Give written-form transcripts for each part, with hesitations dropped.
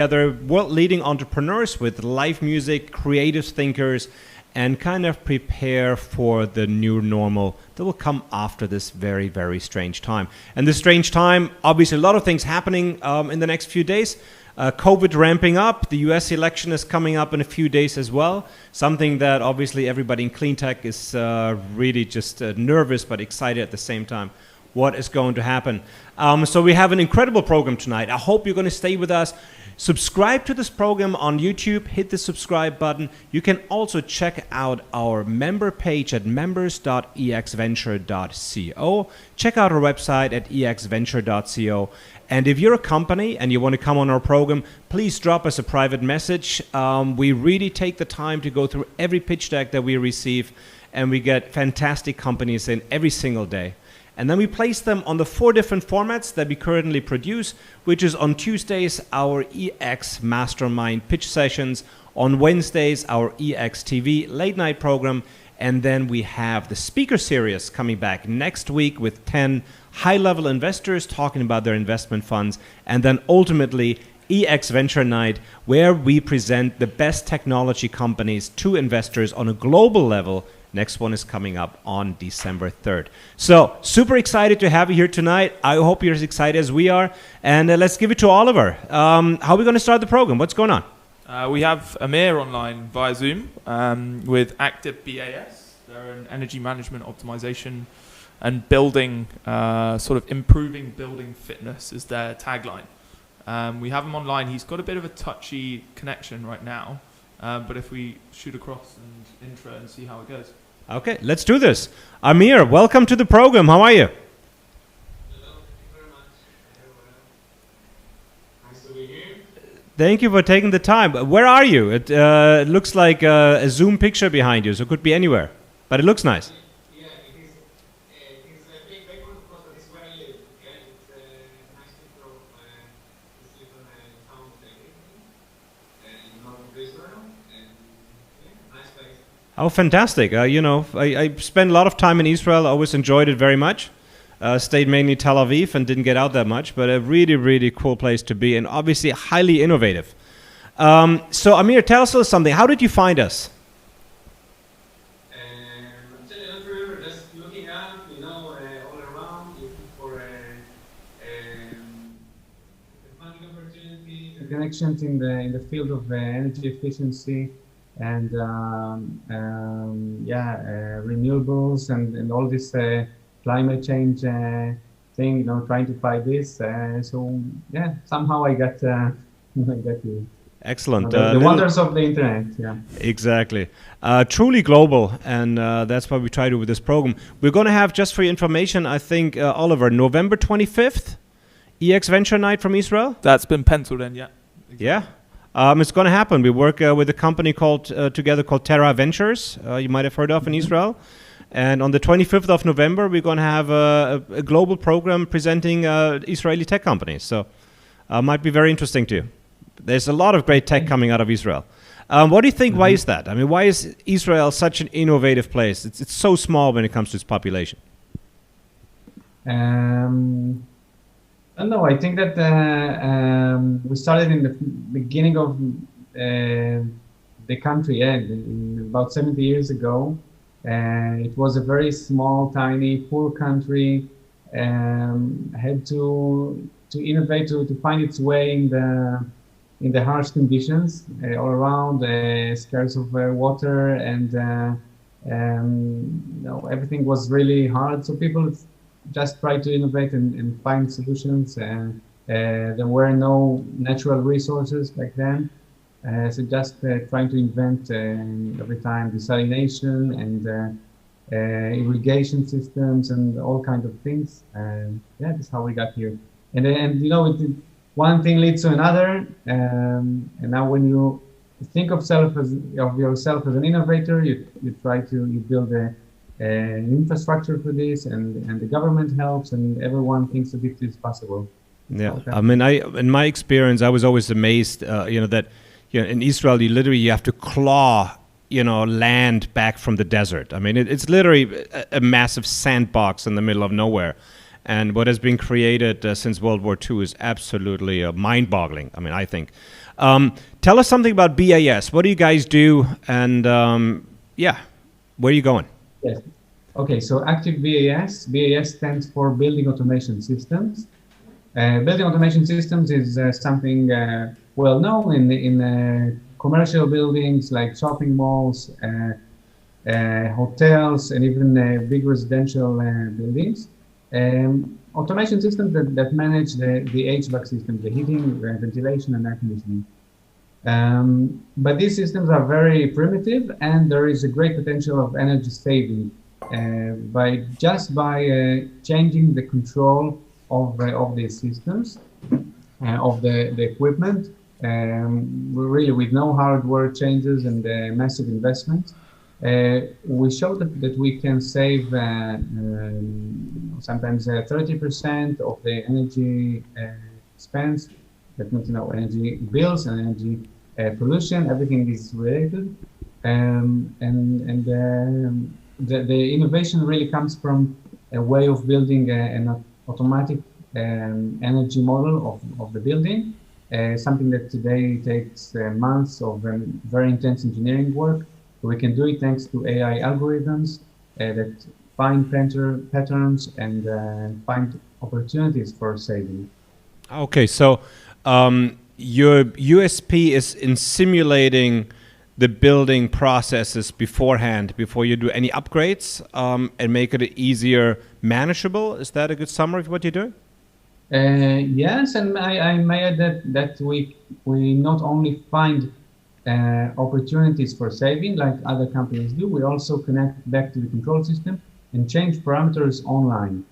Together world-leading entrepreneurs with live music, creative thinkers, and kind of prepare for the new normal that will come after this very, very strange time. And this strange time, obviously a lot of things happening in the next few days. COVID ramping up, the US election is coming up in a few days as well. Something that obviously everybody in clean tech is really just nervous but excited at the same time. What is going to happen? So we have an incredible program tonight. I hope you're going to stay with us. Subscribe to this program on YouTube, hit the subscribe button. You can also check out our member page at members.exventure.co. Check out our website at exventure.co. And if you're a company and you want to come on our program, please drop us a private message. We really take the time to go through every pitch deck that we receive, and we get fantastic companies in every single day. And then we place them on the 4 different formats that we currently produce, which is on Tuesdays, our EX Mastermind pitch sessions, on Wednesdays, our EX TV late night program, and then we have the speaker series coming back next week with 10 high-level investors talking about their investment funds, and then ultimately EX Venture Night, where we present the best technology companies to investors on a global level. Next one is coming up on December 3rd. So, super excited to have you here tonight. I hope you're as excited as we are. And let's give it to Oliver. How are we going to start the program? What's going on? We have Amir online via Zoom with ActiveBAS. They're an energy management optimization and building, sort of improving building fitness is their tagline. We have him online. He's got a bit of a touchy connection right now. But if we shoot across and intro and see how it goes. Okay, let's do this. Amir, welcome to the program. How are you? Hello, thank you very much. Nice to be here. Thank you for taking the time. Where are you? It looks like a Zoom picture behind you, so it could be anywhere. But it looks nice. Yeah, it is a big background because that is where I live. Yeah, it's nice to live in a town of in north of Israel. And yeah, nice place. Oh, fantastic. I spent a lot of time in Israel. I always enjoyed it very much. Stayed mainly Tel Aviv and didn't get out that much, but a really, really cool place to be and obviously highly innovative. So, Amir, tell us a little something. How did you find us? Actually, I don't remember, just looking up, all around, looking for funding opportunities and connections in the field of energy efficiency. And renewables and all this climate change thing, trying to fight this. Somehow I got to Excellent. the wonders of the internet. Yeah, exactly. Truly global, and that's what we try to do with this program. We're going to have, just for your information, I think, Oliver, November 25th, EX Venture Night from Israel. That's been penciled in, yeah. Exactly. Yeah. It's going to happen. We work with a company called Terra Ventures, you might have heard of in Israel. And on the 25th of November, we're going to have a global program presenting Israeli tech companies. So might be very interesting to you. There's a lot of great tech coming out of Israel. What do you think? Why is that? I mean, why is Israel such an innovative place? It's so small when it comes to its population. I don't know. I think that we started in the beginning of the country, about 70 years ago. It was a very small, tiny, poor country. Had to innovate to find its way in the harsh conditions all around, scarce of water, and everything was really hard. So people just try to innovate and find solutions. There were no natural resources back then. So just trying to invent every time desalination and irrigation systems and all kinds of things. That's how we got here. One thing leads to another. And now when you think of yourself as an innovator, you build an infrastructure for this, and the government helps, and everyone thinks that it is possible. Yeah, okay. I mean, in my experience, I was always amazed, that in Israel, you have to claw, land back from the desert. I mean, it's literally a massive sandbox in the middle of nowhere. And what has been created since World War II is absolutely mind-boggling, I think. Tell us something about BAS. What do you guys do? And where are you going? Yes. Okay, so ActiveBAS, BAS stands for Building Automation Systems. Building automation systems is something well known in commercial buildings like shopping malls, hotels, and even big residential buildings. Automation systems that manage the HVAC system, the heating, ventilation, and air conditioning. But these systems are very primitive, and there is a great potential of energy saving by changing the control of these systems, of the equipment, really with no hardware changes and massive investments. We showed that we can save sometimes 30% of the energy expense. That means, energy bills and energy pollution. Everything is related, the innovation really comes from a way of building an automatic energy model of the building, something that today takes months of very intense engineering work. We can do it thanks to AI algorithms that find patterns and find opportunities for saving. Okay, so your USP is in simulating the building processes beforehand, before you do any upgrades, and make it easier manageable. Is that a good summary of what you're doing? Yes, and I may add that we not only find opportunities for saving like other companies do, we also connect back to the control system and change parameters online.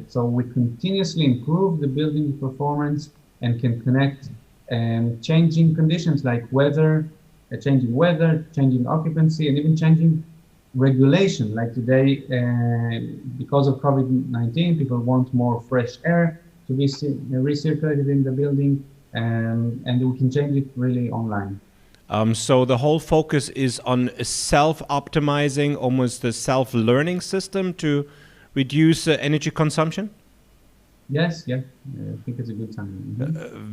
So we continuously improve the building performance and can connect changing conditions like changing weather, changing occupancy, and even changing regulation. Like today, because of COVID-19, people want more fresh air to be recirculated in the building, and we can change it really online. So the whole focus is on self-optimizing, almost a self-learning system to reduce energy consumption? Yes, yeah, I think it's a good time.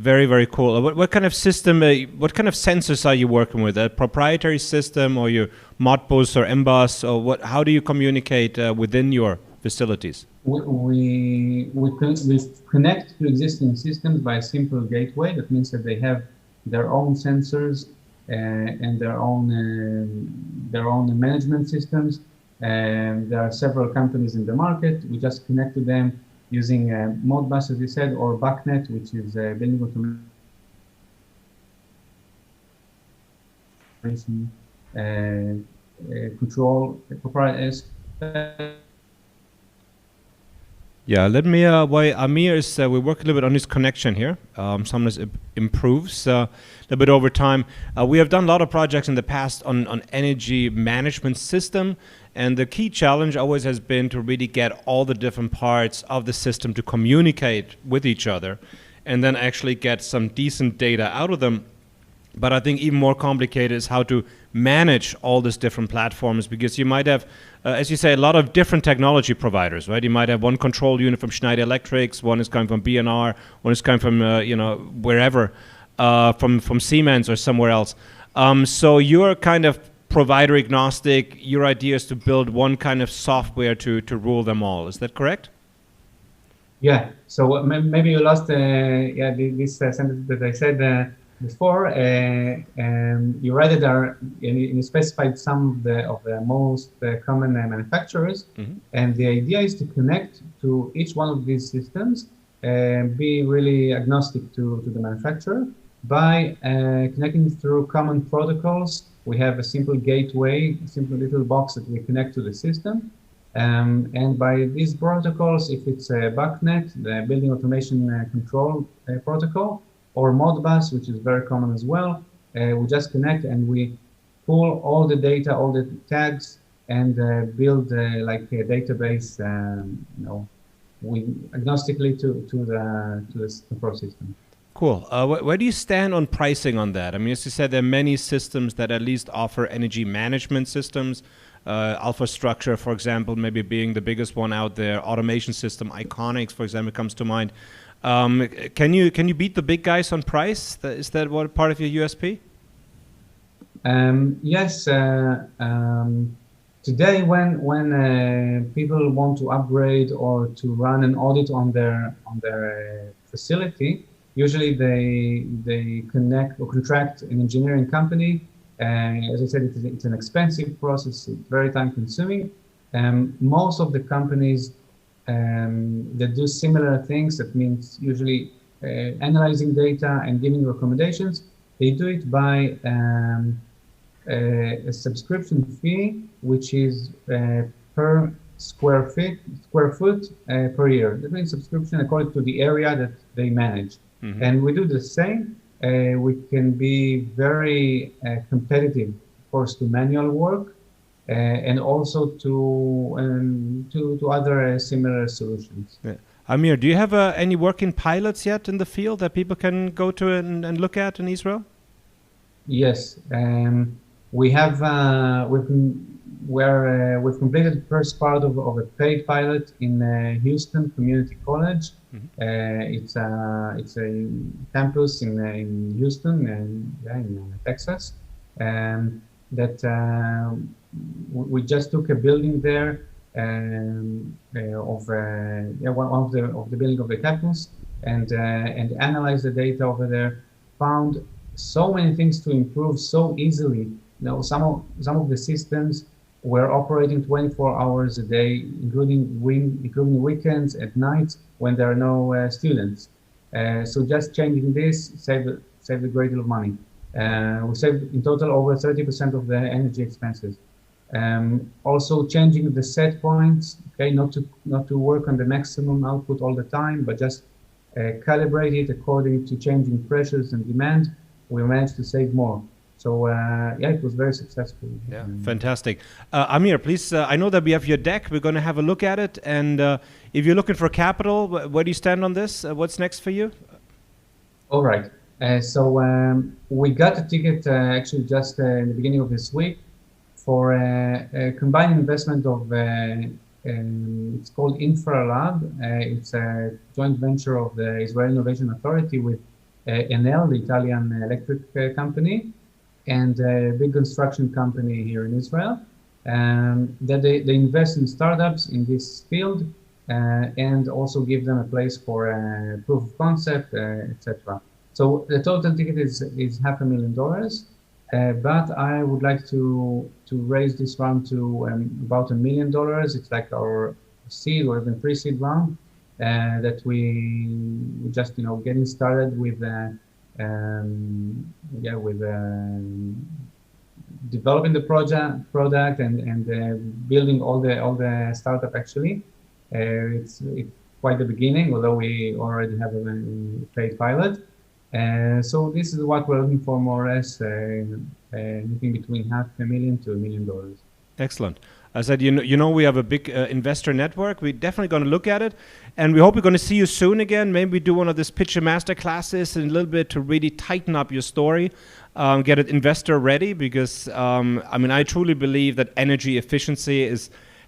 Very, very cool. What kind of system, what kind of sensors are you working with? A proprietary system, or your Modbus or MBUS, or how do you communicate within your facilities? We connect to existing systems by a simple gateway. That means that they have their own sensors and their own management systems. And there are several companies in the market. We just connect to them using Modbus, as you said, or BACnet, which is building automation control. Yeah, let me, while Amir is, we work a little bit on his connection here. Sometimes it improves a little bit over time. We have done a lot of projects in the past on energy management system, and the key challenge always has been to really get all the different parts of the system to communicate with each other and then actually get some decent data out of them. But I think even more complicated is how to manage all these different platforms, because you might have, as you say, a lot of different technology providers, right? You might have one control unit from Schneider Electric, one is coming from B&R, one is coming from, wherever, from Siemens or somewhere else. So you're kind of provider agnostic. Your idea is to build one kind of software to rule them all. Is that correct? Yeah. So maybe you lost this sentence that I said before. You read it there, and you specified some of the most common manufacturers. Mm-hmm. And the idea is to connect to each one of these systems and be really agnostic to the manufacturer by connecting through common protocols. We have a simple gateway, a simple little box that we connect to the system. And by these protocols, if it's a BACnet, the Building Automation Control Protocol, or Modbus, which is very common as well, we just connect and we pull all the data, all the tags, and build like a database, agnostically to the control system. Cool. Where do you stand on pricing on that? I mean, as you said, there are many systems that at least offer energy management systems. Alpha Structure, for example, maybe being the biggest one out there. Automation system, Iconics, for example, comes to mind. Can you beat the big guys on price? Is that what part of your USP? Yes. Today, when people want to upgrade or to run an audit on their facility, usually they connect or contract an engineering company. As I said, it's an expensive process. It's very time consuming. Most of the companies that do similar things, that means usually analyzing data and giving recommendations, they do it by a subscription fee, which is per square foot per year. That means subscription according to the area that they manage. Mm-hmm. And we do the same. We can be very competitive, of course, to manual work and also to other similar solutions. Yeah. Amir, do you have any working pilots yet in the field that people can go to and look at in Israel? Yes, we have. We've completed the first part of a paid pilot in Houston Community College. Mm-hmm. It's a campus in Houston in Texas, that we just took a building there of the building of the campus and analyzed the data over there. Found so many things to improve so easily. Some of the systems were operating 24 hours a day, including weekends, at night when there are no students. So just changing this saved a great deal of money. We saved in total over 30% of the energy expenses. Also changing the set points, okay, not to work on the maximum output all the time, but just calibrate it according to changing pressures and demand. We managed to save more. So it was very successful. Yeah, fantastic. Amir, please, I know that we have your deck. We're going to have a look at it. And if you're looking for capital, where do you stand on this? What's next for you? All right. So we got a ticket actually just in the beginning of this week for a combined investment of, it's called InfraLab. It's a joint venture of the Israel Innovation Authority with Enel, the Italian electric company, and a big construction company here in Israel. That they invest in startups in this field and also give them a place for a proof of concept, etc. So the total ticket is $500,000, but I would like to raise this round to about $1 million. It's like our seed or even pre-seed round that we just getting started with developing the product and building all the startup. Actually, it's quite the beginning, although we already have a paid pilot. So this is what we're looking for, more or less, anything between $500,000 to $1 million. Excellent. I said, we have a big investor network. We're definitely going to look at it. And we hope we're going to see you soon again. Maybe we do one of these pitcher master classes in a little bit to really tighten up your story, get an investor ready. Because, I truly believe that energy efficiency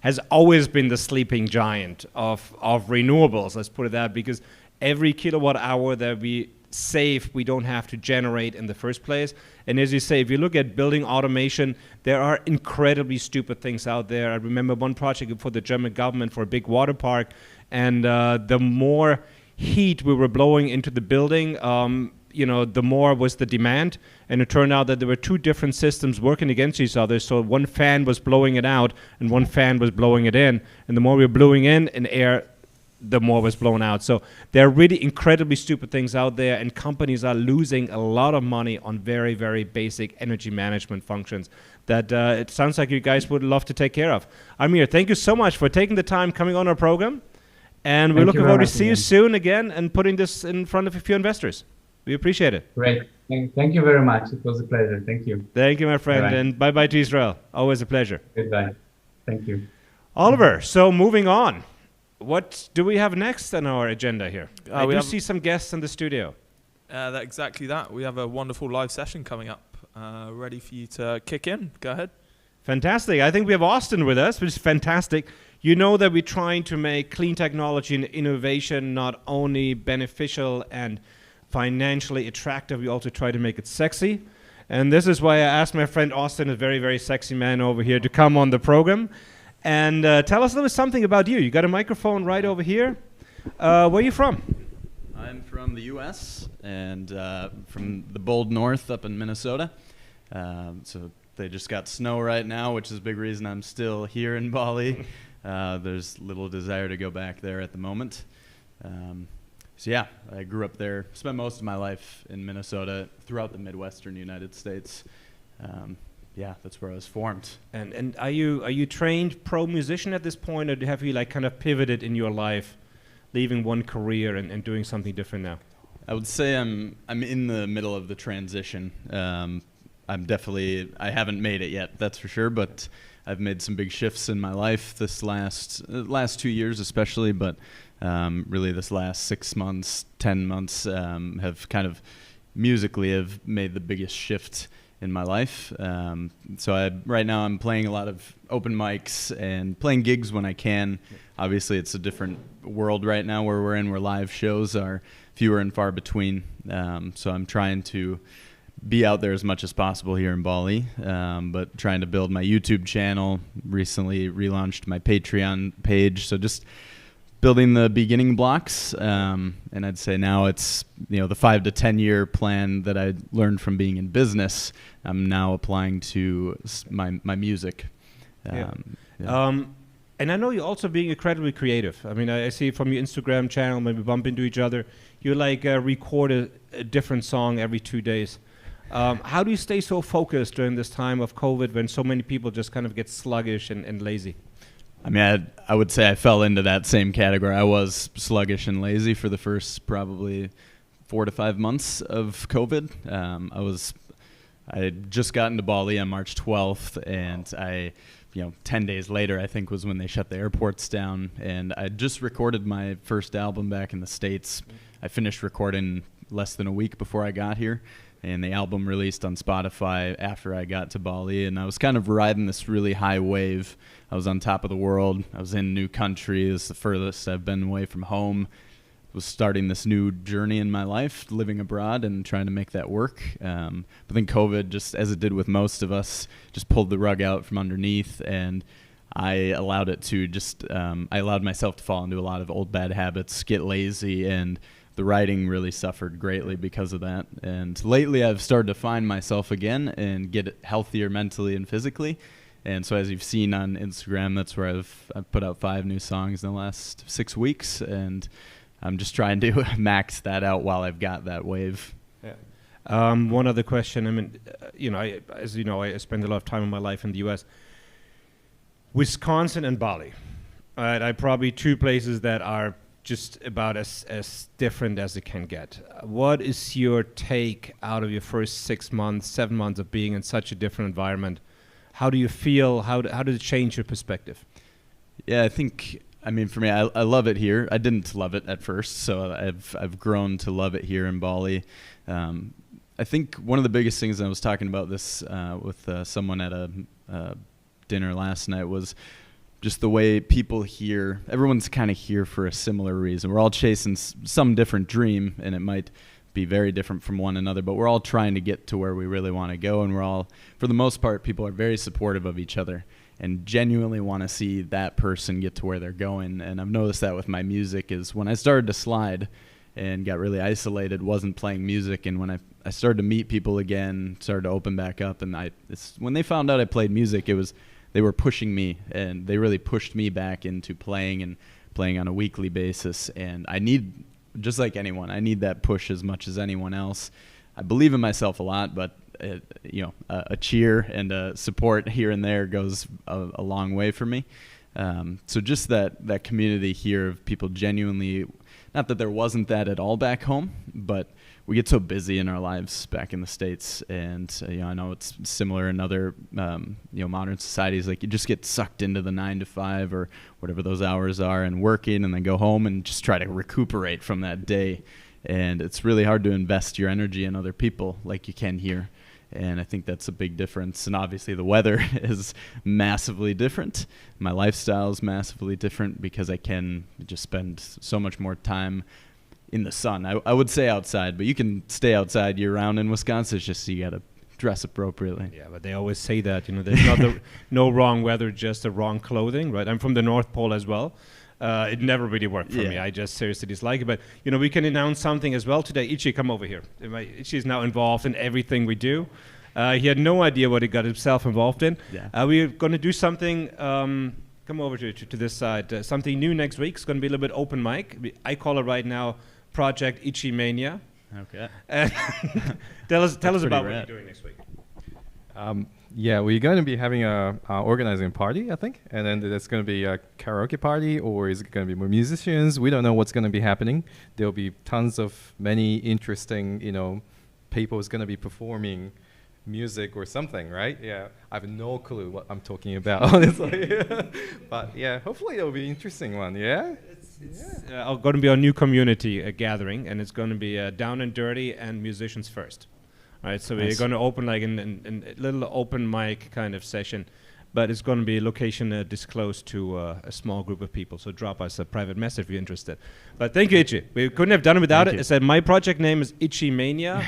has always been the sleeping giant of renewables. Let's put it that, because every kilowatt hour that we save, we don't have to generate in the first place. And as you say, if you look at building automation, there are incredibly stupid things out there. I remember one project for the German government for a big water park, and the more heat we were blowing into the building, the more was the demand. And it turned out that there were two different systems working against each other. So one fan was blowing it out and one fan was blowing it in. And the more we were blowing in air, the more was blown out. So there are really incredibly stupid things out there, and companies are losing a lot of money on very, very basic energy management functions that it sounds like you guys would love to take care of. Amir, thank you so much for taking the time coming on our program, and we're looking forward to see you soon again and putting this in front of a few investors. We appreciate it. Great. Thank you very much. It was a pleasure. Thank you. Thank you, my friend, bye-bye. And bye-bye to Israel. Always a pleasure. Goodbye. Thank you. Oliver, so moving on. What do we have next on our agenda here? I do see some guests in the studio. Exactly that. We have a wonderful live session coming up, ready for you to kick in. Go ahead. Fantastic. I think we have Austin with us, which is fantastic. You know that we're trying to make clean technology and innovation not only beneficial and financially attractive, we also try to make it sexy. And this is why I asked my friend Austin, a very, very sexy man over here, to come on the program and tell us a little something about you. You got a microphone right over here. Where are you from? I'm from the U.S. and from the bold north up in Minnesota. So they just got snow right now, which is a big reason I'm still here in Bali. There's little desire to go back there at the moment. So yeah, I grew up there, spent most of my life in Minnesota, throughout the Midwestern United States. Yeah, that's where I was formed. And are you trained pro musician at this point, or have you like kind of pivoted in your life, leaving one career and doing something different now? I would say I'm in the middle of the transition. I haven't made it yet, that's for sure, but I've made some big shifts in my life this last 2 years especially, but really this last 6 months, 10 months have kind of musically have made the biggest shift in my life. So right now I'm playing a lot of open mics and playing gigs when I can. Obviously it's a different world right now where we're in, where live shows are fewer and far between. So I'm trying to be out there as much as possible here in Bali, but trying to build my YouTube channel. Recently relaunched my Patreon page, so just building the beginning blocks. And I'd say now it's the 5 to 10 year plan that I learned from being in business. I'm now applying to my music. And I know you're also being incredibly creative. I mean, I see from your Instagram channel, maybe bump into each other, you like record a different song every 2 days. How do you stay so focused during this time of COVID when so many people just kind of get sluggish and lazy? I mean, I would say I fell into that same category. I was sluggish and lazy for the first probably 4 to 5 months of COVID. I had just gotten to Bali on March 12th, and 10 days later, I think, was when they shut the airports down. And I just recorded my first album back in the States. I finished recording less than a week before I got here, and the album released on Spotify after I got to Bali. And I was kind of riding this really high wave. I was on top of the world. I was in a new country. It was the furthest I've been away from home. I was starting this new journey in my life, living abroad and trying to make that work. But then COVID, just as it did with most of us, just pulled the rug out from underneath, and I allowed it to I allowed myself to fall into a lot of old bad habits, get lazy, and the writing really suffered greatly because of that. And lately I've started to find myself again and get healthier mentally and physically. And so as you've seen on Instagram, that's where I've put out 5 new songs in the last 6 weeks, and I'm just trying to max that out while I've got that wave. Yeah. One other question. I mean, I spend a lot of time in my life in the U.S. Wisconsin and Bali. Are probably 2 places that are just about as different as it can get. What is your take out of your first 6 months, 7 months of being in such a different environment? How do you feel? How did it change your perspective? Yeah, I mean, for me, I love it here. I didn't love it at first, so I've grown to love it here in Bali. I think one of the biggest things, and I was talking about this with someone at a dinner last night, was just the way people here, everyone's kind of here for a similar reason. We're all chasing some different dream, and it might be very different from one another, but we're all trying to get to where we really want to go, and we're all, for the most part, people are very supportive of each other and genuinely want to see that person get to where they're going. And I've noticed that with my music is when I started to slide and got really isolated, wasn't playing music, and when I started to meet people again, started to open back up, and when they found out I played music, they were pushing me, and they really pushed me back into playing on a weekly basis. And I need, just like anyone, I need that push as much as anyone else. I believe in myself a lot, but a cheer and a support here and there goes a long way for me. So just that community here of people genuinely, not that there wasn't that at all back home, but we get so busy in our lives back in the States, and I know it's similar in other modern societies. Like, you just get sucked into the 9 to 5 or whatever those hours are, and working, and then go home and just try to recuperate from that day. and it's really hard to invest your energy in other people like you can here. And I think that's a big difference. And obviously the weather is massively different. My lifestyle is massively different because I can just spend so much more time in the sun. I would say outside, but you can stay outside year round in Wisconsin. It's just you got to dress appropriately. Yeah, but they always say that, there's not no wrong weather, just the wrong clothing, right? I'm from the North Pole as well. It never really worked for me. I just seriously dislike it. But, we can announce something as well today. Ichi, come over here. Ichi is now involved in everything we do. He had no idea what he got himself involved in. Yeah. We're going to do something, come over to this side, something new next week. It's going to be a little bit open mic. I call it right now Project Ichi Mania. Okay. Tell us about what you're doing next week. Yeah, we're going to be having organizing a party, I think, and then there's going to be a karaoke party, or is it going to be more musicians? We don't know what's going to be happening. There'll be tons of many interesting, people is going to be performing music or something, right? Yeah, I have no clue what I'm talking about, honestly. But yeah, hopefully it'll be an interesting one. Yeah. It's going to be a new community gathering, and it's going to be down and dirty and musicians first. All right, so we're going to open like a little open mic kind of session, but it's going to be a location disclosed to a small group of people. So drop us a private message if you're interested. But thank you, Ichi. We couldn't have done it without it. It said my project name is Ichi Mania.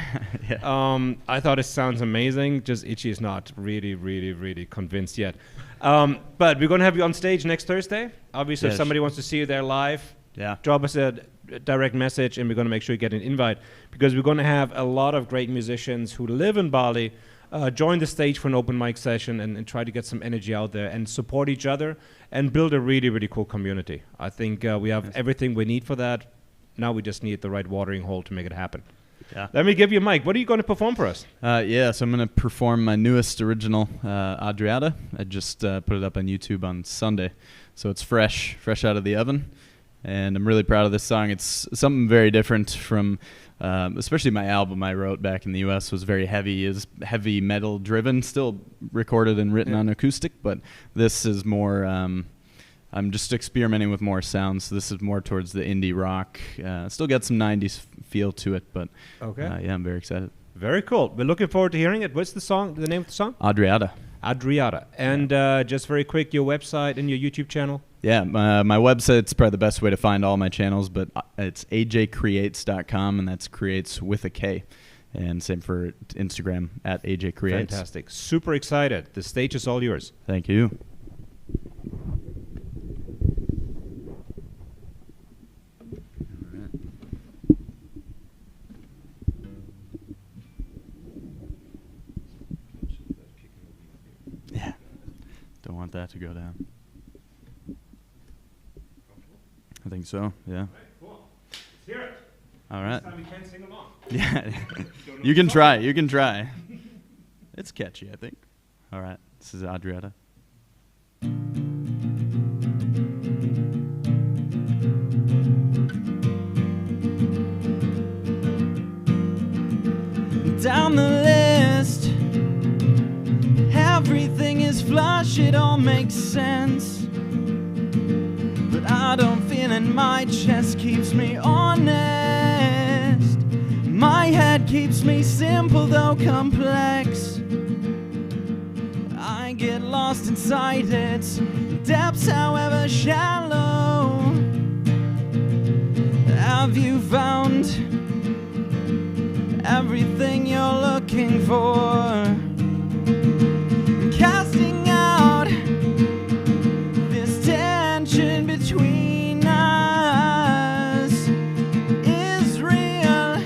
Yeah. I thought it sounds amazing. Just Ichi is not really convinced yet. But we're going to have you on stage next Thursday. Obviously, if somebody wants to see you there live, drop us a direct message, and we're going to make sure you get an invite, because we're going to have a lot of great musicians who live in Bali join the stage for an open mic session and try to get some energy out there and support each other and build a really cool community. I think we have everything we need for that. Now we just need the right watering hole to make it happen. Yeah. Let me give you a mic. What are you going to perform for us? So I'm going to perform my newest original, Adriata. I just put it up on YouTube on Sunday, so it's fresh out of the oven. And I'm really proud of this song. It's something very different from, especially my album I wrote back in the U.S. was very heavy, is heavy metal driven, still recorded and written on acoustic, but this is more, I'm just experimenting with more sounds. So this is more towards the indie rock. Still got some 90s feel to it, but I'm very excited. Very cool. We're looking forward to hearing it. What's the name of the song? Adriata. And just very quick, your website and your YouTube channel? Yeah, my website's probably the best way to find all my channels, but it's ajcreates.com, and that's creates with a K. And same for Instagram, at ajcreates. Fantastic. Super excited. The stage is all yours. Thank you. Yeah, don't want that to go down. I think so, yeah. Right, cool. Let's hear it. All right. This time we can't sing along. Yeah. You can try. It's catchy, I think. All right. This is Adriata. Down the list, everything is flush, it all makes sense. But I don't feel it, my chest keeps me honest. My head keeps me simple though complex. I get lost inside its depths, however shallow. Have you found everything you're looking for? Casting out this tension between us is real,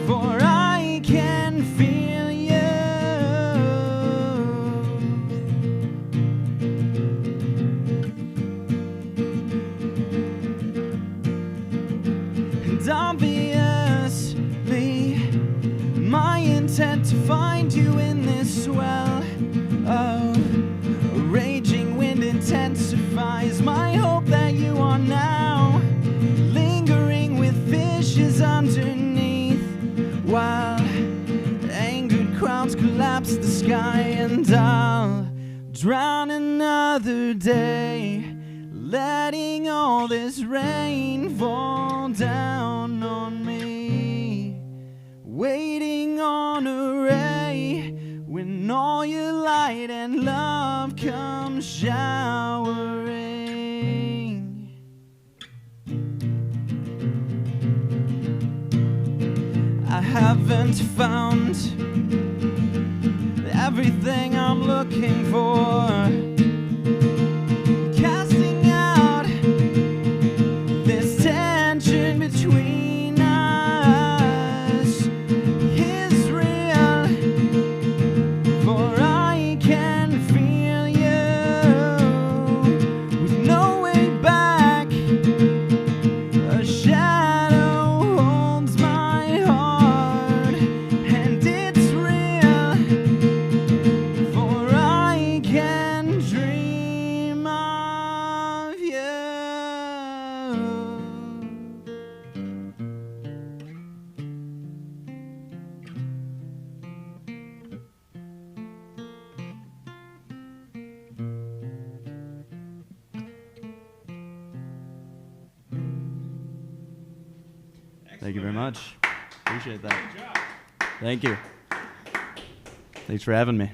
for I can feel you. And obviously my intent to find you in this swell of a raging wind intensifies my hope that you are now lingering with fishes underneath, while angered crowds collapse the sky, and I'll drown another day, letting all this rain fall down on waiting on a ray, when all your light and love come showering. I haven't found everything I'm looking for. Casting out this tension between us is real, for I can feel you with no way back. A shadow holds my heart, and it's real, for I can dream of you. Thank you very much. Appreciate that. Thank you. Thanks for having me.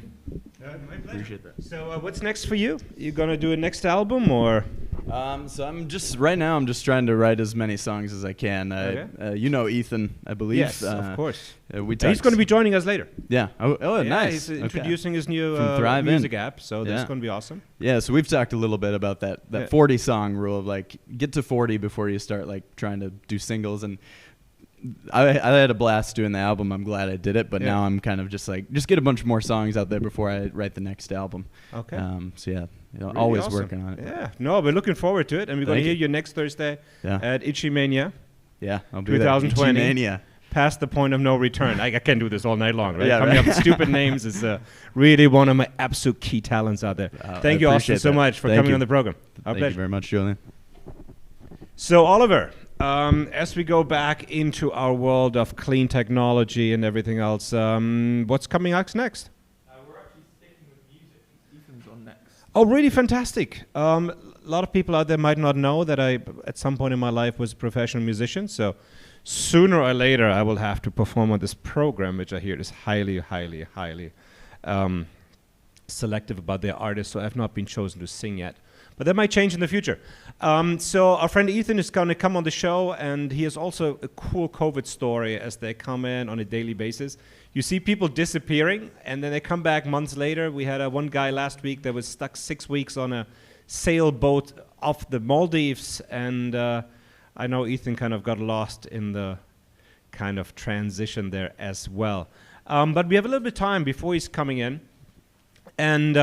My pleasure. Appreciate that. So what's next for you? You gonna do a next album or? So I'm just right now. I'm just trying to write as many songs as I can. Okay. You know Ethan, I believe. Yes, of course. We He's talked. going to be joining us later. Yeah. Oh, Yeah, nice. He's Okay. introducing his new From Thrive In. music app, so that's Yeah. going to be awesome. Yeah. So we've talked a little bit about that Yeah. 40 song rule of like get to 40 before you start like trying to do singles. And I had a blast doing the album. I'm glad I did it, but Yeah. now I'm kind of just like just get a bunch more songs out there before I write the next album. Okay. So yeah, Really always awesome. working on it. Yeah. No, we're looking forward to it, and we're going to Thank hear you. you next Thursday Yeah. at Itchy Mania, Yeah. I'll be there. 2020. Mania. past the point of no return. I can do this all night long, right? Yeah, Coming right. up with stupid names is really one of my absolute key talents out there. I Thank you, Austin, appreciate so that. much for Thank coming you. on the program. Our Thank you pleasure. very much, Julien. So, Oliver, as we go back into our world of clean technology and everything else, what's coming up next? We're actually sticking with music. Ethan's on next. Oh, really fantastic. A lot of people out there might not know that I, at some point in my life, was a professional musician. So sooner or later, I will have to perform on this program, which I hear is highly, highly, highly selective about their artists. So I've not been chosen to sing yet. But that might change in the future. So our friend Ethan is going to come on the show, and he has also a cool COVID story as they come in on a daily basis. You see people disappearing, and then they come back months later. We had one guy last week that was stuck 6 weeks on a sailboat off the Maldives, and I know Ethan kind of got lost in the kind of transition there as well. But we have a little bit of time before he's coming in. And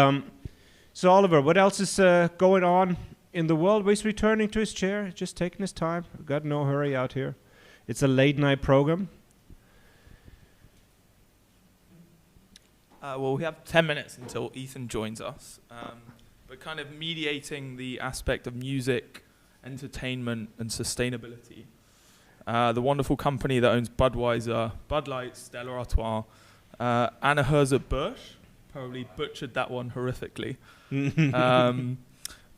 so, Oliver, what else is going on in the world? He's returning to his chair, just taking his time. Got no hurry out here. It's a late-night program. Well, we have 10 minutes until Ethan joins us. We're kind of mediating the aspect of music, entertainment, and sustainability. The wonderful company that owns Budweiser, Bud Light, Stella Artois, Anheuser-Busch, probably butchered that one horrifically.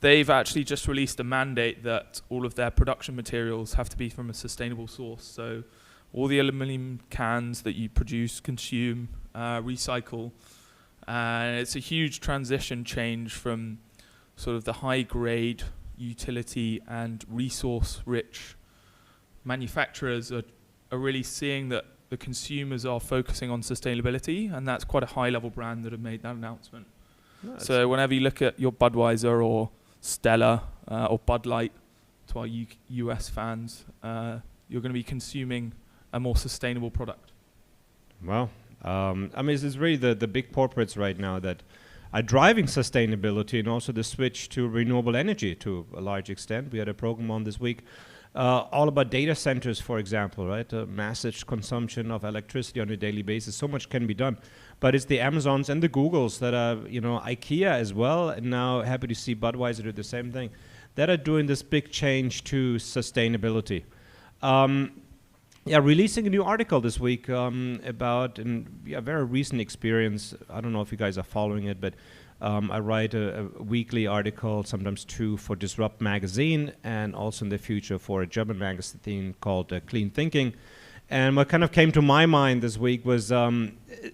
They've actually just released a mandate that all of their production materials have to be from a sustainable source. So all the aluminum cans that you produce, consume, recycle. And it's a huge transition change from sort of the high-grade utility and resource-rich manufacturers are really seeing that the consumers are focusing on sustainability, and that's quite a high-level brand that have made that announcement. Nice. So whenever you look at your Budweiser or Stella or Bud Light, to our US fans, you're going to be consuming a more sustainable product. Well, I mean, it's really the big corporates right now that are driving sustainability and also the switch to renewable energy to a large extent. We had a program on this week all about data centers, for example, right? Massive consumption of electricity on a daily basis. So much can be done. But it's the Amazons and the Googles that are, IKEA as well, and now happy to see Budweiser do the same thing, that are doing this big change to sustainability. Releasing a new article this week about a very recent experience. I don't know if you guys are following it, but I write a weekly article, sometimes two, for Disrupt magazine, and also in the future for a German magazine called Clean Thinking. And what kind of came to my mind this week was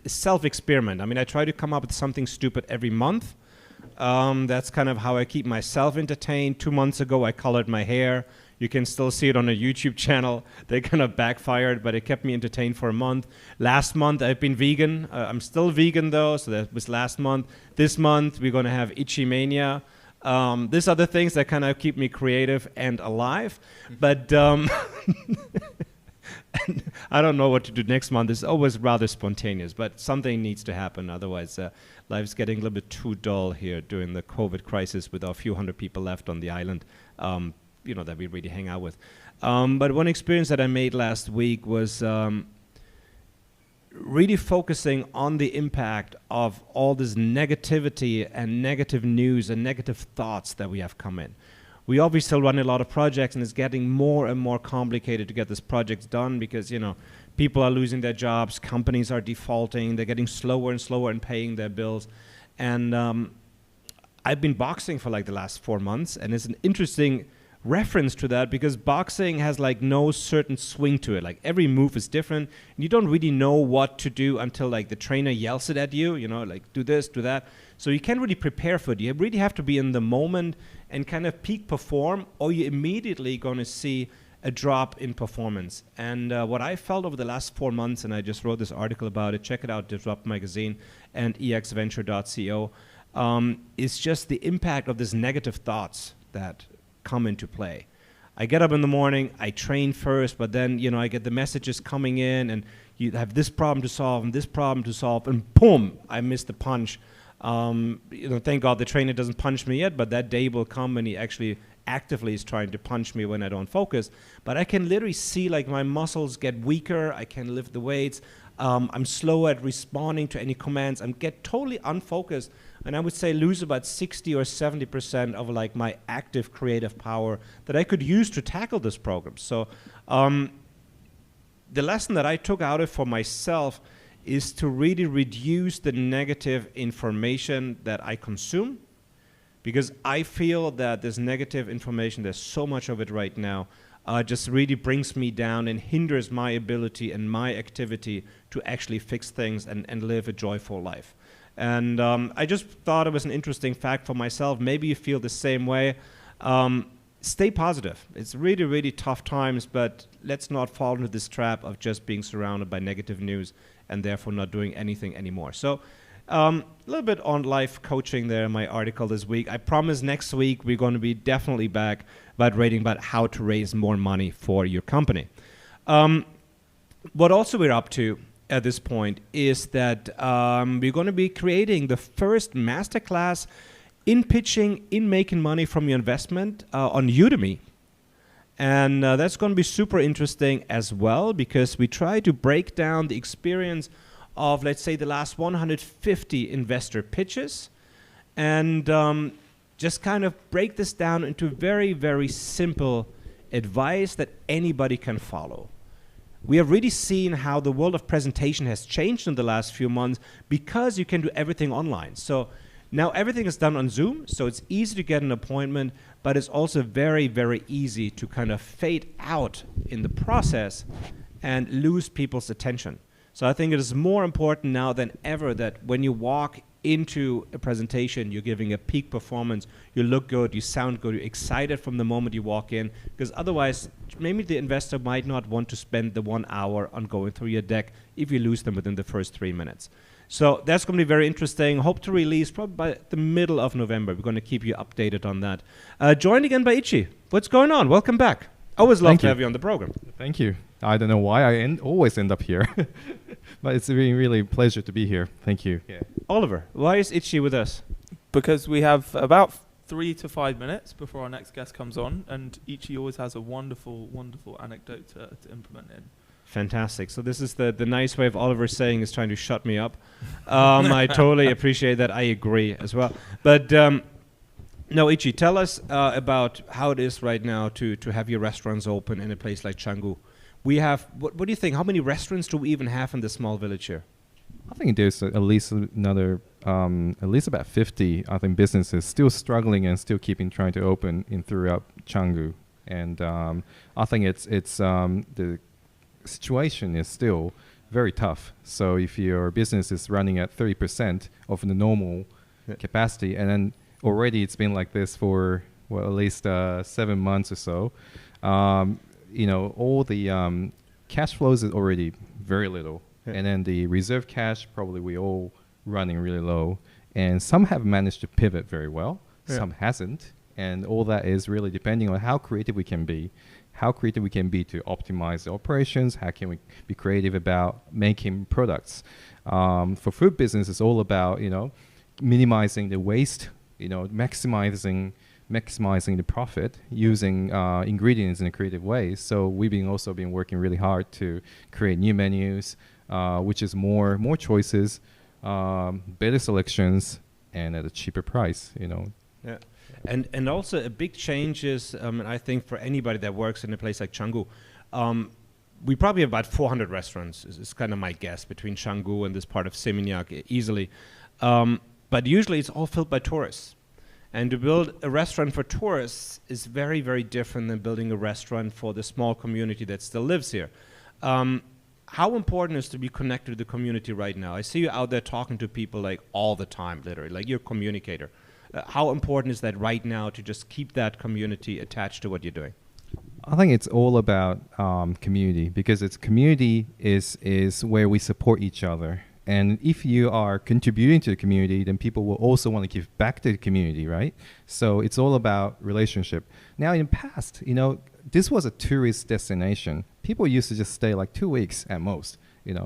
self-experiment. I mean, I try to come up with something stupid every month. That's kind of how I keep myself entertained. 2 months ago, I colored my hair. You can still see it on a YouTube channel. They kind of backfired, but it kept me entertained for a month. Last month, I've been vegan. I'm still vegan, though, so that was last month. This month, we're going to have Itchy Mania. These are the things that kind of keep me creative and alive. But I don't know what to do next month. It's always rather spontaneous, but something needs to happen. Otherwise, life's getting a little bit too dull here during the COVID crisis with our few hundred people left on the island, that we really hang out with. But one experience that I made last week was really focusing on the impact of all this negativity and negative news and negative thoughts that we have come in. We obviously run a lot of projects, and it's getting more and more complicated to get these projects done because, people are losing their jobs, companies are defaulting, they're getting slower and slower in paying their bills. And I've been boxing for like the last 4 months, and it's an interesting reference to that because boxing has like no certain swing to it. Like every move is different, and you don't really know what to do until like the trainer yells it at you, like do this, do that. So you can't really prepare for it. You really have to be in the moment and kind of peak perform, or you're immediately going to see a drop in performance. And what I felt over the last 4 months, and I just wrote this article about it, check it out, Disrupt Magazine and exventure.co, is just the impact of these negative thoughts that come into play. I get up in the morning, I train first, but then, I get the messages coming in, and you have this problem to solve and this problem to solve, and boom, I missed the punch. Thank God the trainer doesn't punch me yet, but that day will come when he actually actively is trying to punch me when I don't focus. But I can literally see like my muscles get weaker. I can lift the weights. I'm slow at responding to any commands. I get totally unfocused, and I would say lose about 60 or 70% of like my active creative power that I could use to tackle this program. So the lesson that I took out of it for myself is to really reduce the negative information that I consume, because I feel that this negative information, there's so much of it right now, just really brings me down and hinders my ability and my activity to actually fix things and live a joyful life. And I just thought it was an interesting fact for myself. Maybe you feel the same way. Stay positive. It's really, really tough times, but let's not fall into this trap of just being surrounded by negative news and therefore not doing anything anymore. So a little bit on life coaching there in my article this week. I promise next week we're going to be definitely back about reading about how to raise more money for your company. What also we're up to at this point is that we're going to be creating the first masterclass in pitching, in making money from your investment on Udemy. And that's going to be super interesting as well, because we try to break down the experience of, let's say, the last 150 investor pitches and just kind of break this down into very, very simple advice that anybody can follow. We have really seen how the world of presentation has changed in the last few months because you can do everything online. So now everything is done on Zoom, so it's easy to get an appointment, but it's also very, very easy to kind of fade out in the process and lose people's attention. So I think it is more important now than ever that when you walk into a presentation, you're giving a peak performance, you look good, you sound good, you're excited from the moment you walk in, because otherwise maybe the investor might not want to spend the 1 hour on going through your deck if you lose them within the first 3 minutes. So that's going to be very interesting. Hope to release probably by the middle of November. We're going to keep you updated on that. Joined again by Itchy. What's going on? Welcome back. Always love to have you on the program. Thank you. I don't know why I always end up here, but it's really, really a pleasure to be here. Thank you. Yeah. Oliver, why is Itchy with us? Because we have about 3 to 5 minutes before our next guest comes on, and Itchy always has a wonderful, wonderful anecdote to implement in. Fantastic. So this is the nice way of Oliver saying is trying to shut me up. I totally appreciate that. I agree as well. But no, Itchy, tell us about how it is right now to have your restaurants open in a place like Canggu. We have, what do you think? How many restaurants do we even have in this small village here? I think there's at least another, at least about 50, I think, businesses still struggling and still trying to open throughout Canggu. And I think it's the situation is still very tough. So if your business is running at 30% of the normal capacity, and then already it's been like this for at least 7 months or so, all the cash flows is already very little, and then the reserve cash probably we all running really low, and some have managed to pivot very well, some hasn't, and all that is really depending on how creative we can be. How creative we can be to optimize the operations, how can we be creative about making products. For food business, it's all about, minimizing the waste, maximizing the profit using ingredients in a creative way. So we've also been working really hard to create new menus, which is more choices, better selections, and at a cheaper price, Yeah. And also a big change is, I think for anybody that works in a place like Canggu, we probably have about 400 restaurants, is kind of my guess, between Canggu and this part of Seminyak easily. But usually it's all filled by tourists. And to build a restaurant for tourists is very, very different than building a restaurant for the small community that still lives here. How important is to be connected to the community right now? I see you out there talking to people like all the time, literally, like you're a communicator. How important is that right now to just keep that community attached to what you're doing? I think it's all about community, because it's community is where we support each other. And if you are contributing to the community, then people will also want to give back to the community, right? So it's all about relationship. Now, in the past, this was a tourist destination. People used to just stay like 2 weeks at most,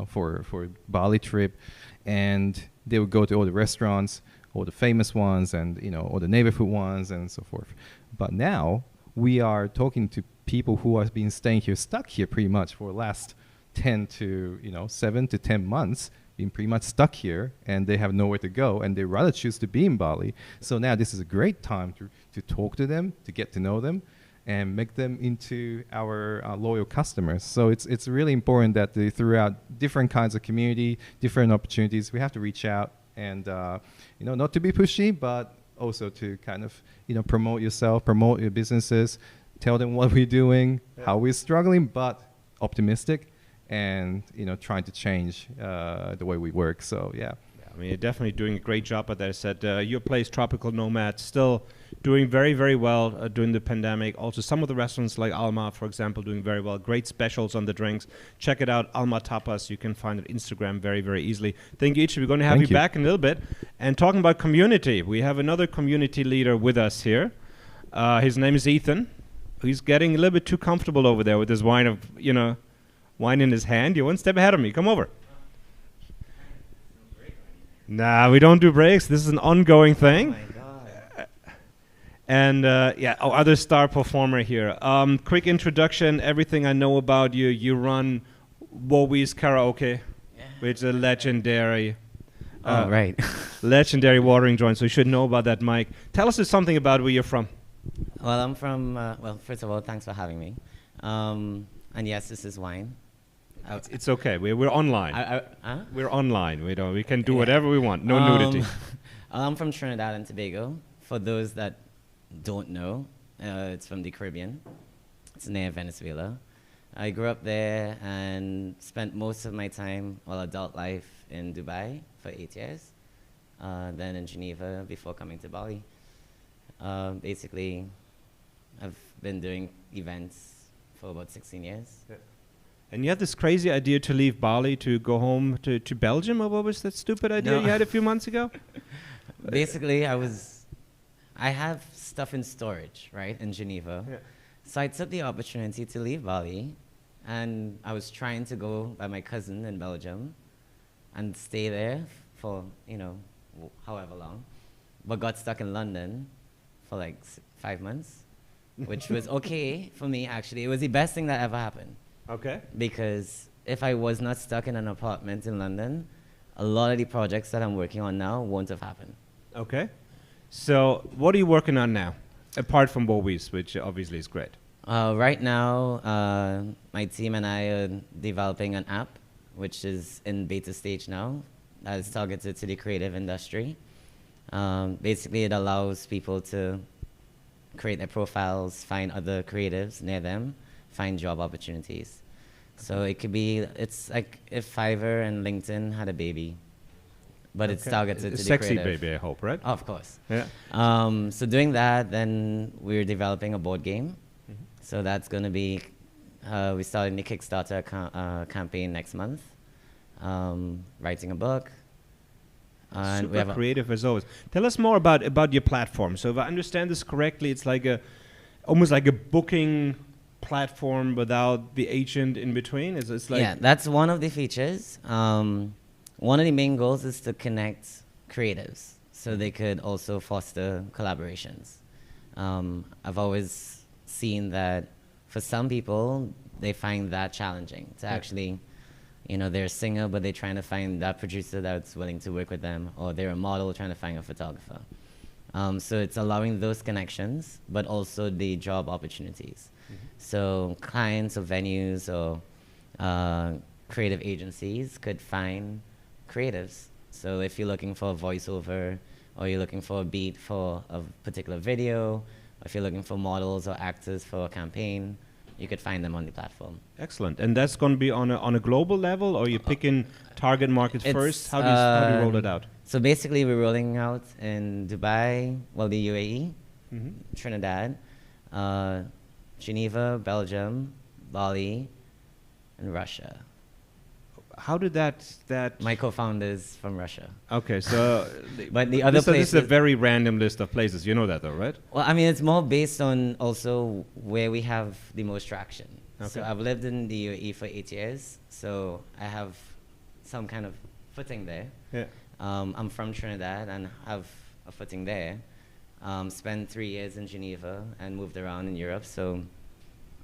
for Bali trip, and they would go to all the restaurants, all the famous ones, and all the neighborhood ones, and so forth. But now we are talking to people who have been staying here, stuck here pretty much for the last 7 to 10 months, been pretty much stuck here, and they have nowhere to go, and they rather choose to be in Bali. So now this is a great time to talk to them, to get to know them, and make them into our loyal customers. So it's really important that throughout different kinds of community, different opportunities, we have to reach out and not to be pushy, but also to kind of promote yourself, promote your businesses, tell them what we're doing, how we're struggling, but optimistic, and trying to change the way we work. So yeah. I mean, you're definitely doing a great job at that. I said your place, Tropical Nomad, still doing very, very well during the pandemic. Also, some of the restaurants like Alma, for example, doing very well. Great specials on the drinks. Check it out, Alma Tapas. You can find it on Instagram very, very easily. Thank you, each. We're going to have you back in a little bit. And talking about community, we have another community leader with us here. His name is Ethan. He's getting a little bit too comfortable over there with his wine in his hand. You're one step ahead of me. Come over. Nah, we don't do breaks. This is an ongoing thing. Oh my God. And other star performer here. Quick introduction. Everything I know about you. You run Wowie's Karaoke, which is a legendary, legendary watering joint. So you should know about that, Mike. Tell us something about where you're from. Well, I'm from. First of all, thanks for having me. And yes, this is wine. It's okay. We're online. We're online. We can do whatever we want. No nudity. I'm from Trinidad and Tobago. For those that don't know, it's from the Caribbean. It's near Venezuela. I grew up there and spent most of my time, adult life, in Dubai for 8 years. Then in Geneva before coming to Bali. Basically, I've been doing events for about 16 years. Yeah. And you had this crazy idea to leave Bali to go home to Belgium, or what was that stupid idea you had a few months ago? Basically, I have stuff in storage, right, in Geneva. Yeah. So I took the opportunity to leave Bali, and I was trying to go by my cousin in Belgium and stay there for, however long, but got stuck in London for like 5 months, which was okay for me, actually. It was the best thing that ever happened. Okay. Because if I was not stuck in an apartment in London, a lot of the projects that I'm working on now won't have happened. Okay. So what are you working on now, apart from Wowie's, which obviously is great? Right now, my team and I are developing an app, which is in beta stage now, that is targeted to the creative industry. Basically, it allows people to create their profiles, find other creatives near them, find job opportunities. So it could be, it's like if Fiverr and LinkedIn had a baby, but it's targeted to the sexy creative. baby, I hope, right? Of course. Yeah. So doing that, then we're developing a board game. So that's going to be, we're starting the Kickstarter campaign next month. Writing a book. And we Super have creative as always. Tell us more about your platform. So if I understand this correctly, it's like almost like a booking platform without the agent in between. It's like yeah, that's one of the features. One of the main goals is to connect creatives so they could also foster collaborations. I've always seen that for some people, they find that challenging to actually, they're a singer, but they're trying to find that producer that's willing to work with them, or they're a model trying to find a photographer. So it's allowing those connections, but also the job opportunities. So clients or venues or creative agencies could find creatives. So if you're looking for a voiceover, or you're looking for a beat for a particular video, or if you're looking for models or actors for a campaign, you could find them on the platform. excellent. And that's going to be on a global level, or you picking target markets It's, first? How do you roll it out? So basically, we're rolling out in Dubai, the UAE, Mm-hmm. Trinidad, Geneva, Belgium, Bali, and Russia. How did that? My co-founders from Russia. Okay, so But the other this is a places, very random list of places. You know that, though, right? well, I mean, it's more based on also where we have the most traction. So Okay. I've lived in the UAE for 8 years, so I have some kind of footing there. Yeah. I'm from Trinidad and have a footing there. Spent 3 years in Geneva and moved around in Europe, so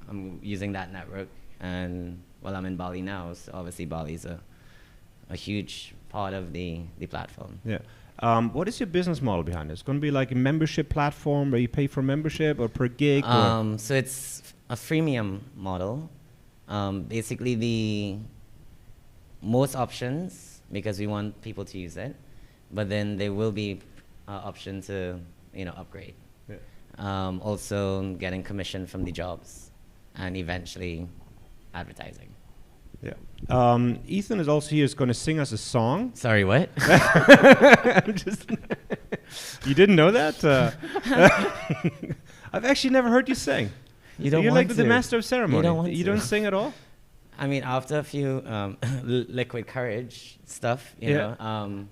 I'm using that network. And well, I'm in Bali now, so obviously Bali is a huge part of the platform. Yeah. What is your business model behind it? It's going to be like a membership platform where you pay for membership or per gig? Or So it's a freemium model. Basically, the most options, because we want people to use it, but then there will be option to upgrade. Yeah. Also getting commission from the jobs, and eventually advertising. Yeah. Ethan is also here. Is going to sing us a song. Sorry, what? I'm just you didn't know that? I've actually never heard you sing. You don't You're want like to. the master of ceremony. You don't want You to. don't sing at all? I mean, after a few liquid courage stuff, you Yeah. know.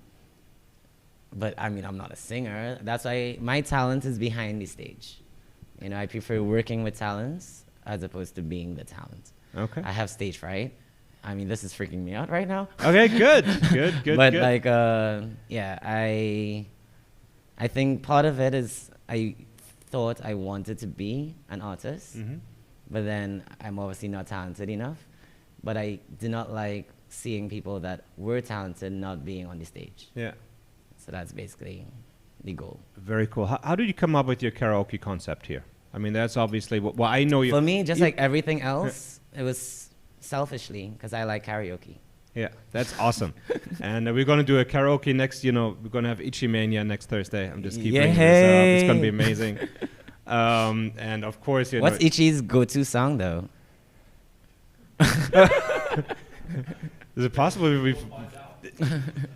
But I mean, I'm not a singer. That's why my talent is behind the stage. I prefer working with talents as opposed to being the talent. Okay. I have stage fright. I mean, this is freaking me out right now. Okay, good. Good. But good. like, yeah, I think part of it is I thought I wanted to be an artist, Mhm. but then I'm obviously not talented enough. But I did not like seeing people that were talented not being on the stage. Yeah. So that's basically the goal. Very cool. How did you come up with your karaoke concept here? I mean, that's obviously well, I know you. For me, just you- like everything else, it was selfishly because I like karaoke. Yeah, that's awesome. And we're going to do a karaoke next, we're going to have Ichi Mania next Thursday. I'm just keeping this up. It's going to be amazing. And of course, What's Ichi's go-to song though? is it possible we've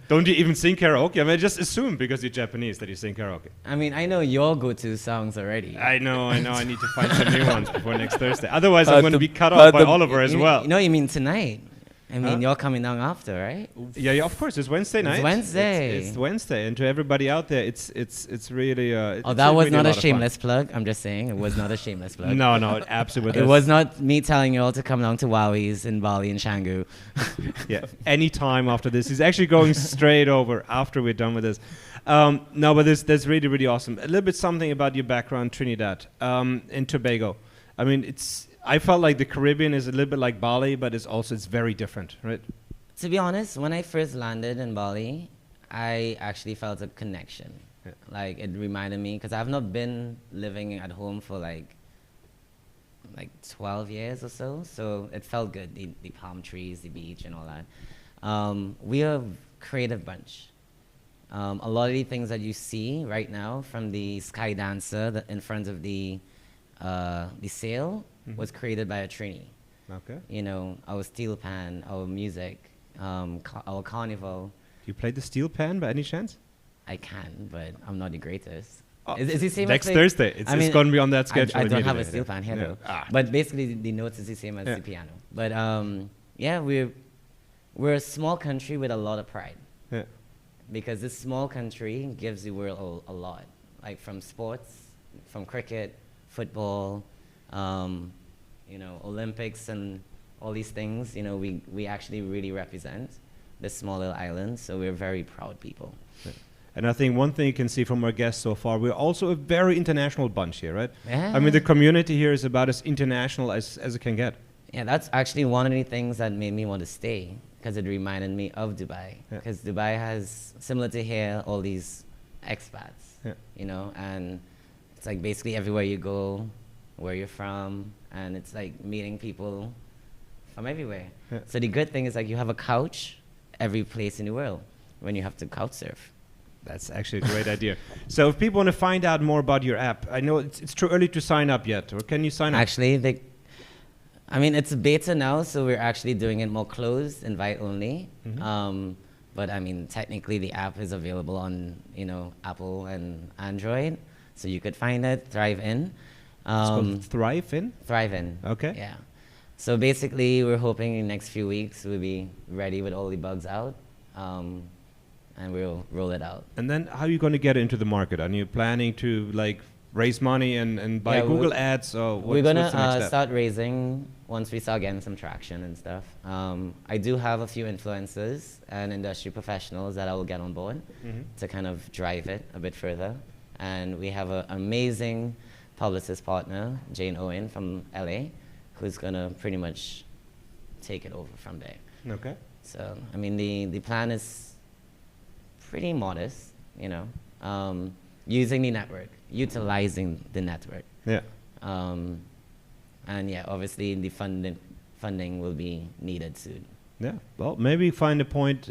don't you even sing karaoke? I mean, I just assume because you're Japanese that you sing karaoke. I mean, I know your go-to songs already. I know. I need to find some new ones before next Thursday. Otherwise, I'm going to be cut off by Oliver as well. You mean tonight? I mean, Huh? you're coming down after, right? Yeah, of course. It's Wednesday night. Wednesday. It's Wednesday, and to everybody out there, it's really. Oh, that was not a shameless plug. I'm just saying, it was not a shameless plug. No, it absolutely. It was not me telling you all to come down to Wowie's in Bali and Canggu. Yeah, any time after this. He's actually going straight over after we're done with this. No, but that's really, really awesome. A little bit something about your background, Trinidad and Tobago. I mean, I felt like the Caribbean is a little bit like Bali, but it's very different, right? To be honest, when I first landed in Bali, I actually felt a connection. Yeah. Like, it reminded me, because I've not been living at home for like 12 years or so. So it felt good, the palm trees, the beach and all that. We are a creative bunch. A lot of the things that you see right now, from the sky dancer in front of the sail, was created by a trainee. Okay. You know, our steel pan, our music, our carnival. You played the steel pan by any chance? I can, but I'm not the greatest. Oh, Is the same next as Thursday. It's going to be on that schedule. I don't have a immediately. steel pan here, Yeah. though. Ah. But basically, the notes is the same as the piano. But yeah, we're a small country with a lot of pride. Yeah. Because this small country gives the world a lot, like from sports, from cricket, football, you know, Olympics and all these things. You know, we actually really represent this small little island, so we're very proud people. Yeah. And I think one thing you can see from our guests so far, we're also a very international bunch here, right? Yeah. I mean, the community here is about as international as it can get. Yeah, that's actually one of the things that made me want to stay, because it reminded me of Dubai. Because Dubai has, similar to here, all these expats, you know, and it's like basically everywhere you go, where you're from, and it's like meeting people from everywhere. Yeah. So the good thing is like you have a couch every place in the world when you have to couch surf. That's actually a great idea. So if people want to find out more about your app, I know it's too early to sign up yet, or can you sign up? Actually, I mean, it's beta now, so we're actually doing it more closed, invite only. Mm-hmm. But I mean, technically the app is available on, you know, Apple and Android, so you could find it, Thrive In. It's called Thrive In? Thrive In. Okay. Yeah. So basically, we're hoping in the next few weeks we'll be ready with all the bugs out, and we'll roll it out. And then how are you going to get into the market? Are you planning to like raise money and buy Google ads? Or we're going what's the next to step? start raising once we start getting some traction and stuff. I do have a few influencers and industry professionals that I will get on board to kind of drive it a bit further. And we have an amazing publicist partner, Jane Owen from LA, who's going to pretty much take it over from there. Okay. So, I mean, the plan is pretty modest, you know, using the network, utilizing the network. Yeah. And yeah, obviously the funding will be needed soon. Yeah. Well, maybe find a point.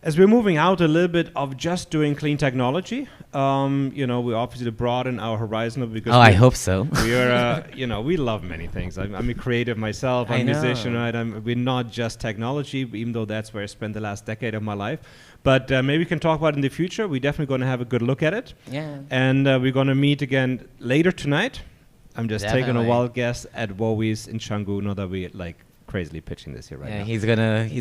As we're moving out a little bit of just doing clean technology, you know, we obviously broaden our horizon because. I hope so. We are, you know, we love many things. I'm a creative myself. I'm a musician, right? We're not just technology, even though that's where I spent the last decade of my life. But maybe we can talk about it in the future. We're definitely going to have a good look at it. Yeah. And we're going to meet again later tonight. I'm just taking a Definitely. wild guess at Wowie's in Canggu. Not that we like crazily pitching this here right now. He's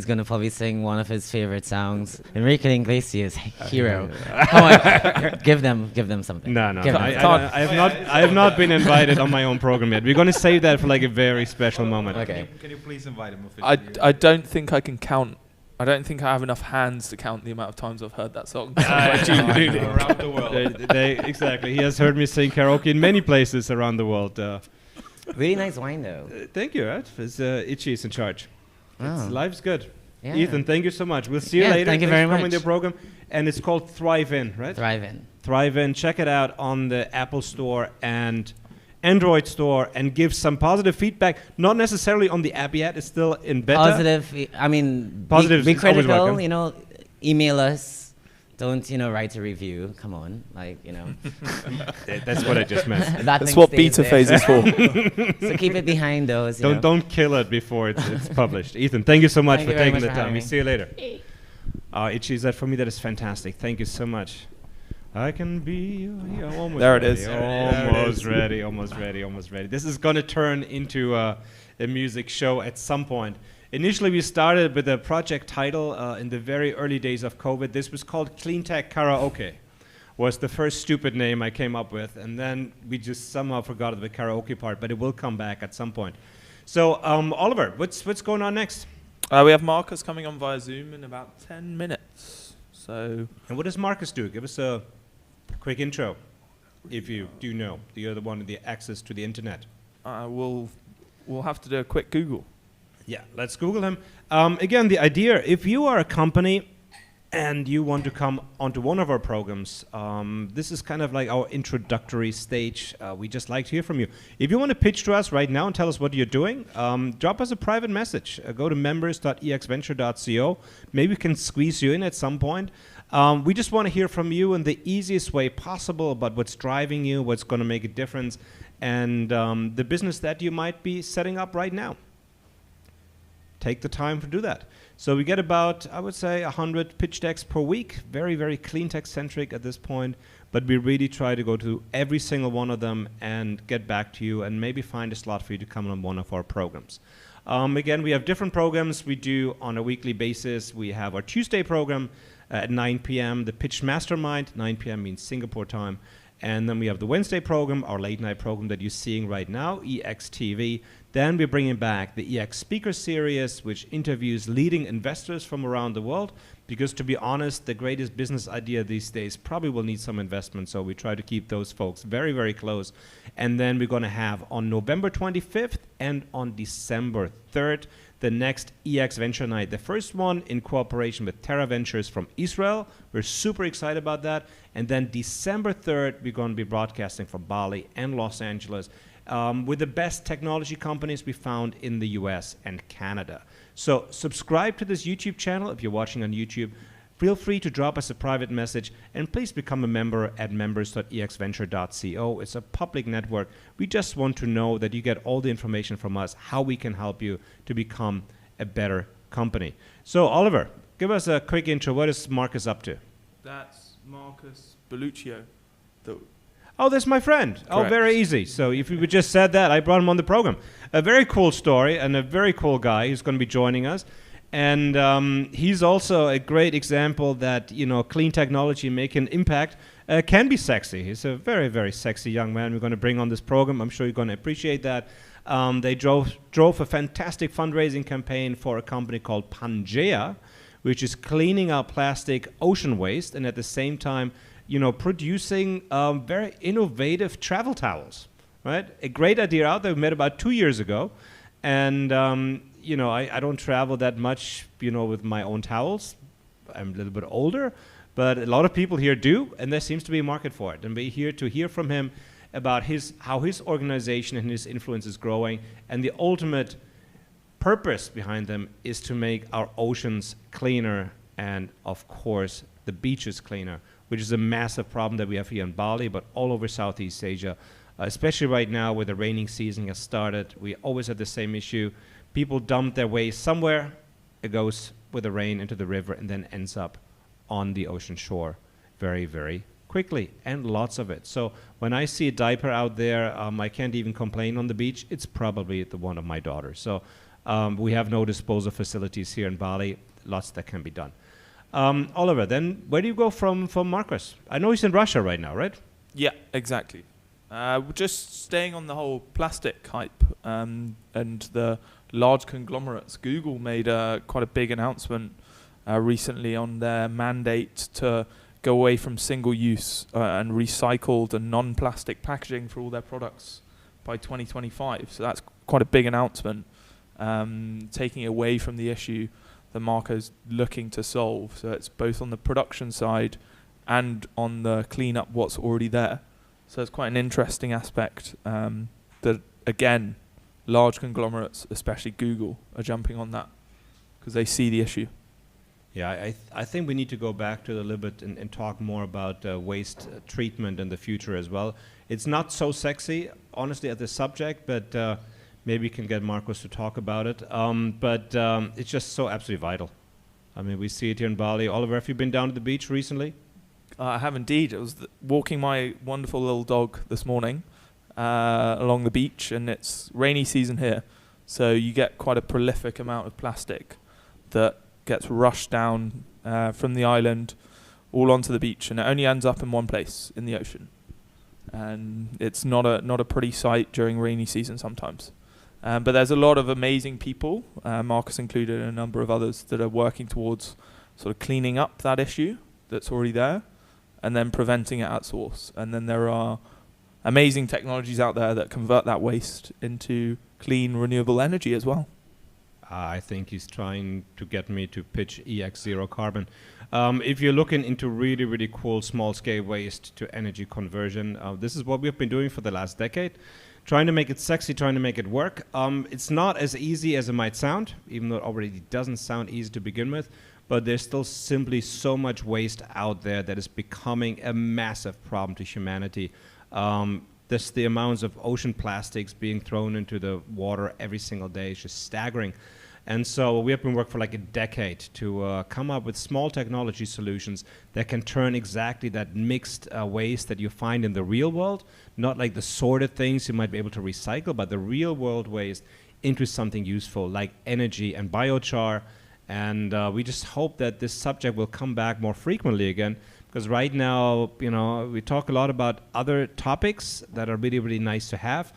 gonna probably sing one of his favorite songs, Enrique Iglesias' Hero. Come on, give them something. No. Give them I have not been invited on my own program yet. We're going to save that for like a very special moment. Okay. Can you please invite him officially? I don't think I can count. I don't think I have enough hands to count the amount of times I've heard that song. Around the world. Exactly. He has heard me sing karaoke in many places around the world. Really nice wine though. Thank you. Right? It's, Itchy's in charge. Life's good. Yeah. Ethan, thank you so much. We'll see you later. Thank you Thanks very for coming much. to the program. And it's called Thrive In, right? Thrive In. Thrive In. Check it out on the Apple Store and Android Store and give some positive feedback. Not necessarily on the app yet. It's still in beta. Positive. I mean, Positive be is always critical. welcome. You know, email us. Don't, you know, write a review. Come on, like, you know. That's what I just meant. That's what beta phase is for. So keep it behind those. You know. Don't kill it before it's published. Ethan, thank you so much Thank for you very taking much the for time. We having see you later. Itchy, that for me, that is fantastic. Thank you so much. I can be almost There it ready. is. Almost ready. This is going to turn into a music show at some point. Initially, we started with a project title in the very early days of COVID. This was called Clean Tech Karaoke. Was the first stupid name I came up with, and then we just somehow forgot the karaoke part, but it will come back at some point. So, Oliver, what's going on next? We have Marcus coming on via Zoom in about 10 minutes. So. And what does Marcus do? Give us a quick intro, if you do know. You're the one with the access to the internet. We'll have to do a quick Google. Yeah, let's Google him. Again, the idea, if you are a company and you want to come onto one of our programs, this is kind of like our introductory stage. We just like to hear from you. If you want to pitch to us right now and tell us what you're doing, drop us a private message. Go to members.exventure.co. Maybe we can squeeze you in at some point. We just want to hear from you in the easiest way possible about what's driving you, what's going to make a difference. and the business that you might be setting up right now. Take the time to do that. So we get about, I would say, 100 pitch decks per week, very, very clean tech centric at this point, but we really try to go to every single one of them and get back to you and maybe find a slot for you to come on one of our programs. Again, we have different programs we do on a weekly basis. We have our Tuesday program at 9 p.m., the Pitch Mastermind, 9 p.m. means Singapore time. And then we have the Wednesday program, our late night program that you're seeing right now, EXTV. Then we're bringing back the EX Speaker Series, which interviews leading investors from around the world. Because to be honest, the greatest business idea these days probably will need some investment. So we try to keep those folks very, very close. And then we're going to have on November 25th and on December 3rd, the next EX Venture Night. The first one in cooperation with Terra Ventures from Israel. We're super excited about that. And then December 3rd, we're going to be broadcasting from Bali and Los Angeles with the best technology companies we found in the US and Canada. So subscribe to this YouTube channel if you're watching on YouTube. Feel free to drop us a private message, and please become a member at members.exventure.co. It's a public network. We just want to know that you get all the information from us, how we can help you to become a better company. So Oliver, give us a quick intro. What is Marcus up to? That's Marcus Bulacio. Oh, that's my friend. Correct. Oh, very easy. So if you just said that, I brought him on the program. A very cool story and a very cool guy who's going to be joining us. And he's also a great example that, you know, clean technology making an impact can be sexy. He's a very, very sexy young man we're going to bring on this program. I'm sure you're going to appreciate that. They drove a fantastic fundraising campaign for a company called Pangea, which is cleaning up plastic ocean waste and at the same time, you know, producing very innovative travel towels, right? A great idea out there. We met about 2 years ago. And you know, I don't travel that much, you know, with my own towels. I'm a little bit older, but a lot of people here do, and there seems to be a market for it. And we're here to hear from him about how his organization and his influence is growing, and the ultimate purpose behind them is to make our oceans cleaner and, of course, the beaches cleaner, which is a massive problem that we have here in Bali, but all over Southeast Asia, especially right now where the raining season has started. We always have the same issue. People dump their waste somewhere, it goes with the rain into the river and then ends up on the ocean shore very, very quickly, and lots of it. So when I see a diaper out there, I can't even complain on the beach. It's probably the one of my daughters. So we have no disposal facilities here in Bali, lots that can be done. Oliver, then where do you go from Marcus? I know he's in Russia right now, right? Yeah, exactly. We're just staying on the whole plastic hype and the large conglomerates. Google made quite a big announcement recently on their mandate to go away from single-use and recycled and non-plastic packaging for all their products by 2025. So that's quite a big announcement, taking away from the issue that Marco's looking to solve. So it's both on the production side and on the clean up what's already there. So it's quite an interesting aspect that, again, large conglomerates, especially Google, are jumping on that because they see the issue. Yeah, I think we need to go back to it a little bit and talk more about waste treatment in the future as well. It's not so sexy, honestly, at this subject, but maybe we can get Marcos to talk about it. But it's just so absolutely vital. I mean, we see it here in Bali. Oliver, have you been down to the beach recently? I have indeed. I was walking my wonderful little dog this morning along the beach, and it's rainy season here. So you get quite a prolific amount of plastic that gets rushed down from the island all onto the beach, and it only ends up in one place, in the ocean. And it's not a pretty sight during rainy season sometimes. But there's a lot of amazing people, Marcus included and a number of others, that are working towards sort of cleaning up that issue that's already there and then preventing it at source. And then there are amazing technologies out there that convert that waste into clean, renewable energy as well. I think he's trying to get me to pitch EX Zero Carbon. If you're looking into really, really cool small-scale waste to energy conversion, this is what we've been doing for the last decade. Trying to make it sexy, trying to make it work. It's not as easy as it might sound, even though it already doesn't sound easy to begin with. But there's still simply so much waste out there that is becoming a massive problem to humanity. This, the amounts of ocean plastics being thrown into the water every single day is just staggering. And so we have been working for like a decade to come up with small technology solutions that can turn exactly that mixed waste that you find in the real world, not like the sorted things you might be able to recycle, but the real world waste into something useful like energy and biochar. And we just hope that this subject will come back more frequently again, because right now, you know, we talk a lot about other topics that are really, really nice to have.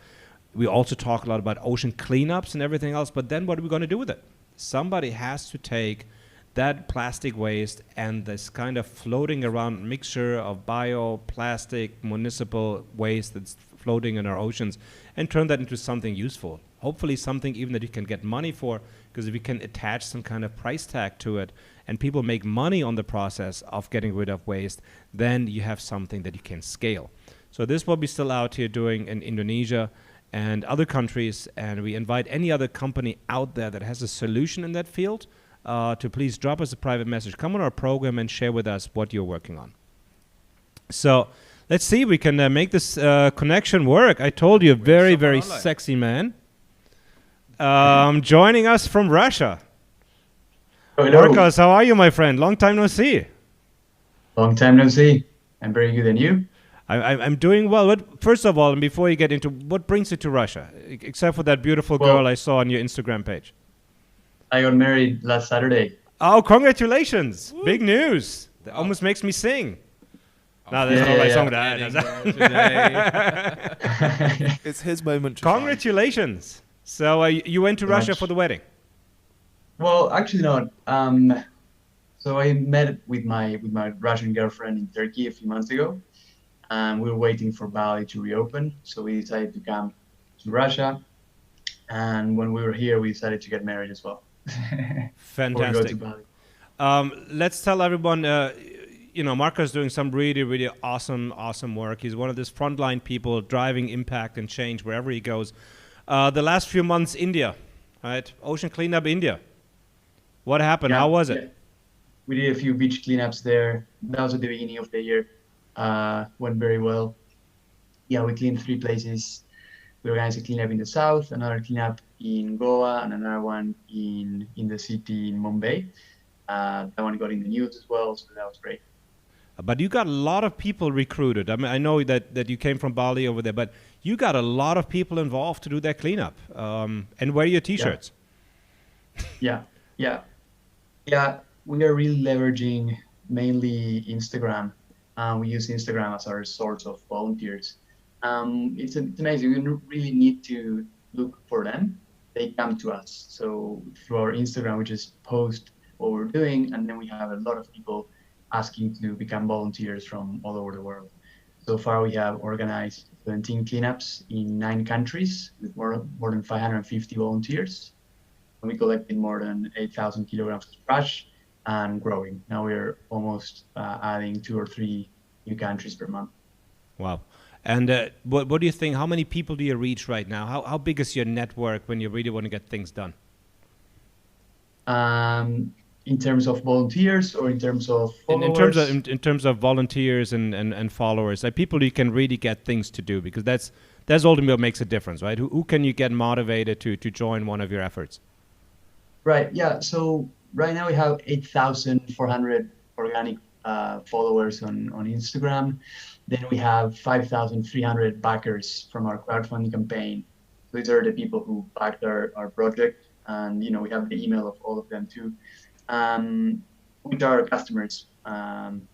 We also talk a lot about ocean cleanups and everything else, but then what are we going to do with it? Somebody has to take that plastic waste and this kind of floating around mixture of bioplastic, municipal waste that's floating in our oceans and turn that into something useful. Hopefully something even that you can get money for, because if you can attach some kind of price tag to it and people make money on the process of getting rid of waste, then you have something that you can scale. So this is what we're still out here doing in Indonesia and other countries, and we invite any other company out there that has a solution in that field to please drop us a private message. Come on our program and share with us what you're working on. So let's see if we can make this connection work. I told you, a very, very sexy man. Joining us from Russia. Hello. Marcos, how are you, my friend? Long time no see. Long time no see. I'm very good, and you? I'm doing well. First of all, and before you get into what brings you to Russia, except for that beautiful girl I saw on your Instagram page. I got married last Saturday. Oh, congratulations. Woo. Big news. That almost makes me sing. No, there's no song that. It's his moment. Congratulations. So you went to Russia for the wedding? Well, actually not. So I met with my Russian girlfriend in Turkey a few months ago. We were waiting for Bali to reopen, so we decided to come to Russia. And when we were here, we decided to get married as well. Fantastic. Let's tell everyone, you know, Marco's doing some really, really awesome work. He's one of these frontline people driving impact and change wherever he goes. The last few months, India, right? Ocean cleanup, India. What happened? Yeah, how was it? Yeah. We did a few beach cleanups there. That was at the beginning of the year. Went very well. Yeah, we cleaned 3 places. We organized a cleanup in the south, another cleanup in Goa, and another one in the city in Mumbai. That one got in the news as well, so that was great. But you got a lot of people recruited. I mean, I know that you came from Bali over there, but you got a lot of people involved to do that cleanup and wear your T-shirts. Yeah. We are really leveraging mainly Instagram. We use Instagram as our source of volunteers. It's amazing. We don't really need to look for them. They come to us. So through our Instagram, we just post what we're doing, and then we have a lot of people asking to become volunteers from all over the world. So far, we have organized 17 cleanups in 9 countries with more than 550 volunteers. And we collected more than 8,000 kilograms of trash and growing. Now we're almost adding 2 or 3 new countries per month. Wow. And what do you think? How many people do you reach right now? How big is your network when you really want to get things done? In terms of volunteers or in terms of followers? In terms of volunteers and followers, like people you can really get things to do, because that's ultimately what makes a difference, right? Who can you get motivated to join one of your efforts? Right. Yeah. So right now we have 8,400 organic followers on Instagram. Then we have 5,300 backers from our crowdfunding campaign. So these are the people who backed our project, and we have the email of all of them too, which are customers. And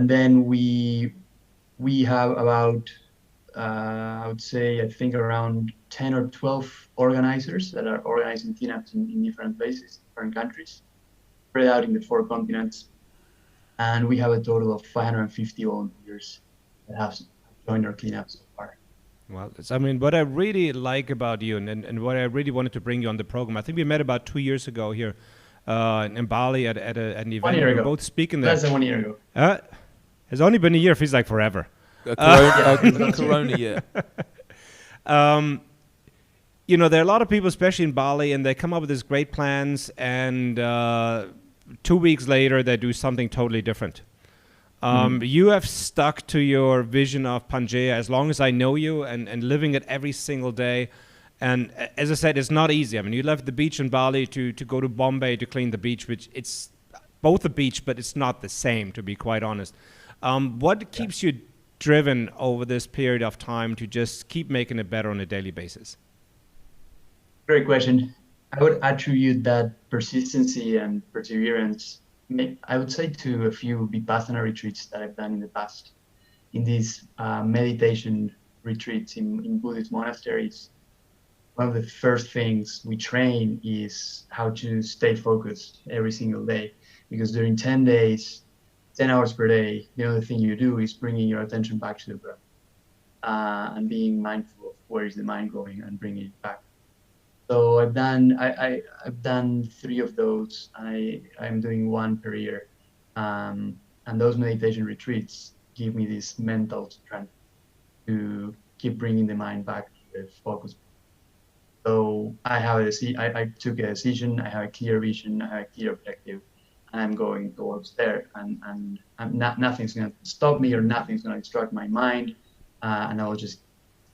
then we have about I would say I think around 10 or 12 organizers that are organizing cleanups in different places, different countries, spread out in the 4 continents. And we have a total of 550 volunteers that have joined our cleanup so far. Well, I mean, what I really like about you and what I really wanted to bring you on the program, I think we met about 2 years ago here in Bali at an event. 1 year we ago. Both speaking there. Less than 1 year ago. It's only been a year. Feels like forever. Corona year. There are a lot of people, especially in Bali, and they come up with these great plans, and 2 weeks later they do something totally different. You have stuck to your vision of Pangea as long as I know you, and living it every single day. And as I said, it's not easy. I mean, you left the beach in Bali to go to Bombay to clean the beach, which it's both a beach, but it's not the same, to be quite honest. What keeps you driven over this period of time to just keep making it better on a daily basis? Great question. I would attribute that persistency and perseverance, I would say, to a few Vipassana retreats that I've done in the past. In these meditation retreats in Buddhist monasteries, one of the first things we train is how to stay focused every single day. Because during 10 days, 10 hours per day, the only thing you do is bringing your attention back to the breath and being mindful of where is the mind going and bringing it back. So I've done 3 of those. I'm doing 1 per year, and those meditation retreats give me this mental strength to keep bringing the mind back to the focus. So I took a decision. I have a clear vision. I have a clear objective, and I'm going towards there. And nothing's going to stop me, or nothing's going to distract my mind, and I will just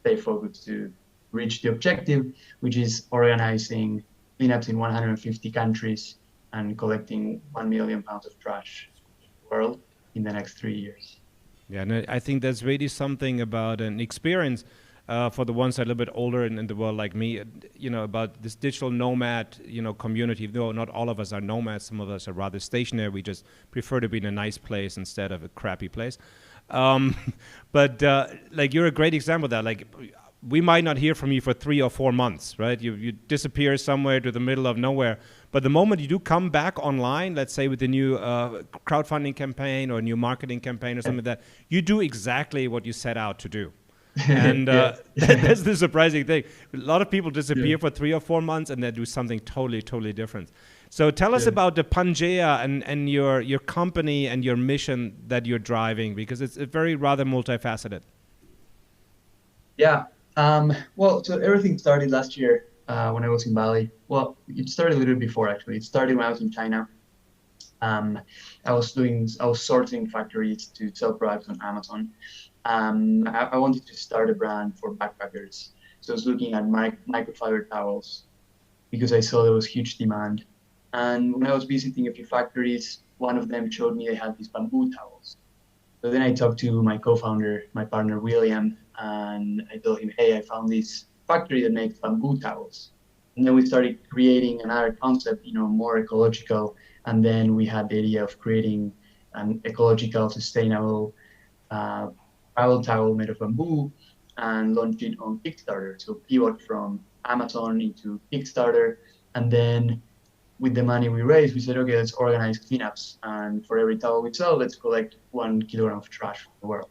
stay focused to reach the objective, which is organizing cleanups in 150 countries and collecting 1 million pounds of trash in the world in the next 3 years. Yeah, and I think that's really something about an experience for the ones that are a little bit older in the world like me, about this digital nomad, community. Though not all of us are nomads, some of us are rather stationary. We just prefer to be in a nice place instead of a crappy place. But you're a great example of that. Like, we might not hear from you for 3 or 4 months, right? You disappear somewhere to the middle of nowhere. But the moment you do come back online, let's say with a new crowdfunding campaign or a new marketing campaign or something like that, you do exactly what you set out to do. And that's the surprising thing. A lot of people disappear for 3 or 4 months and then do something totally, totally different. So tell us about the Pangea and your company and your mission that you're driving, because it's very rather multifaceted. Yeah. Well, so everything started last year when I was in Bali. Well, it started a little bit before, actually. It started when I was in China. I was sourcing factories to sell products on Amazon. I wanted to start a brand for backpackers. So I was looking at microfiber towels because I saw there was huge demand. And when I was visiting a few factories, one of them showed me they had these bamboo towels. So then I talked to my co-founder, my partner, William, and I told him, hey, I found this factory that makes bamboo towels. And then we started creating another concept, more ecological. And then we had the idea of creating an ecological, sustainable travel towel made of bamboo and launch it on Kickstarter. So pivot from Amazon into Kickstarter. And then with the money we raised, we said, okay, let's organize cleanups. And for every towel we sell, let's collect 1 kilogram of trash from the world.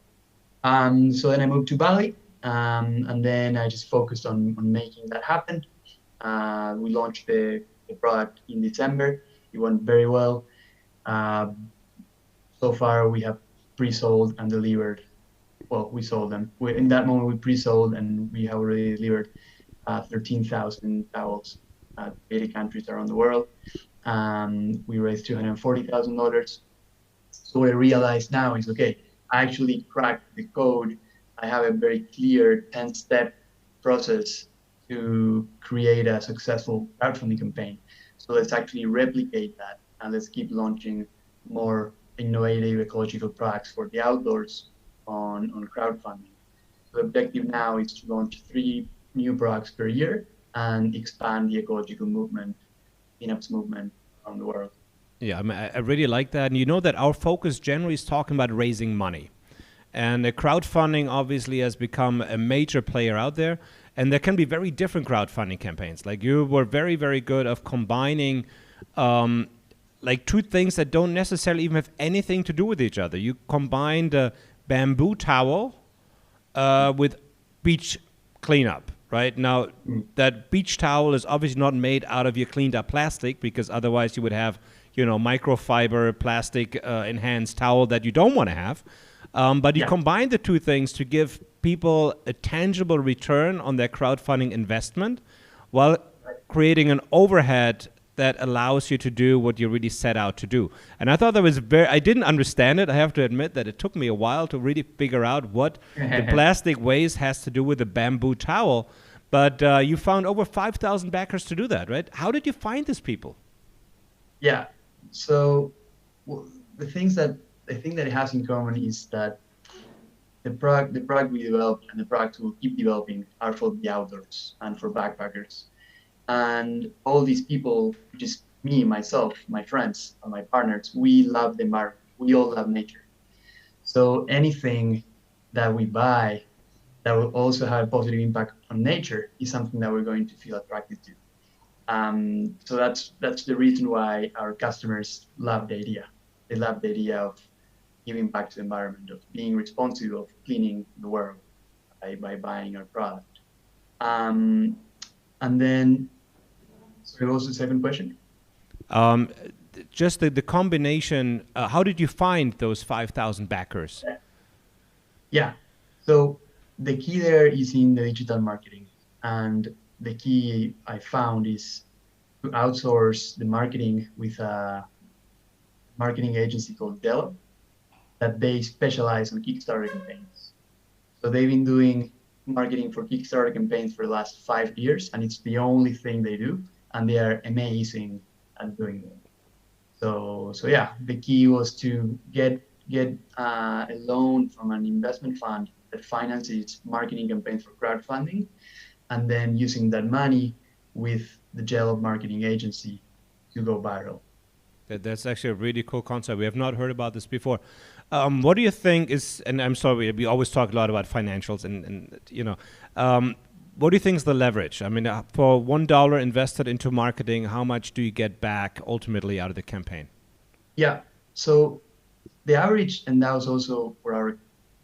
So then I moved to Bali, and then I just focused on making that happen. We launched the product in December. It went very well. So far, we have pre-sold and delivered. Well, we sold them. In that moment, we pre-sold, and we have already delivered 13,000 towels to 80 countries around the world. We raised $240,000. So what I realized now is, okay, I actually cracked the code. I have a very clear 10-step process to create a successful crowdfunding campaign. So let's actually replicate that, and let's keep launching more innovative ecological products for the outdoors on crowdfunding. So the objective now is to launch 3 new products per year and expand the ecological movement, cleanups movement around the world. Yeah, I really like that. And you know that our focus generally is talking about raising money. And crowdfunding obviously has become a major player out there. And there can be very different crowdfunding campaigns. Like, you were very, very good of combining 2 things that don't necessarily even have anything to do with each other. You combined a bamboo towel with beach cleanup. Right now, that beach towel is obviously not made out of your cleaned up plastic, because otherwise you would have microfiber plastic enhanced towel that you don't want to have. But you combine the 2 things to give people a tangible return on their crowdfunding investment while creating an overhead that allows you to do what you really set out to do. And I thought that was I didn't understand it. I have to admit that it took me a while to really figure out what the plastic waste has to do with the bamboo towel. But you found over 5,000 backers to do that, right? How did you find these people? Yeah. So the thing that it has in common is that the product we developed and the products we'll keep developing are for the outdoors and for backpackers. And all these people, which is me, myself, my friends, and my partners, we love the environment. We all love nature. So anything that we buy that will also have a positive impact on nature is something that we're going to feel attracted to. So that's the reason why our customers love the idea. They love the idea of giving back to the environment, of being responsible, of cleaning the world by buying our product. And then, sorry, what was the second question? Just the combination, how did you find those 5,000 backers? Yeah, so the key there is in the digital marketing. And the key I found is to outsource the marketing with a marketing agency called Dell, that they specialize on Kickstarter campaigns. So they've been doing marketing for Kickstarter campaigns for the last 5 years, and it's the only thing they do, and they are amazing at doing it. So yeah, the key was to get a loan from an investment fund that finances marketing campaigns for crowdfunding, and then using that money with the Gel marketing agency to go viral. That's actually a really cool concept. We have not heard about this before. What do you think is, and I'm sorry, we always talk a lot about financials and you know, what do you think is the leverage? I mean, for $1 invested into marketing, how much do you get back ultimately out of the campaign? Yeah, so the average, and that was also for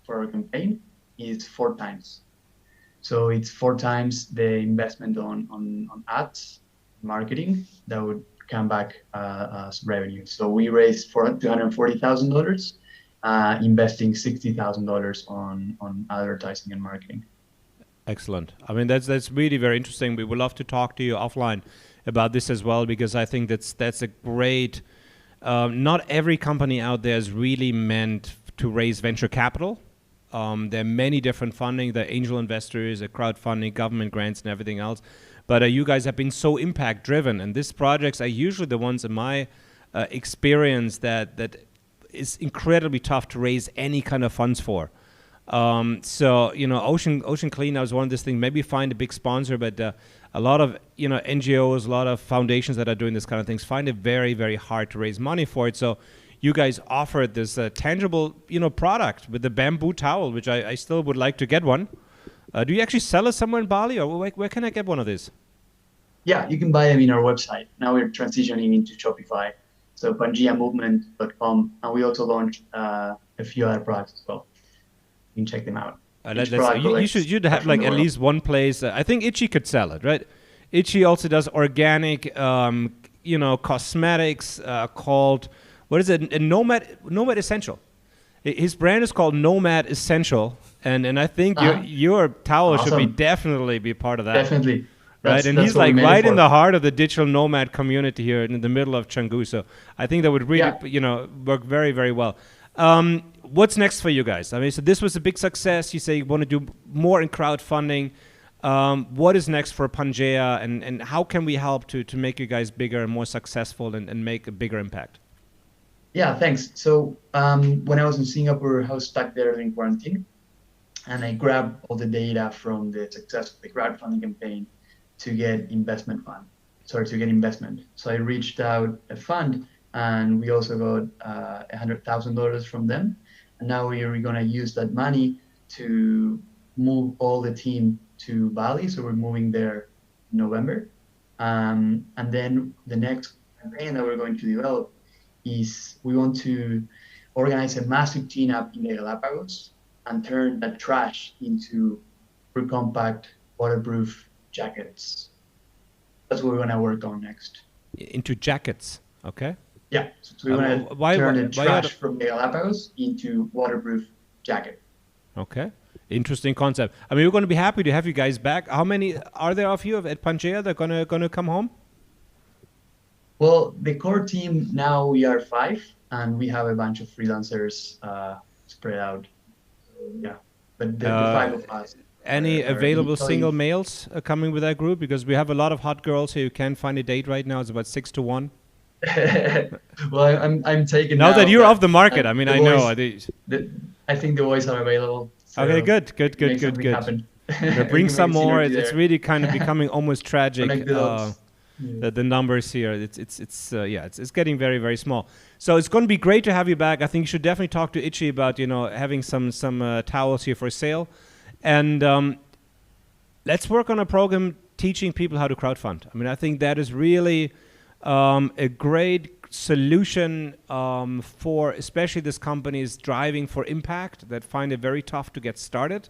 our campaign, is 4 times. So it's 4 times the investment on ads, marketing, that would come back as revenue. So we raised $240,000, investing $60,000 on advertising and marketing. Excellent. I mean, that's really very interesting. We would love to talk to you offline about this as well, because I think that's a great. Not every company out there is really meant to raise venture capital. There are many different funding. There are angel investors, crowdfunding, government grants, and everything else. But you guys have been so impact driven, and these projects are usually the ones in my experience that is incredibly tough to raise any kind of funds for. So you know, Ocean Clean is one of these things. Maybe find a big sponsor, but a lot of NGOs, a lot of foundations that are doing this kind of things find it very, very hard to raise money for it. So you guys offered this tangible product with the bamboo towel, which I still would like to get one. Do you actually sell it somewhere in Bali, or where can I get one of these? Yeah, you can buy them in our website. Now we're transitioning into Shopify, so pangeamovement.com, and we also launched a few other products as well. You can check them out. You'd have like at least one place. I think Itchy could sell it, right? Itchy also does organic, cosmetics called, what is it? A Nomad Essential. His brand is called Nomad Essential, and I think your towel should definitely be part of that. Definitely. Right, and he's like right in the heart of the digital nomad community here in the middle of Canggu. So I think that would really, work very, very well. What's next for you guys? I mean, so this was a big success. You say you want to do more in crowdfunding. What is next for Pangea, and how can we help to make you guys bigger and more successful and make a bigger impact? Yeah, thanks. So when I was in Singapore, I was stuck there during quarantine, and I grabbed all the data from the success of the crowdfunding campaign to get investment. So I reached out a fund, and we also got $100,000 from them. And now we're going to use that money to move all the team to Bali. So we're moving there in November. And then the next campaign that we're going to develop is we want to organize a massive cleanup in the Galapagos and turn that trash into super compact, waterproof jackets. That's what we're going to work on next. Into jackets, okay? Yeah, so we're going to turn the trash from the Galapagos into waterproof jacket. Okay, interesting concept. I mean, we're going to be happy to have you guys back. How many are there of you at Pangea that are going to come home? Well, the core team now we are 5, and we have a bunch of freelancers spread out. Yeah, but the 5 of us. Any are available initially- single males coming with that group? Because we have a lot of hot girls here. You can't find a date right now. It's about 6 to 1. Well, I'm taking Now that you're but, off the market, I mean, the I know. boys- I think the boys are available. So Okay, good. make something happen. But bring We can some make more. synergy It's there. really kind of becoming almost tragic. Connect the dots. The numbers here, it's getting very, very small. So it's going to be great to have you back. I think you should definitely talk to Itchy about having some towels here for sale, and let's work on a program teaching people how to crowdfund. I mean, I think that is really a great solution for especially these companies driving for impact that find it very tough to get started.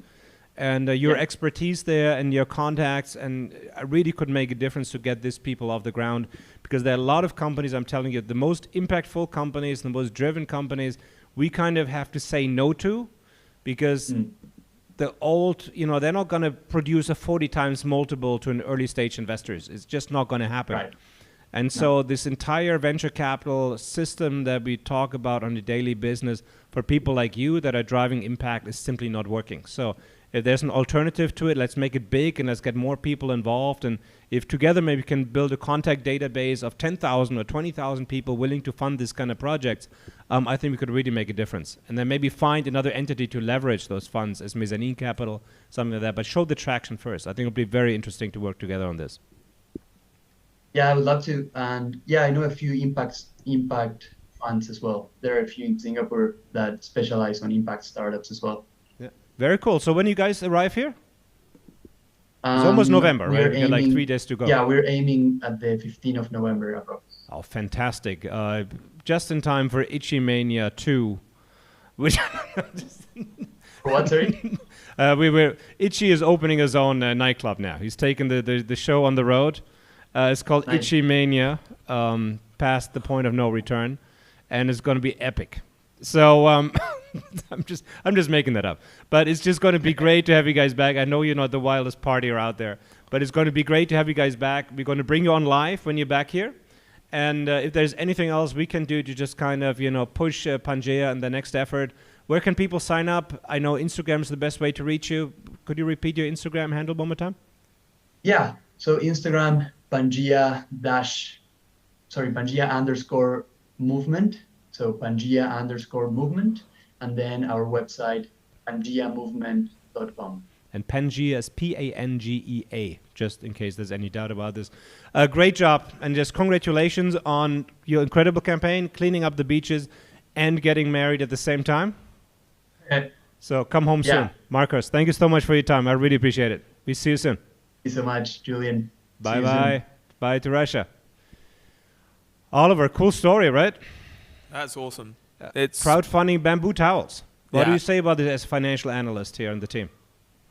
And your expertise there and your contacts and really could make a difference to get these people off the ground, because there are a lot of companies, I'm telling you, the most impactful companies, the most driven companies, we kind of have to say no to, because the old, they're not going to produce a 40 times multiple to an early stage investors. It's just not going to happen. Right. And so this entire venture capital system that we talk about on the daily business for people like you that are driving impact is simply not working. So if there's an alternative to it, let's make it big and let's get more people involved. And if together maybe we can build a contact database of 10,000 or 20,000 people willing to fund this kind of projects, I think we could really make a difference. And then maybe find another entity to leverage those funds as mezzanine capital, something like that. But show the traction first. I think it'll be very interesting to work together on this. Yeah, I would love to. And yeah, I know a few impact funds as well. There are a few in Singapore that specialize on impact startups as well. Yeah. Very cool. So when you guys arrive here? It's almost November, right? We got like 3 days to go. Yeah, we're aiming at the 15th of November. Oh, fantastic. Just in time for Itchy Mania 2. Which For what, sorry? Itchy is opening his own nightclub now. He's taken the show on the road. It's called Nice. Itchy Mania, past the point of no return, and it's going to be epic. So I'm just making that up, but it's just going to be great to have you guys back. I know you're not the wildest partier out there, but it's going to be great to have you guys back. We're going to bring you on live when you're back here, and if there's anything else we can do to just kind of push Pangea and the next effort, where can people sign up? I know Instagram is the best way to reach you. Could you repeat your Instagram handle one more time? Yeah. So Instagram, Pangea_movement. So Pangea_movement. And then our website, pangeamovement.com. And Pangea is Pangea, just in case there's any doubt about this. Great job. And just congratulations on your incredible campaign, cleaning up the beaches and getting married at the same time. So come home soon. Marcos, thank you so much for your time. I really appreciate it. We see you soon. Thank you so much, Julien. Bye-bye. Bye to Russia. Oliver, cool story, right? That's awesome. It's crowdfunding bamboo towels. What Yeah. do you say about it as a financial analyst here on the team?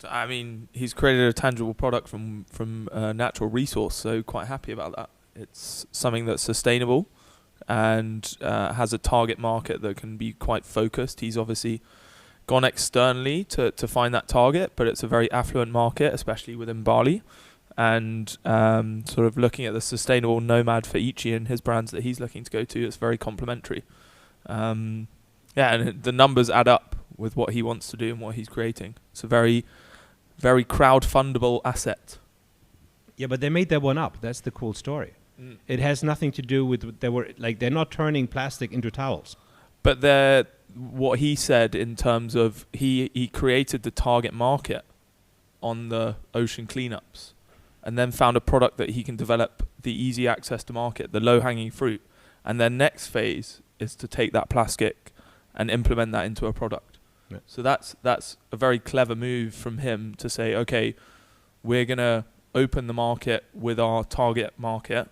I mean, he's created a tangible product from a natural resource, so quite happy about that. It's something that's sustainable and has a target market that can be quite focused. He's obviously gone externally to find that target, but it's a very affluent market, especially within Bali. And sort of looking at the sustainable nomad for Ichi and his brands that he's looking to go to, it's very complementary. And the numbers add up with what he wants to do and what he's creating. It's a very, very crowd-fundable asset. Yeah, but they made that one up. That's the cool story. It has nothing to do with they're not turning plastic into towels. But what he said in terms of he created the target market on the ocean cleanups, and then found a product that he can develop the easy access to market, the low-hanging fruit, and their next phase is to take that plastic and implement that into a product. Yeah. So that's a very clever move from him to say, okay, we're gonna open the market with our target market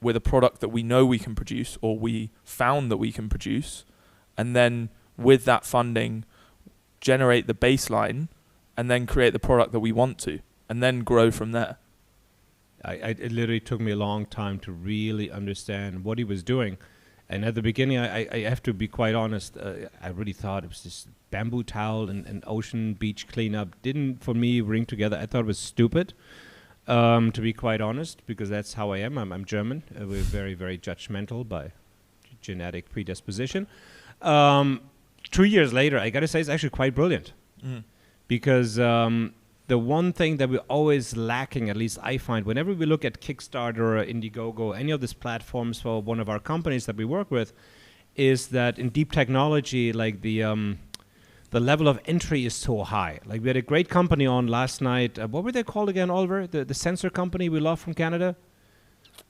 with a product that we know we can produce, or we found that we can produce, and then with that funding generate the baseline and then create the product that we want to, and then grow from there. It literally took me a long time to really understand what he was doing. And at the beginning, I have to be quite honest, I really thought it was this bamboo towel and ocean beach cleanup. Didn't, for me, ring together. I thought it was stupid. to be quite honest, because that's how I am. I'm German. We're very, very judgmental by genetic predisposition. 2 years later, I got to say it's actually quite brilliant. Because the one thing that we're always lacking, at least I find, whenever we look at Kickstarter or Indiegogo, any of these platforms for one of our companies that we work with, is that in deep technology, like the level of entry is so high. Like we had a great company on last night. What were they called again, Oliver? The sensor company we love from Canada?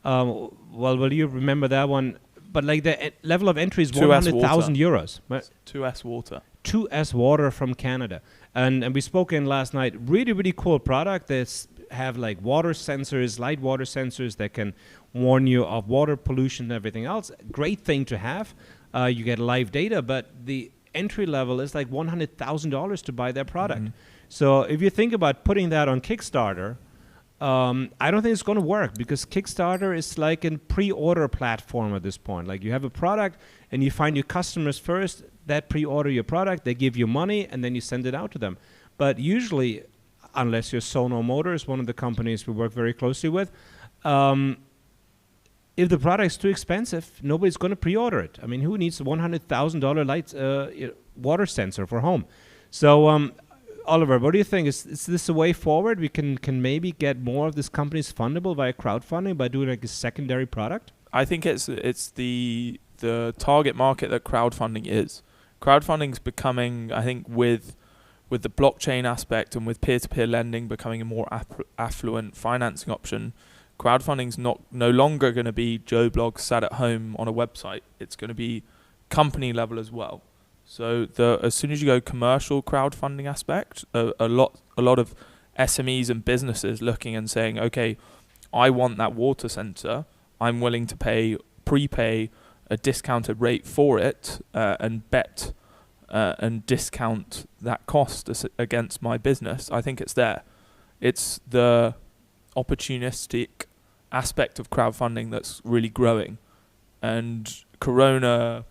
Well, will you remember that one? But like the level of entry is 100,000 euros. Right? 2S Water. 2S Water from Canada. And we spoke in last night. Really, really cool product. They have like water sensors, light water sensors that can warn you of water pollution and everything else. Great thing to have. You get live data, but the entry level is like $100,000 to buy their product. So if you think about putting that on Kickstarter, I don't think it's going to work, because Kickstarter is like a pre-order platform at this point. Like you have a product and you find your customers first that pre-order your product, they give you money, and then you send it out to them. But usually, unless you're Sono Motors, one of the companies we work very closely with, if the product's too expensive, nobody's going to pre-order it. I mean, who needs a $100,000 light water sensor for home? So, Oliver, what do you think? Is this a way forward? We can maybe get more of these companies fundable via crowdfunding by doing like a secondary product? I think it's the target market that crowdfunding is. Crowdfunding's becoming, I think, with the blockchain aspect and with peer-to-peer lending becoming a more affluent financing option. Crowdfunding's no longer going to be Joe Blogg sat at home on a website. It's going to be company level as well. So as soon as you go commercial crowdfunding aspect, a lot of SMEs and businesses looking and saying, okay, I want that water sensor. I'm willing to prepay a discounted rate for it and bet and discount that cost against my business. I think it's there. It's the opportunistic aspect of crowdfunding that's really growing. And Corona,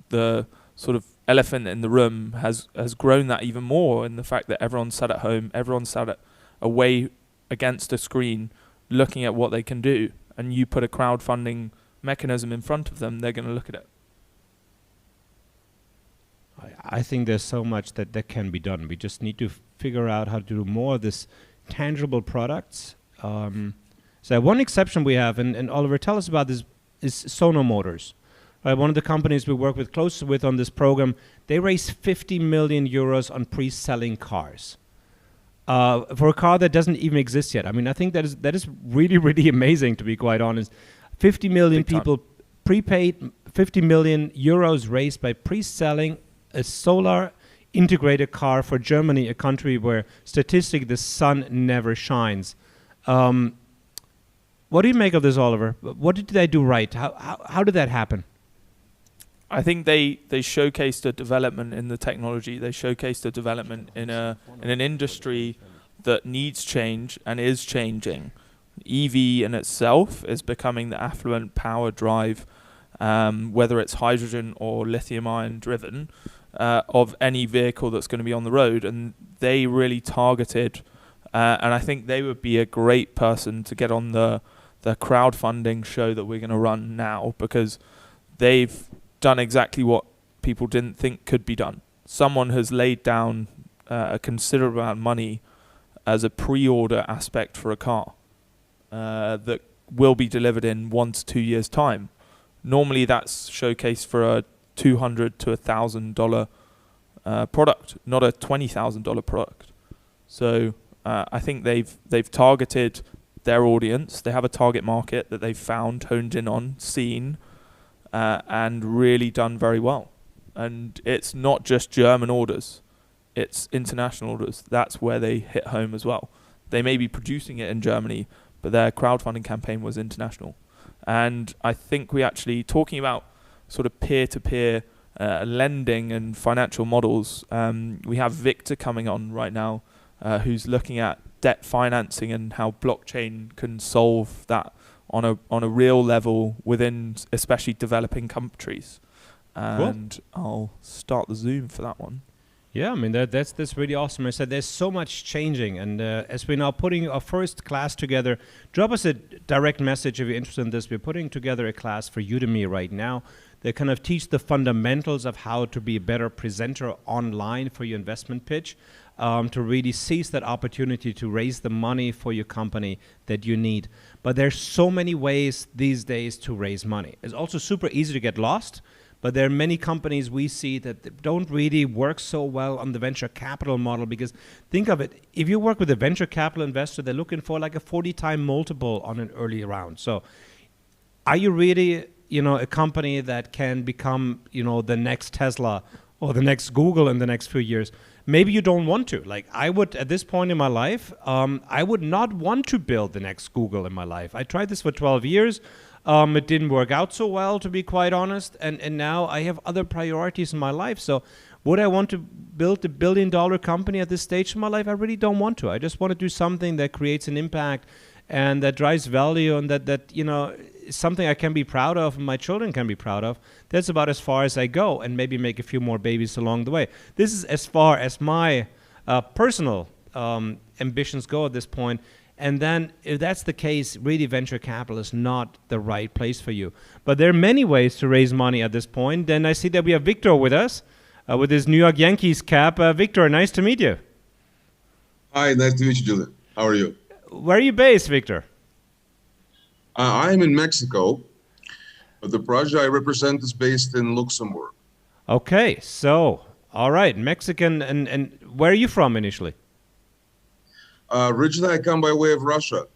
the sort of elephant in the room, has grown that even more in the fact that everyone's sat at home, everyone's sat away against a screen looking at what they can do. And you put a crowdfunding mechanism in front of them, they're going to look at it. I think there's so much that can be done. We just need to figure out how to do more of this tangible products. So one exception we have, and Oliver, tell us about this, is Sono Motors. One of the companies we work with closely with on this program, they raise 50 million euros on pre-selling cars. For a car that doesn't even exist yet. I mean, I think that is really, really amazing, to be quite honest. 50 million people prepaid, 50 million euros raised by pre-selling a solar integrated car for Germany, a country where statistically the sun never shines. What do you make of this, Oliver? What did they do right? How did that happen? I think they showcased a development in the technology. They showcased a development in an industry that needs change and is changing. EV in itself is becoming the affluent power drive, whether it's hydrogen or lithium-ion driven, of any vehicle that's going to be on the road. And they really targeted, and I think they would be a great person to get on the crowdfunding show that we're going to run now, because they've done exactly what people didn't think could be done. Someone has laid down a considerable amount of money as a pre-order aspect for a car that will be delivered in 1 to 2 years' time. Normally that's showcased for a $200 to $1,000 product, not a $20,000 product. So I think they've targeted their audience. They have a target market that they've found, honed in on, seen, and really done very well. And it's not just German orders, it's international orders. That's where they hit home as well. They may be producing it in Germany, but their crowdfunding campaign was international. And I think we actually, talking about sort of peer-to-peer lending and financial models, we have Victor coming on right now, who's looking at debt financing and how blockchain can solve that on a real level within especially developing countries. And cool. I'll start the Zoom for that one. Yeah, I mean that's really awesome. I said there's so much changing, and as we're now putting our first class together, drop us a direct message if you're interested in this. We're putting together a class for Udemy right now. They kind of teach the fundamentals of how to be a better presenter online for your investment pitch, to really seize that opportunity to raise the money for your company that you need. But there's so many ways these days to raise money. It's also super easy to get lost. But there are many companies we see that don't really work so well on the venture capital model, because think of it, if you work with a venture capital investor, they're looking for like a 40-time multiple on an early round. So are you really, a company that can become, the next Tesla or the next Google in the next few years? Maybe you don't want to. Like I would, at this point in my life, I would not want to build the next Google in my life. I tried this for 12 years. It didn't work out so well, to be quite honest, and now I have other priorities in my life. So would I want to build a billion-dollar company at this stage in my life? I really don't want to. I just want to do something that creates an impact and that drives value, and that is something I can be proud of and my children can be proud of. That's about as far as I go, and maybe make a few more babies along the way. This is as far as my personal ambitions go at this point. And then if that's the case, really venture capital is not the right place for you. But there are many ways to raise money at this point. Then I see that we have Victor with us with his New York Yankees cap. Victor, nice to meet you. Hi, nice to meet you, Julien. How are you? Where are you based, Victor? I'm in Mexico, but the project I represent is based in Luxembourg. Okay, so, all right, Mexican, and where are you from initially? Originally, I come by way of Russia.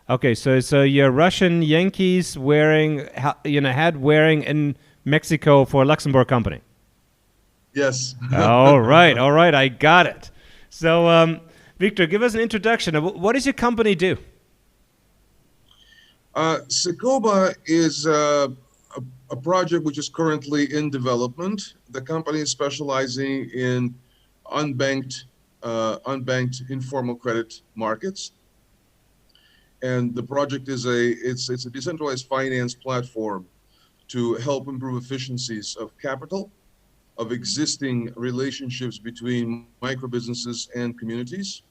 Okay, so you're Russian Yankees wearing, hat wearing in Mexico for a Luxembourg company. Yes. all right, I got it. So, Victor, give us an introduction. What does your company do? Sikoba is a project which is currently in development. The company is specializing in unbanked informal credit markets, and the project is it's a decentralized finance platform to help improve efficiencies of capital, of existing relationships between micro businesses and communities,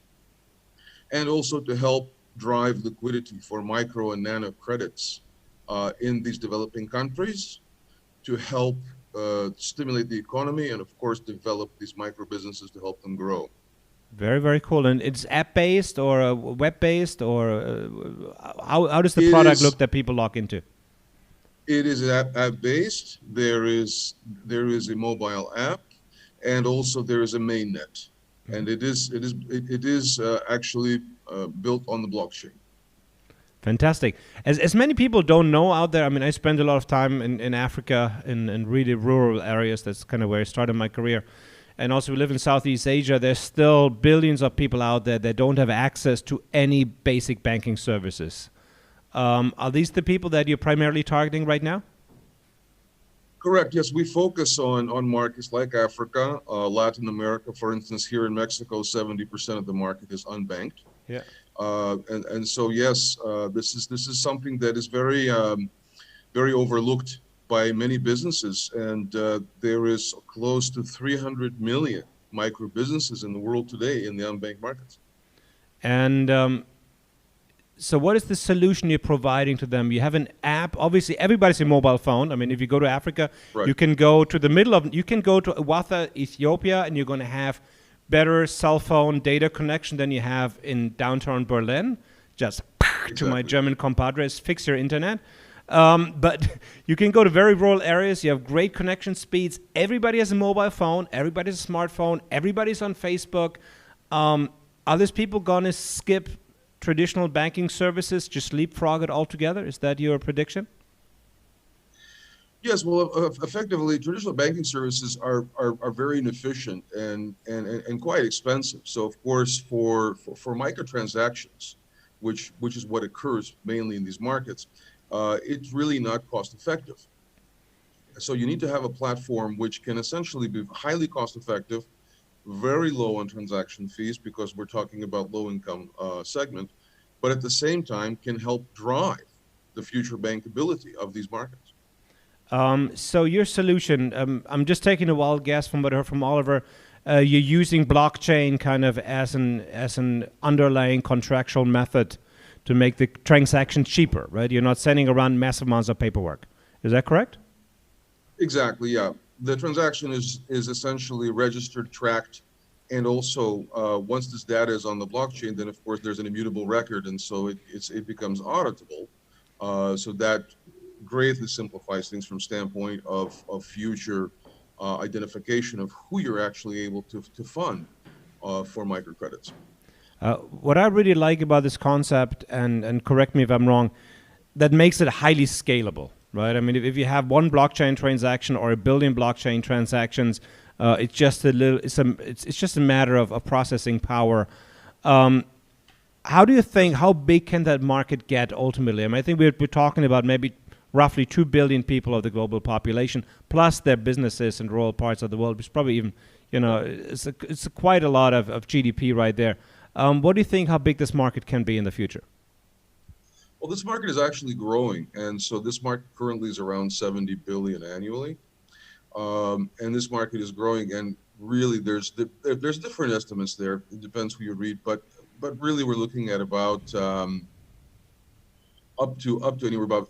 and also to help drive liquidity for micro and nano credits in these developing countries, to help stimulate the economy and of course develop these micro businesses to help them grow. Very, very cool. And it's app-based or web-based, or how does the product look that people log into? It is app-based. There is a mobile app, and also there is a mainnet, and it is actually built on the blockchain. Fantastic. As many people don't know out there, I mean, I spend a lot of time in Africa, in really rural areas. That's kind of where I started my career. And also we live in Southeast Asia. There's still billions of people out there that don't have access to any basic banking services. Are these the people that you're primarily targeting right now? Correct. Yes, we focus on markets like Africa, Latin America. For instance, here in Mexico, 70% of the market is unbanked. Yeah. And so yes, this is something that is very overlooked by many businesses, and there is close to 300 million micro businesses in the world today in the unbanked markets. And so what is the solution you're providing to them? You have an app. Obviously, everybody's a mobile phone. I mean, if you go to Africa, right, you can go to the middle of, you can go to Awatha, Ethiopia, and you're going to have better cell phone data connection than you have in downtown Berlin. Just exactly. To my German compadres, fix your internet. But you can go to very rural areas. You have great connection speeds. Everybody has a mobile phone. Everybody has a smartphone. Everybody's on Facebook. Are these people going to skip traditional banking services, just leapfrog it altogether? Is that your prediction? Yes, well, effectively, traditional banking services are very inefficient and quite expensive. So, of course, for microtransactions, which is what occurs mainly in these markets, it's really not cost effective. So you need to have a platform which can essentially be highly cost effective, very low on transaction fees because we're talking about low income segment, but at the same time can help drive the future bankability of these markets. So your solution, I'm just taking a wild guess from what I heard from Oliver. you're using blockchain kind of as an underlying contractual method to make the transaction cheaper, right? You're not sending around massive amounts of paperwork. Is that correct? Exactly, yeah. The transaction is essentially registered, tracked, and also once this data is on the blockchain, then of course there's an immutable record, and so it becomes auditable. So that greatly simplifies things from standpoint of future identification of who you're actually able to fund for microcredits. What I really like about this concept, and correct me if I'm wrong, that makes it highly scalable, right? I mean, if you have one blockchain transaction or a billion blockchain transactions, it's just a matter of processing power. How do you think, how big can that market get ultimately? I mean, I think we're talking about maybe roughly 2 billion people of the global population, plus their businesses in rural parts of the world, which probably even, it's quite a lot of GDP right there. What do you think, how big this market can be in the future? Well, this market is actually growing, and so this market currently is around 70 billion annually, and this market is growing. And really, there's different estimates there. It depends who you read, but really, we're looking at about up to anywhere about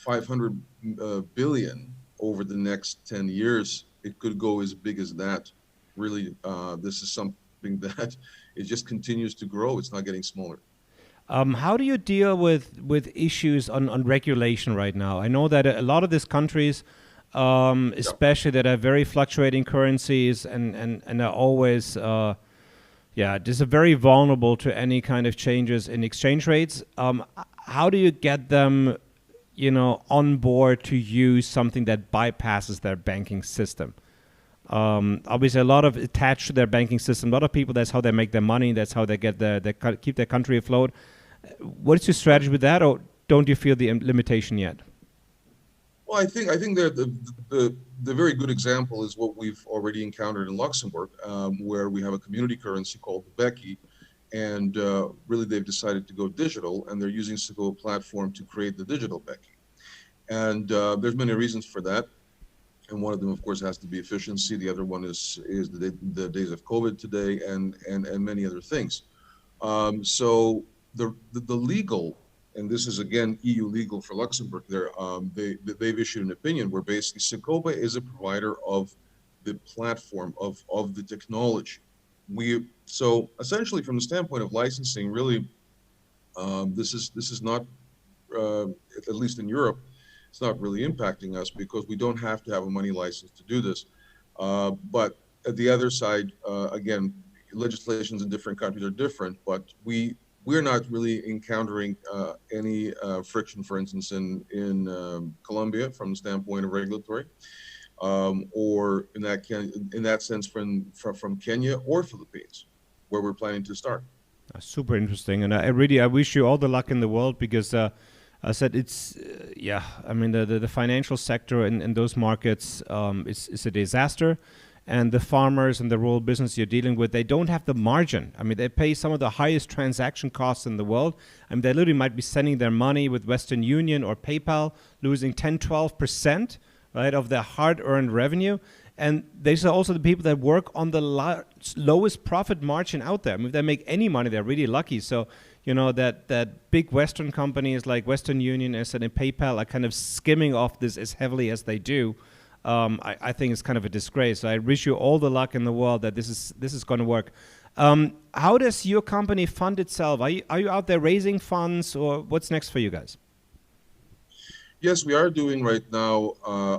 500 billion over the next 10 years. It could go as big as that. Really, this is something that it just continues to grow. It's not getting smaller. How do you deal with issues on regulation right now? I know that a lot of these countries, especially that have very fluctuating currencies and are always, just very vulnerable to any kind of changes in exchange rates. How do you get them, on board to use something that bypasses their banking system? Obviously, a lot of attached to their banking system. A lot of people, that's how they make their money. That's how they get keep their country afloat. What is your strategy with that, or don't you feel the limitation yet? Well, I think the very good example is what we've already encountered in Luxembourg, where we have a community currency called the Becky, and really they've decided to go digital, and they're using Sikoba platform to create the digital Becky. And there's many reasons for that. And one of them, of course, has to be efficiency. The other one is the days of COVID today, and many other things. So the legal, and this is again EU legal for Luxembourg. They've issued an opinion where basically Sikoba is a provider of the platform of the technology. So essentially, from the standpoint of licensing, really, this is not at least in Europe. It's not really impacting us because we don't have to have a money license to do this. But at the other side, again, legislations in different countries are different, but we're not really encountering any friction, for instance, in Colombia from the standpoint of regulatory, or in that sense from Kenya or Philippines, where we're planning to start. Super interesting, and I wish you all the luck in the world, because I said it's I mean the financial sector in those markets is a disaster, and the farmers and the rural business you're dealing with, they don't have the margin. I mean, they pay some of the highest transaction costs in the world. I mean, they literally might be sending their money with Western Union or PayPal, losing 10-12%, right, of their hard-earned revenue. And these are also the people that work on the lowest profit margin out there. I mean, if they make any money, they're really lucky. So, that big Western companies like Western Union and PayPal are kind of skimming off this as heavily as they do. I think it's kind of a disgrace. So I wish you all the luck in the world that this is going to work. How does your company fund itself? Are you out there raising funds, or what's next for you guys? Yes, we are doing right now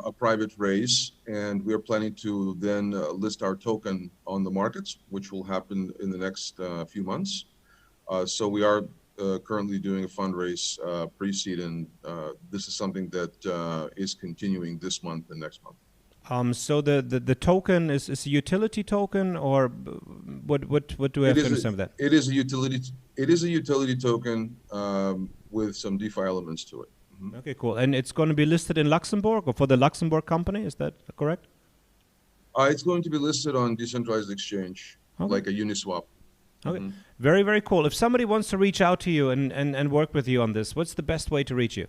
a private raise, and we are planning to then list our token on the markets, which will happen in the next few months. So we are currently doing a fundraise pre-seed, and this is something that is continuing this month and next month. So the token is a utility token, or what do I have to understand with that? It is a utility. It is a utility token with some DeFi elements to it. Mm-hmm. Okay, cool. And it's going to be listed in Luxembourg, or for the Luxembourg company? Is that correct? It's going to be listed on decentralized exchange, like a Uniswap. Okay, Mm-hmm. Very, very cool. If somebody wants to reach out to you and work with you on this, what's the best way to reach you?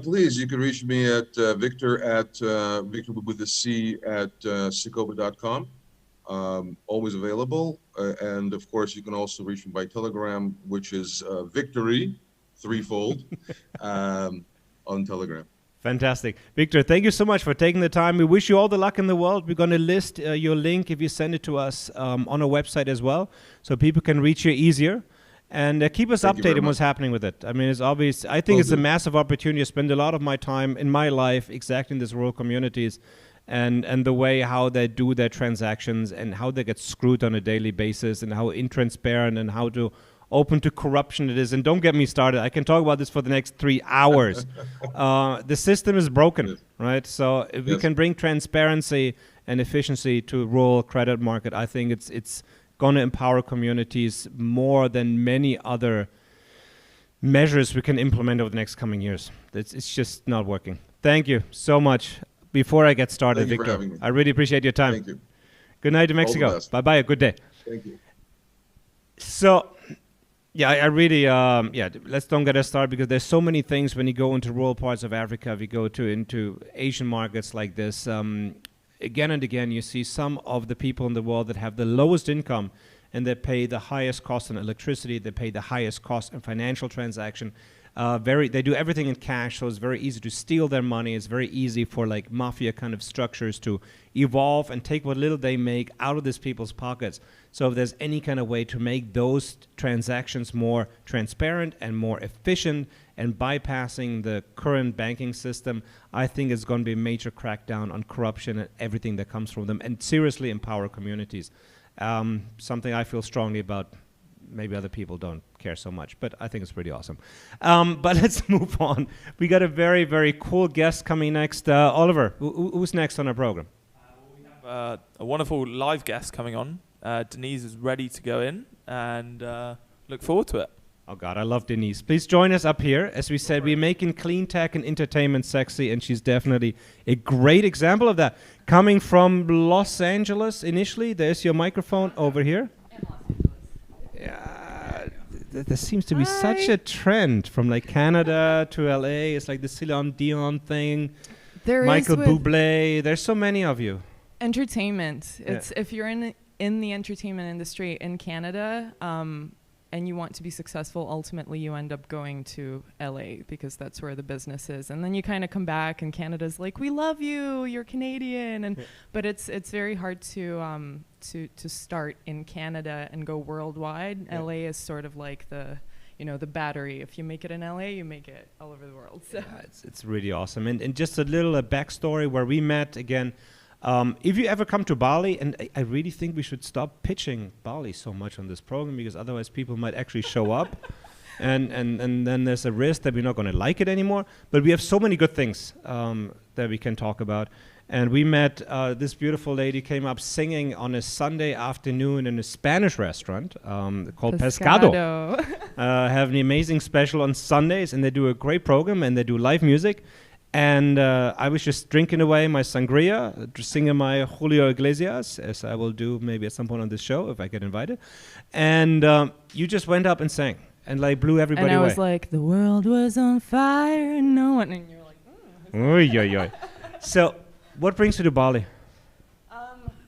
Please, you can reach me at Victor with a C at Sikoba.com. Always available. And of course, you can also reach me by Telegram, which is Victory, threefold, on Telegram. Fantastic. Victor, thank you so much for taking the time. We wish you all the luck in the world. We're going to list your link if you send it to us on our website as well, so people can reach you easier. And keep us updated on what's happening with it. I mean, it's obvious. I think it's a massive opportunity. I spend a lot of my time in my life exactly in these rural communities and the way how they do their transactions and how they get screwed on a daily basis and how intransparent and how to open to corruption it is. And don't get me started. I can talk about this for the next 3 hours. The system is broken, right? So if we can bring transparency and efficiency to rural credit market, I think it's going to empower communities more than many other measures we can implement over the next coming years. It's just not working. Thank you so much. Before I get started, Victor, I really appreciate your time. Thank you. Good night to Mexico. Bye-bye. A good day. Thank you. So, yeah, I really, let's don't get us started because there's so many things when you go into rural parts of Africa, if you go into Asian markets like this, again and again, you see some of the people in the world that have the lowest income and they pay the highest cost on electricity, they pay the highest cost in financial transaction. They do everything in cash, so it's very easy to steal their money. It's very easy for like mafia kind of structures to evolve and take what little they make out of these people's pockets. So if there's any kind of way to make those transactions more transparent and more efficient and bypassing the current banking system, I think it's going to be a major crackdown on corruption and everything that comes from them and seriously empower communities. Something I feel strongly about. Maybe other people don't care so much, but I think it's pretty awesome. But let's move on. We got a very, very cool guest coming next. Oliver, who's next on our program? We have a wonderful live guest coming on. Deniz is ready to go in and look forward to it. Oh, God, I love Deniz. Please join us up here. As we said, we're making clean tech and entertainment sexy, and she's definitely a great example of that. Coming from Los Angeles initially, there's your microphone over here. Yeah, there seems to be such a trend from like Canada to LA. It's like the Celine Dion thing. There Michael Bublé. There's so many of you. Entertainment. It's if you're in the entertainment industry in Canada, and you want to be successful, ultimately you end up going to LA because that's where the business is. And then you kind of come back and Canada's like, we love you, you're Canadian. And but it's very hard to start in Canada and go worldwide. Yeah. LA is sort of like the battery. If you make it in LA, you make it all over the world. So. Yeah, it's really awesome. And just a little backstory where we met again. If you ever come to Bali, and I really think we should stop pitching Bali so much on this program because otherwise people might actually show up and then there's a risk that we're not going to like it anymore. But we have so many good things that we can talk about. And we met this beautiful lady came up singing on a Sunday afternoon in a Spanish restaurant called Pescado. Have an amazing special on Sundays, and they do a great program, and they do live music. And I was just drinking away my sangria, singing my Julio Iglesias, as I will do maybe at some point on this show if I get invited. And you just went up and sang and like blew everybody away. And I was like, the world was on fire and no one. And you're like, oy, oy, oy. So what brings you to Bali?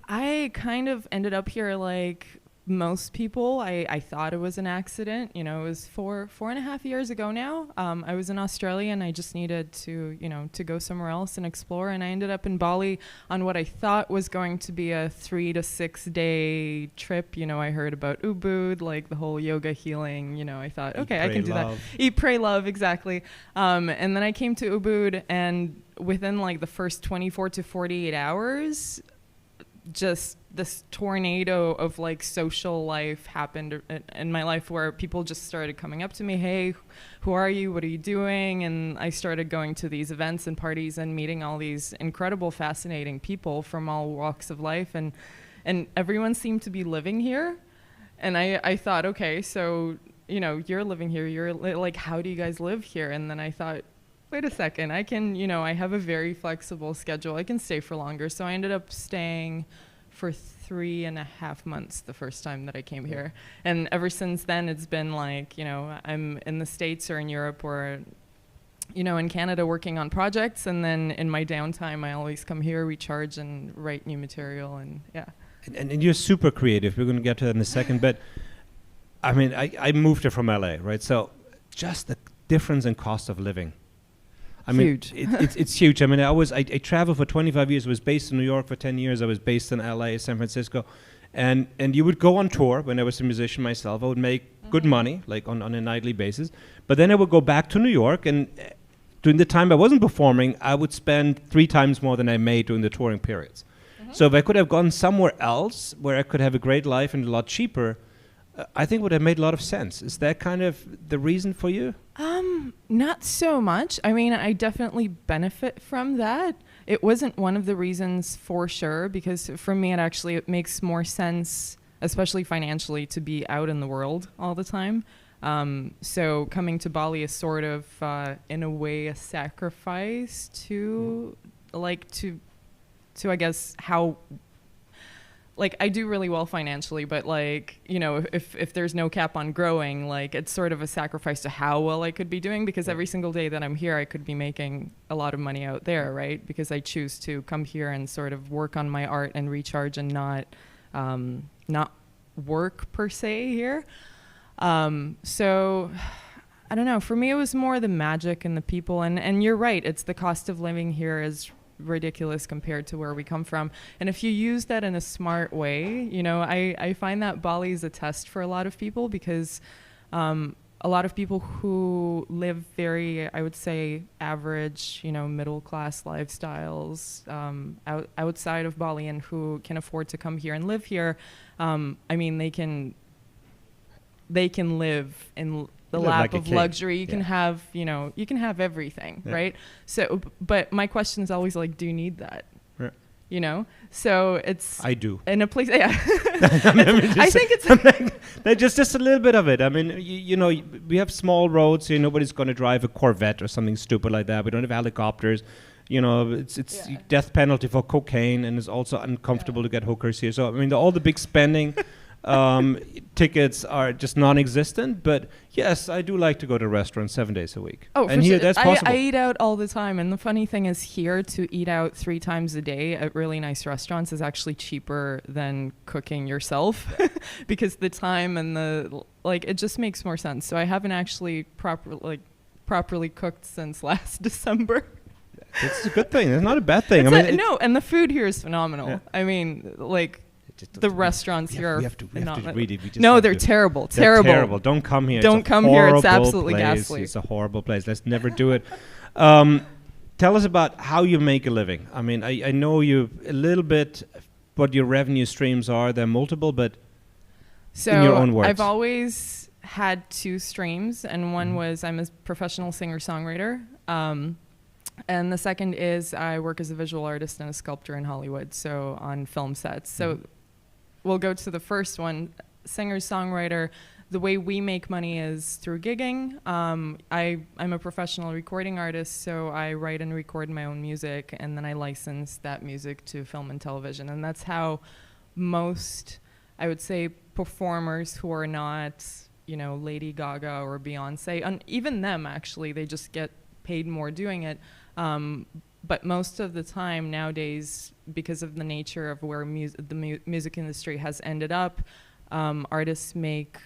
I kind of ended up here like most people. I thought it was an accident. It was 4.5 years ago now. I was in Australia and I just needed to go somewhere else and explore. And I ended up in Bali on what I thought was going to be a 3 to 6 day trip. I heard about Ubud, like the whole yoga healing. I thought, okay, I can do that. Eat, pray, love, exactly. And then I came to Ubud, and within like the first 24 to 48 hours, just this tornado of like social life happened in my life where people just started coming up to me, hey, who are you? What are you doing? And I started going to these events and parties and meeting all these incredible, fascinating people from all walks of life. And everyone seemed to be living here. And I thought, okay, so, you're living here. You're like, how do you guys live here? And then I thought, wait a second, I can, I have a very flexible schedule. I can stay for longer. So I ended up staying for 3.5 months the first time that I came here. And ever since then, it's been like, I'm in the States or in Europe or in Canada working on projects, and then in my downtime, I always come here, recharge, and write new material, and yeah. And you're super creative. We're going to get to that in a second, but I mean, I moved here from LA, right? So just the difference in cost of living. I mean, Huge. It's huge. I mean, I traveled for 25 years. I was based in New York for 10 years. I was based in LA, San Francisco. And you would go on tour when I was a musician myself. I would make good money, like on a nightly basis. But then I would go back to New York, and during the time I wasn't performing, I would spend 3 times more than I made during the touring periods. So if I could have gone somewhere else where I could have a great life and a lot cheaper, I think would have made a lot of sense. Is that kind of the reason for you? Not so much. I mean, I definitely benefit from that. It wasn't one of the reasons for sure, because for me, it makes more sense, especially financially, to be out in the world all the time. So coming to Bali is sort of, in a way, a sacrifice to I guess how, like, I do really well financially, but like, if there's no cap on growing, like, it's sort of a sacrifice to how well I could be doing, because every single day that I'm here, I could be making a lot of money out there, right? Because I choose to come here and sort of work on my art and recharge and not work per se here. So I don't know, for me, it was more the magic and the people, and you're right. It's the cost of living here is ridiculous compared to where we come from, and if you use that in a smart way, I find that Bali is a test for a lot of people, because a lot of people who live very, I would say, average, middle class lifestyles outside of Bali, and who can afford to come here and live here, I mean, they can live in the lap of luxury. You can have, you can have everything, right? So, but my question is always like, do you need that? So it's... I do. In a place, yeah. I think it's... just a little bit of it. I mean, we have small roads, so nobody's going to drive a Corvette or something stupid like that. We don't have helicopters. It's death penalty for cocaine, and it's also uncomfortable to get hookers here. So, I mean, all the big spending... tickets are just non-existent, but yes, I do like to go to restaurants 7 days a week. Oh, and here that's possible. I eat out all the time, and the funny thing is, here to eat out 3 times a day at really nice restaurants is actually cheaper than cooking yourself, because the time and it just makes more sense. So I haven't actually properly cooked since last December. It's a good thing. It's not a bad thing. No, and the food here is phenomenal. Yeah. I mean, the restaurants here are no, they're terrible. They're terrible. Don't come here. Don't come here. It's absolutely ghastly. It's a horrible place. Let's never do it. Tell us about how you make a living. I mean, I know you a little bit what your revenue streams are. They're multiple, but in your own words. I've always had 2 streams, and one was I'm a professional singer-songwriter. And the second is I work as a visual artist and a sculptor in Hollywood, so on film sets. So we'll go to the first one, singer-songwriter. The way we make money is through gigging. I'm a professional recording artist, so I write and record my own music, and then I license that music to film and television. And that's how most, I would say, performers who are not, Lady Gaga or Beyonce, and even them, actually, they just get paid more doing it. But most of the time nowadays, because of the nature of where the music industry has ended up, artists make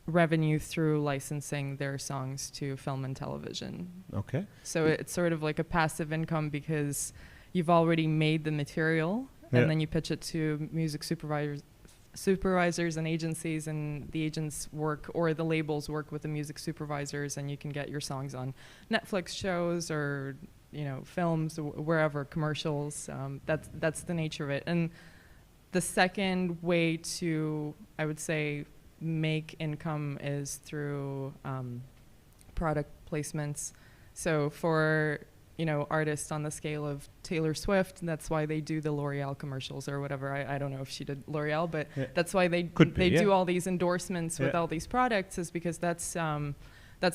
revenue through licensing their songs to film and television. Okay. So it's sort of like a passive income, because you've already made the material, and then you pitch it to music supervisors and agencies, and the agents work, or the labels work with the music supervisors, and you can get your songs on Netflix shows or films, or wherever, commercials. That's the nature of it. And the second way to, I would say, make income is through product placements. So for artists on the scale of Taylor Swift, that's why they do the L'Oreal commercials or whatever. I don't know if she did L'Oreal, but that's why they do all these endorsements with all these products, is because that's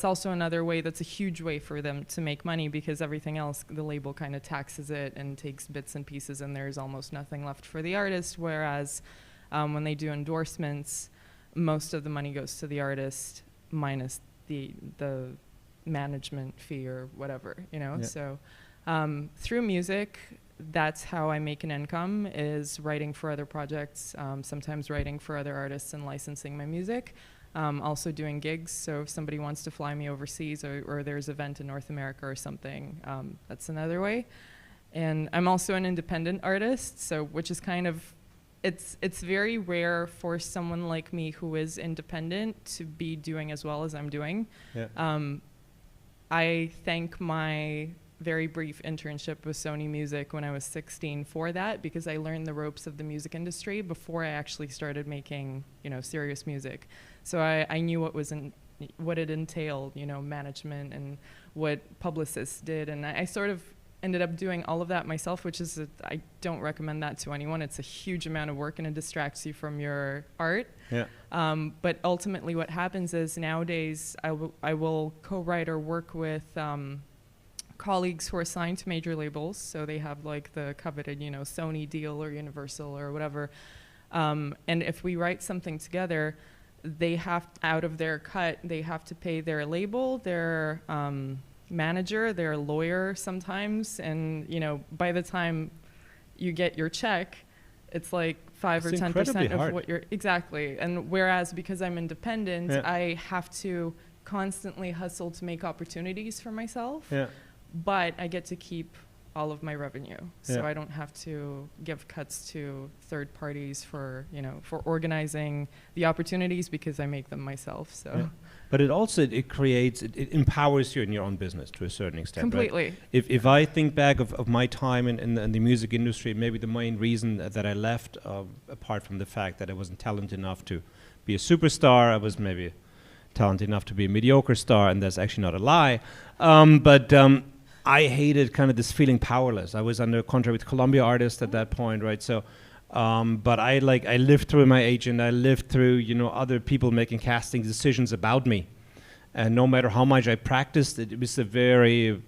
also another way, that's a huge way for them to make money, because everything else, the label kind of taxes it and takes bits and pieces, and there's almost nothing left for the artist. Whereas when they do endorsements, most of the money goes to the artist minus the management fee or whatever, you know. Yeah. So through music, that's how I make an income, is writing for other projects, sometimes writing for other artists and licensing my music. Also doing gigs, so if somebody wants to fly me overseas or there's an event in North America or something, that's another way. And I'm also an independent artist, so which is kind of, it's very rare for someone like me who is independent to be doing as well as I'm doing. Yeah. I thank my very brief internship with Sony Music when I was 16 for that, because I learned the ropes of the music industry before I actually started making, you know, serious music. So I knew what it entailed, you know, management and what publicists did, and I sort of ended up doing all of that myself, which is I don't recommend that to anyone. It's a huge amount of work and it distracts you from your art. Yeah. But ultimately, what happens is nowadays I will co-write or work with colleagues who are signed to major labels, so they have like the coveted, you know, Sony deal or Universal or whatever. And if we write something together, they have, out of their cut, they have to pay their label, their manager, their lawyer sometimes, and you know, by the time you get your check, it's like 5 or 10% of what you're exactly. And whereas because I'm independent, Yeah. I have to constantly hustle to make opportunities for myself. Yeah. But I get to keep all of my revenue, so Yeah. I don't have to give cuts to third parties for, you know, for organizing the opportunities, because I make them myself. So. Yeah. But it also it creates it empowers you in your own business to a certain extent. Completely. Right? If I think back of my time in the music industry, maybe the main reason that I left, apart from the fact that I wasn't talented enough to be a superstar, I was maybe talented enough to be a mediocre star, and that's actually not a lie. But I hated kind of this feeling powerless. I was under a contract with Columbia artists at that point, right? So, but I lived through my agent. I lived through, you know, other people making casting decisions about me, and no matter how much I practiced, it was a very,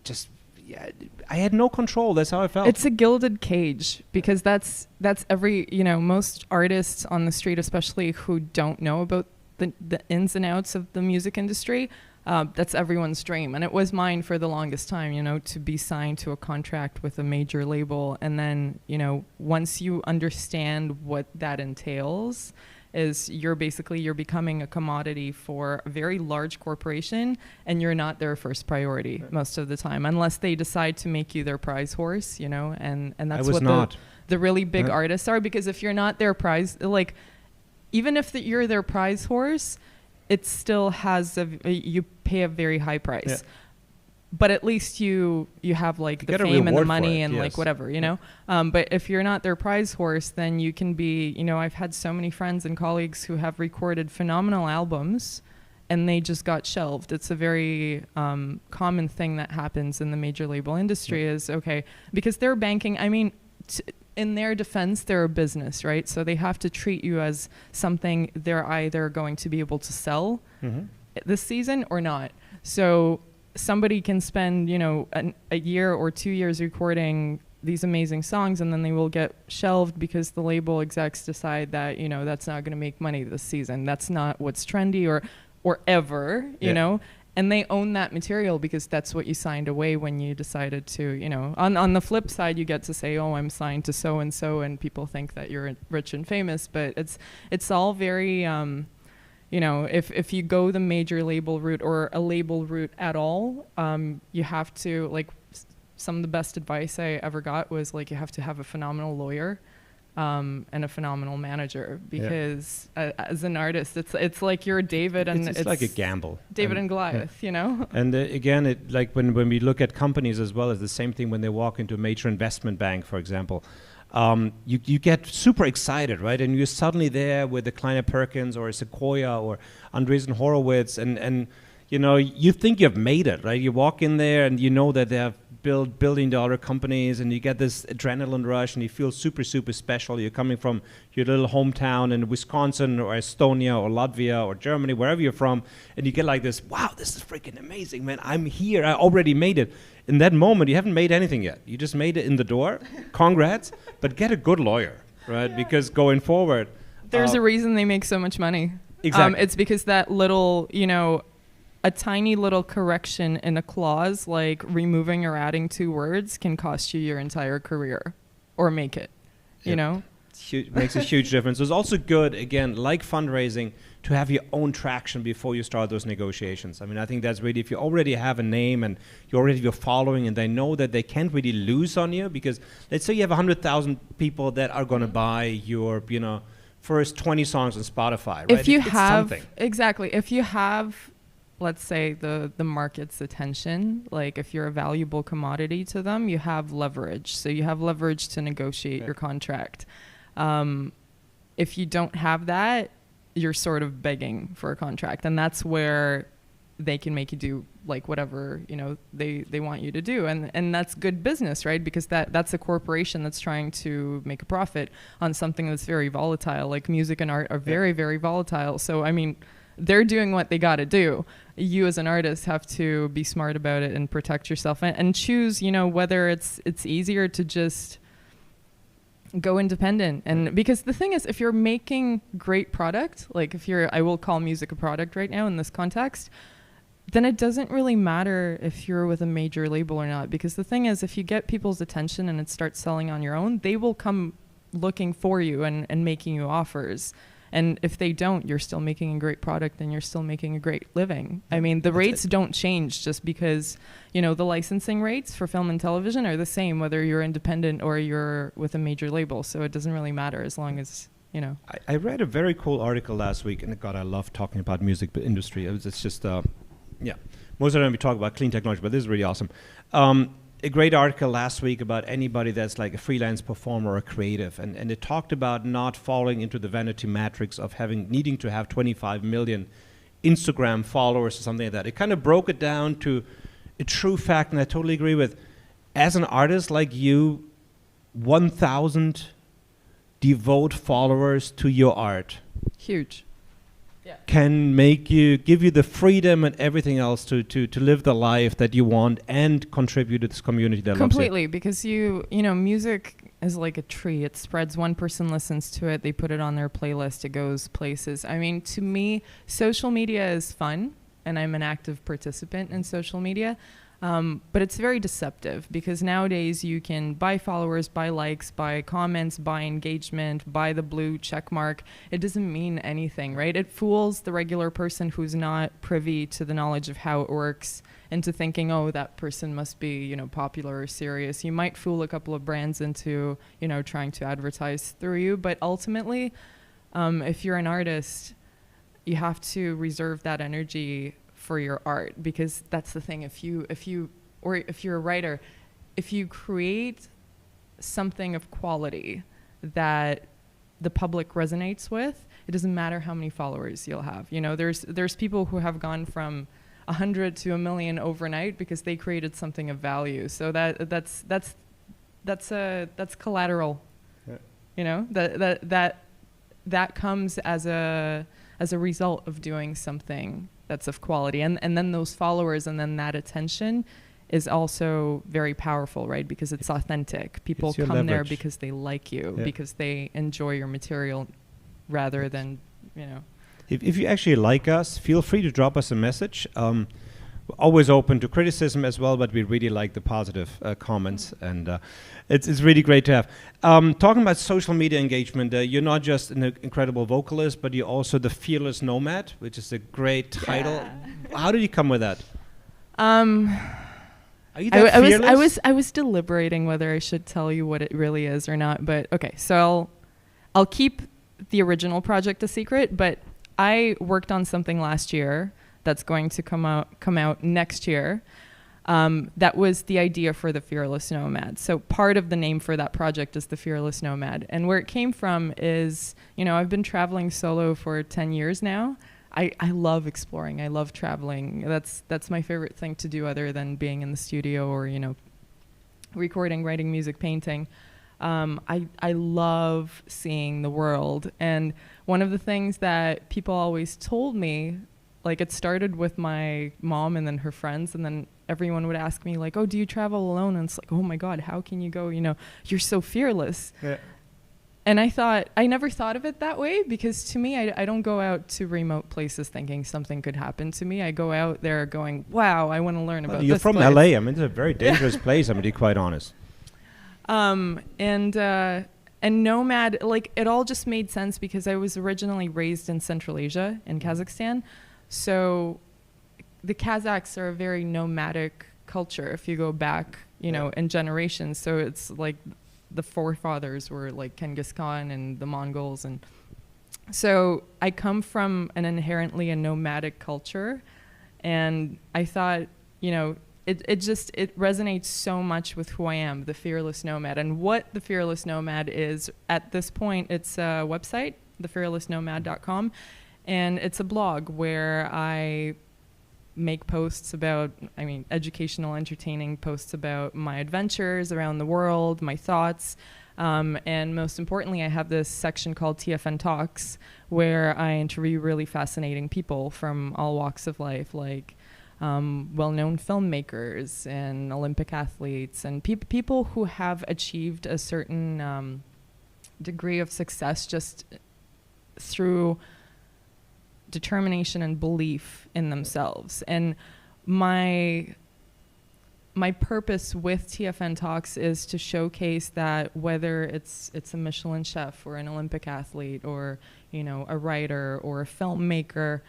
just, yeah, I had no control. That's how I felt. It's a gilded cage, because that's every, you know, most artists on the street, especially who don't know about the ins and outs of the music industry. That's everyone's dream, and it was mine for the longest time, you know, to be signed to a contract with a major label. And then, you know, once you understand what that entails, is you're becoming a commodity for a very large corporation, and you're not their first priority most of the time, unless they decide to make you their prize horse, you know, and that's what the really big artists are, because if you're not their prize, like, even if you're their prize horse, it still has you pay a very high price. Yeah. But at least you have like the fame and the money and like whatever, you know. But if you're not their prize horse, then you can be, you know, I've had so many friends and colleagues who have recorded phenomenal albums and they just got shelved. It's a very common thing that happens in the major label industry is, okay, because they're banking, I mean, in their defense, they're a business, right? So they have to treat you as something they're either going to be able to sell this season or not. So somebody can spend, you know, a year or 2 years recording these amazing songs, and then they will get shelved because the label execs decide that, you know, that's not going to make money this season. That's not what's trendy or ever, you know. And they own that material because that's what you signed away when you decided to, you know. On the flip side, you get to say, oh, I'm signed to so-and-so, and people think that you're rich and famous. But it's all very, you know, if you go the major label route or a label route at all, you have to, like, some of the best advice I ever got was, like, you have to have a phenomenal lawyer. And a phenomenal manager, because as an artist, it's like you're David and it's like a gamble. David and Goliath, you know. And again, it like when we look at companies as well, it's the same thing when they walk into a major investment bank, for example. You get super excited, right? And you're suddenly there with a Kleiner Perkins or a Sequoia or Andreessen Horowitz, and you know, you think you've made it, right? You walk in there and you know that they have built billion-dollar companies, and you get this adrenaline rush, and you feel super, super special. You're coming from your little hometown in Wisconsin or Estonia or Latvia or Germany, wherever you're from, and you get like this, wow, this is freaking amazing, man. I'm here. I already made it. In that moment, you haven't made anything yet. You just made it in the door. Congrats. But get a good lawyer, right? Because going forward... There's a reason they make so much money. Exactly. It's because that little, you know, a tiny little correction in a clause, like removing or adding 2 words, can cost you your entire career or make it, you know? Makes a huge difference. It's also good, again, like fundraising, to have your own traction before you start those negotiations. I mean, I think that's really, if you already have a name and you already have your following and they know that they can't really lose on you, because let's say you have 100,000 people that are going to buy your, you know, first 20 songs on Spotify, right? If you it's have, something. exactly, if you have, let's say, the market's attention, like if you're a valuable commodity to them, you have leverage. So you have leverage to negotiate your contract. If you don't have that, you're sort of begging for a contract, and that's where they can make you do like whatever, you know, they want you to do, and that's good business, right? Because that's a corporation that's trying to make a profit on something that's very volatile. Like music and art are very, very volatile. So I mean, they're doing what they got to do. You as an artist have to be smart about it and protect yourself and choose, you know, whether it's easier to just go independent. And because the thing is, if you're making great product, like if you're, I will call music a product right now in this context, then it doesn't really matter if you're with a major label or not. Because the thing is, if you get people's attention and it starts selling on your own, they will come looking for you and making you offers. And if they don't, you're still making a great product and you're still making a great living. I mean, the rates don't change just because, you know, the licensing rates for film and television are the same whether you're independent or you're with a major label. So it doesn't really matter as long as, you know. I read a very cool article last week, and God, I love talking about music industry. It's just, yeah. Most of the time we talk about clean technology, but this is really awesome. A great article last week about anybody that's like a freelance performer or a creative, and it talked about not falling into the vanity matrix of needing to have 25 million Instagram followers or something like that. It kind of broke it down to a true fact, and I totally agree with, as an artist like you, 1,000 devote followers to your art. Huge. Can give you the freedom and everything else to live the life that you want and contribute to this community that completely loves you. Because you know, music is like a tree. It spreads. One person listens to it, they put it on their playlist, it goes places. I mean, to me, social media is fun, and I'm an active participant in social media. But it's very deceptive because nowadays you can buy followers, buy likes, buy comments, buy engagement, buy the blue check mark. It doesn't mean anything, right? It fools the regular person who's not privy to the knowledge of how it works into thinking, oh, that person must be, you know, popular or serious. You might fool a couple of brands into, you know, trying to advertise through you. But ultimately, if you're an artist, you have to reserve that energy for your art, because that's the thing. If you're a writer, if you create something of quality that the public resonates with, it doesn't matter how many followers you'll have. You know, there's people who have gone from 100 to 1 million overnight because they created something of value. So that's collateral. Yeah. You know, that comes as a result of doing something that's of quality, and then those followers and then that attention is also very powerful, right? Because it's authentic. People come leverage there because they like you, because they enjoy your material, rather than, you know. If you actually like us, feel free to drop us a message. We're always open to criticism as well, but we really like the positive comments, and it's really great to have. Talking about social media engagement, you're not just an incredible vocalist, but you're also the Fearless Nomad, which is a great title. Yeah. How did you come with that? Are you that fearless? I was deliberating whether I should tell you what it really is or not, but okay, so I'll keep the original project a secret, but I worked on something last year that's going to come out next year. That was the idea for the Fearless Nomad. So part of the name for that project is the Fearless Nomad. And where it came from is, you know, I've been traveling solo for 10 years now. I love exploring. I love traveling. That's my favorite thing to do other than being in the studio or, you know, recording, writing music, painting. I love seeing the world. And one of the things that people always told me, like, it started with my mom and then her friends, and then everyone would ask me, like, oh, do you travel alone? And it's like, oh my God, how can you go? You know, you're so fearless. Yeah. And I never thought of it that way, because to me, I don't go out to remote places thinking something could happen to me. I go out there going, wow, I want to learn about this place. You're from LA. I mean, it's a very dangerous place, I'm going to be quite honest. And nomad, like, it all just made sense because I was originally raised in Central Asia, in Kazakhstan. So the Kazakhs are a very nomadic culture if you go back, in generations. So it's like the forefathers were like Genghis Khan and the Mongols. And so I come from an inherently a nomadic culture. And I thought, it resonates so much with who I am, the fearless nomad. And what the fearless nomad is at this point, it's a website, thefearlessnomad.com. And it's a blog where I make posts about, educational, entertaining posts about my adventures around the world, my thoughts. And most importantly, I have this section called TFN Talks, where I interview really fascinating people from all walks of life, like well-known filmmakers and Olympic athletes and people who have achieved a certain degree of success just through determination and belief in themselves. And my purpose with TFN Talks is to showcase that whether it's a Michelin chef or an Olympic athlete or a writer or a filmmaker,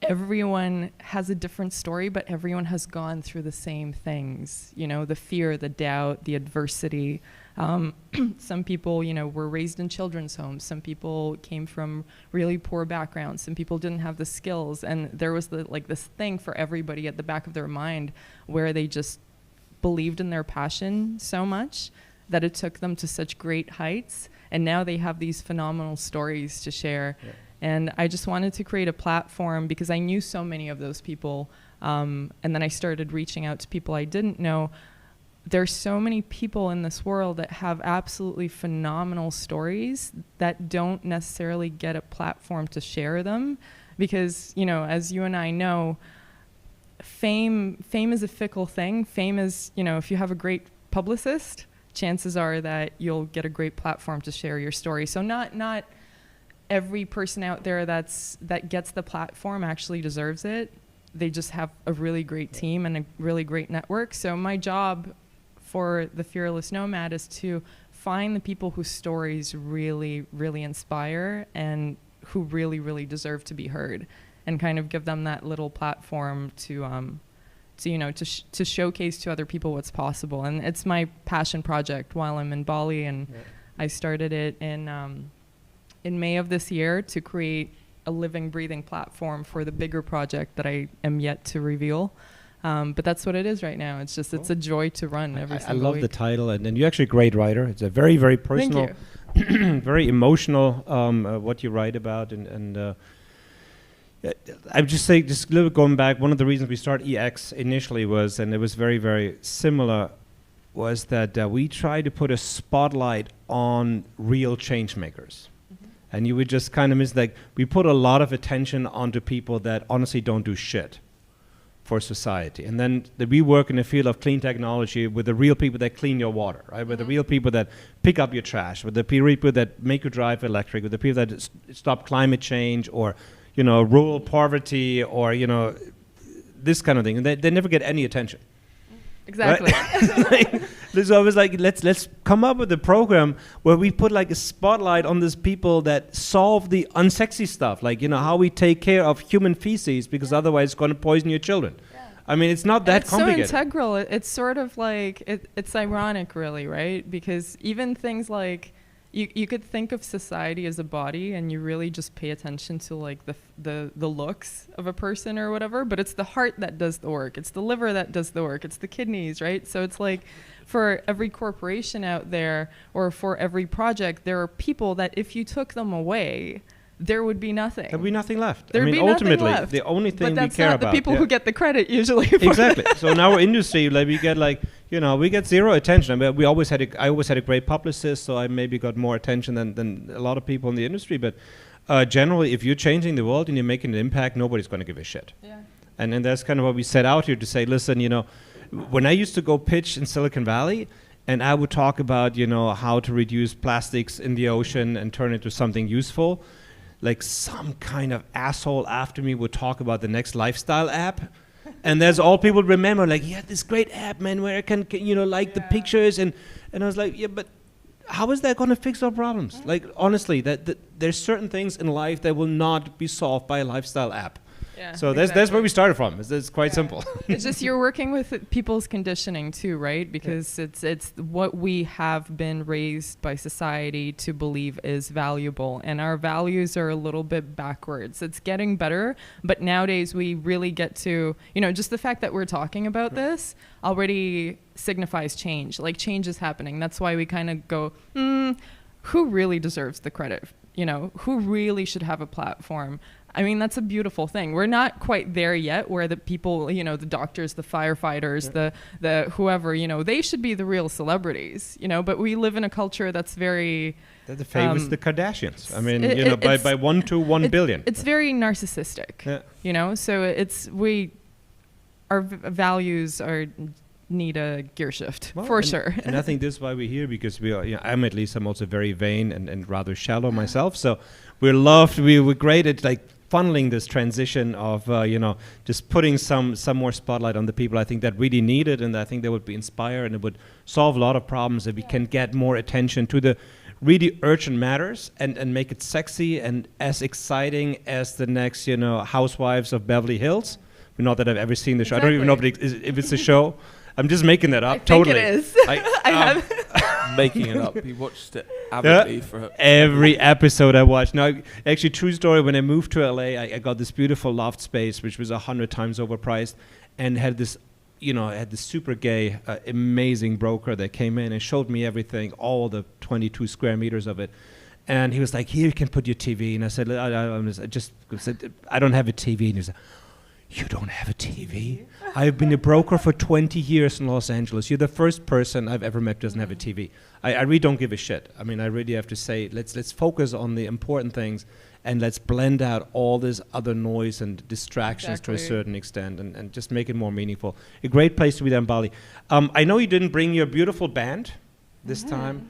everyone has a different story, but everyone has gone through the same things, the fear, the doubt, the adversity. Some people, were raised in children's homes. Some people came from really poor backgrounds. Some people didn't have the skills. And there was this thing for everybody at the back of their mind where they just believed in their passion so much that it took them to such great heights. And now they have these phenomenal stories to share. Yeah. And I just wanted to create a platform because I knew so many of those people. And then I started reaching out to people I didn't know. There's so many people in this world that have absolutely phenomenal stories that don't necessarily get a platform to share them. Because, as you and I know, fame is a fickle thing. Fame is, if you have a great publicist, chances are that you'll get a great platform to share your story. So not every person out there that gets the platform actually deserves it. They just have a really great team and a really great network. So my job for the Fearless Nomad is to find the people whose stories really, really inspire and who really, really deserve to be heard, and kind of give them that little platform to showcase to other people what's possible. And it's my passion project while I'm in Bali, and I started it in May of this year to create a living, breathing platform for the bigger project that I am yet to reveal. But that's what it is right now. It's just, it's a joy to run every single week. I love the title, and you're actually a great writer. It's a very, very personal, very emotional, what you write about. And I would just say, just a little bit going back, one of the reasons we started EX initially was, and it was very, very similar, was that we tried to put a spotlight on real change makers. And you would just kind of miss, we put a lot of attention onto people that honestly don't do shit for society. And then we work in the field of clean technology with the real people that clean your water, right? With the real people that pick up your trash, with the people that make you drive electric, with the people that stop climate change or, rural poverty or, this kind of thing. And they never get any attention. Exactly. Right? There's always let's come up with a program where we put a spotlight on these people that solve the unsexy stuff, how we take care of human feces, because otherwise it's going to poison your children. Yeah. I mean, it's not that complicated. It's so integral. It's sort of it's ironic, really, right? Because even things like you could think of society as a body, and you really just pay attention to the looks of a person or whatever, but it's the heart that does the work. It's the liver that does the work. It's the kidneys, right? So it's for every corporation out there or for every project, there are people that if you took them away, there would be nothing. There'd be nothing left. Ultimately, nothing left. The only thing we care about. But that's not the people who get the credit usually. Exactly. So in our industry, we get we get zero attention. I mean, I always had a great publicist, so I maybe got more attention than a lot of people in the industry. But generally, if you're changing the world and you're making an impact, nobody's going to give a shit. Yeah. And that's kind of what we set out here to say. Listen, when I used to go pitch in Silicon Valley, and I would talk about, how to reduce plastics in the ocean and turn it into something useful, like some kind of asshole after me would talk about the next lifestyle app. And that's all people remember, like, yeah, this great app, man, where I can like the pictures. And I was like, yeah, but how is that going to fix our problems? Like, honestly, that there's certain things in life that will not be solved by a lifestyle app. Yeah, so that's where we started from. It's quite simple. It's just you're working with people's conditioning too, right? Because it's what we have been raised by society to believe is valuable, and our values are a little bit backwards. It's getting better, but nowadays we really get to, just the fact that we're talking about this already signifies change. Like, change is happening. That's why we kind of go, who really deserves the credit? Who really should have a platform? I mean, that's a beautiful thing. We're not quite there yet where the people, the doctors, the firefighters, the whoever, they should be the real celebrities, but we live in a culture that's very... That favors the Kardashians. I mean, by 1 to 1 billion. It's very narcissistic, so our values need a gear shift, for sure. And I think this is why we're here, because I'm also very vain and rather shallow myself. So we're great at like funneling this transition of, just putting some more spotlight on the people I think that really need it, and I think they would be inspired, and it would solve a lot of problems if we can get more attention to the really urgent matters and make it sexy and as exciting as the next, Housewives of Beverly Hills. Not that I've ever seen the show. Exactly. I don't even know if it's a show. I'm just making that up. I Totally. think it is. Making it up. He watched it avidly for every episode I watched. Now, actually, true story. When I moved to LA, I got this beautiful loft space, which was 100 times overpriced, and had this, had this super gay, amazing broker that came in and showed me everything, all the 22 square meters of it. And he was like, "Here, you can put your TV." And I said, "I don't have a TV." And he said, "You don't have a TV? I've been a broker for 20 years in Los Angeles. You're the first person I've ever met who doesn't have a TV." I really don't give a shit. I mean, I really have to say, let's focus on the important things, and let's blend out all this other noise and distractions to a certain extent, and just make it more meaningful. A great place to be there in Bali. I know you didn't bring your beautiful band this time.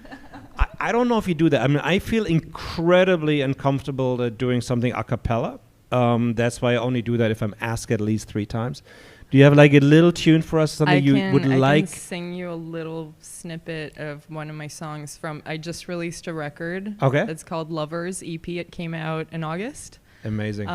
I don't know if you do that. I mean, I feel incredibly uncomfortable doing something a cappella. That's why I only do that if I'm asked at least 3 times. Do you have like a little tune for us, something you would like? I can sing you a little snippet of one of my songs I just released a record. Okay. It's called Lovers EP. It came out in August. Amazing.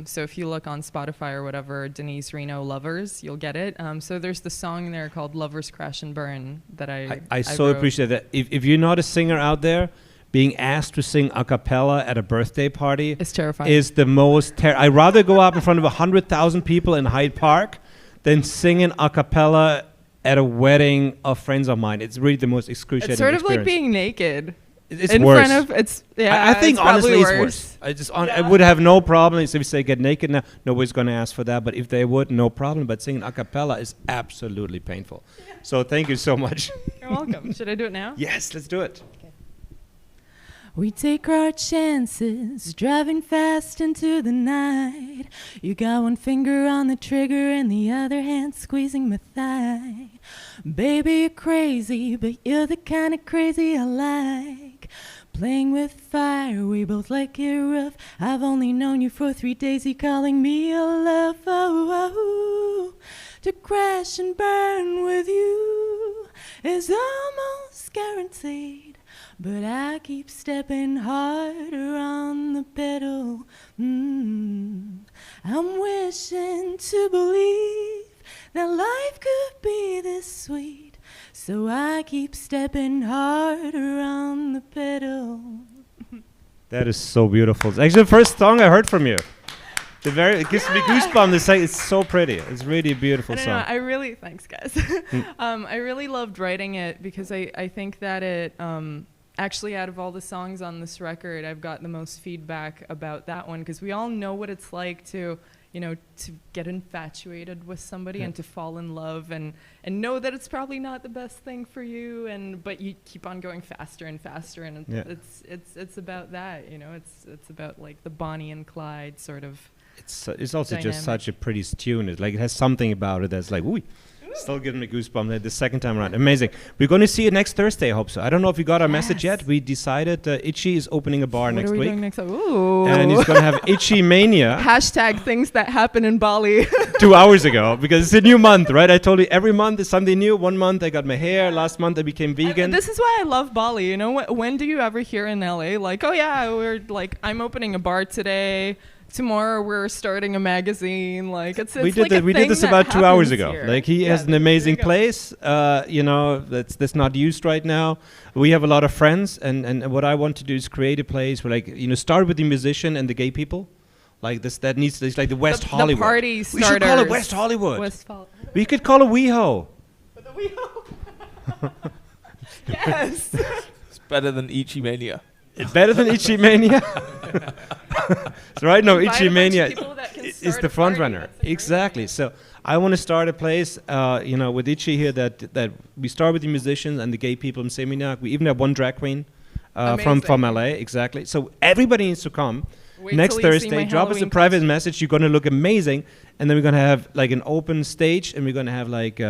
So if you look on Spotify or whatever, Deniz Reno Lovers, you'll get it. So there's the song there called Lovers Crash and Burn that I so wrote. appreciate that. If you're not a singer out there, being asked to sing a cappella at a birthday party is terrifying. Is the most I'd rather go up in front of 100,000 people in Hyde Park than singing a cappella at a wedding of friends of mine. It's really the most excruciating It's sort of experience. like being naked. It's in worse. Front of, I think honestly it's worse. I would have no problem if we say get naked now. Nobody's going to ask for that. But if they would, no problem. But singing a cappella is absolutely painful. Yeah. So thank you so much. You're welcome. Should I do it now? Yes, let's do it. We take our chances, driving fast into the night. You got one finger on the trigger and the other hand squeezing my thigh. Baby, you're crazy, but you're the kind of crazy I like. Playing with fire, we both like it rough. I've only known you for 3 days, you're calling me a love. Oh, to crash and burn with you is almost guaranteed. But I keep stepping harder on the pedal. I'm wishing to believe that life could be this sweet. So I keep stepping harder on the pedal. That is so beautiful. It's actually the first song I heard from you. It gives me goosebumps. It's so pretty. It's really a beautiful song. Thanks guys. I really loved writing it because I think that it, actually, out of all the songs on this record, I've got the most feedback about that one because we all know what it's like to get infatuated with somebody and to fall in love and know that it's probably not the best thing for you, but you keep on going faster and faster, and it's about that, it's about like the Bonnie and Clyde sort of. It's also dynamic. just such a pretty tune. It has something about it that's like, ooh. Still giving me goosebumps the second time around. Amazing. We're going to see you next Thursday, I hope so. I don't know if you got our message yet. We decided Itchy is opening a bar next What are we week. doing next? Ooh. And he's going to have Itchy Mania. Hashtag things that happen in Bali. 2 hours ago, because it's a new month, right? I told you every month is something new. 1 month I got my hair. Last month I became vegan. This is why I love Bali. You know, when do you ever hear in LA, like, oh yeah, we're like, I'm opening a bar today. Tomorrow we're starting a magazine. Like it's we like did this about 2 hours ago. here. Like he has an amazing place, you know, that's not used right now. We have a lot of friends, and what I want to do is create a place where, like, you know, start with the musician and the gay people. Like this, that needs to, it's like the West Hollywood. The party we starters. should call it West Hollywood. We could call it WeHo. The WeHo. Yes. It's better than Ichi Mania. It's better than Itchy Mania. So right now, Itchy Mania is the front runner. Exactly. So I want to start a place, you know, with Itchy here that we start with the musicians and the gay people in Seminyak. We even have one drag queen from LA. Exactly. So everybody needs to come. Next Thursday, drop us a private message. You're going to look amazing. And then we're going to have like an open stage, and we're going to have like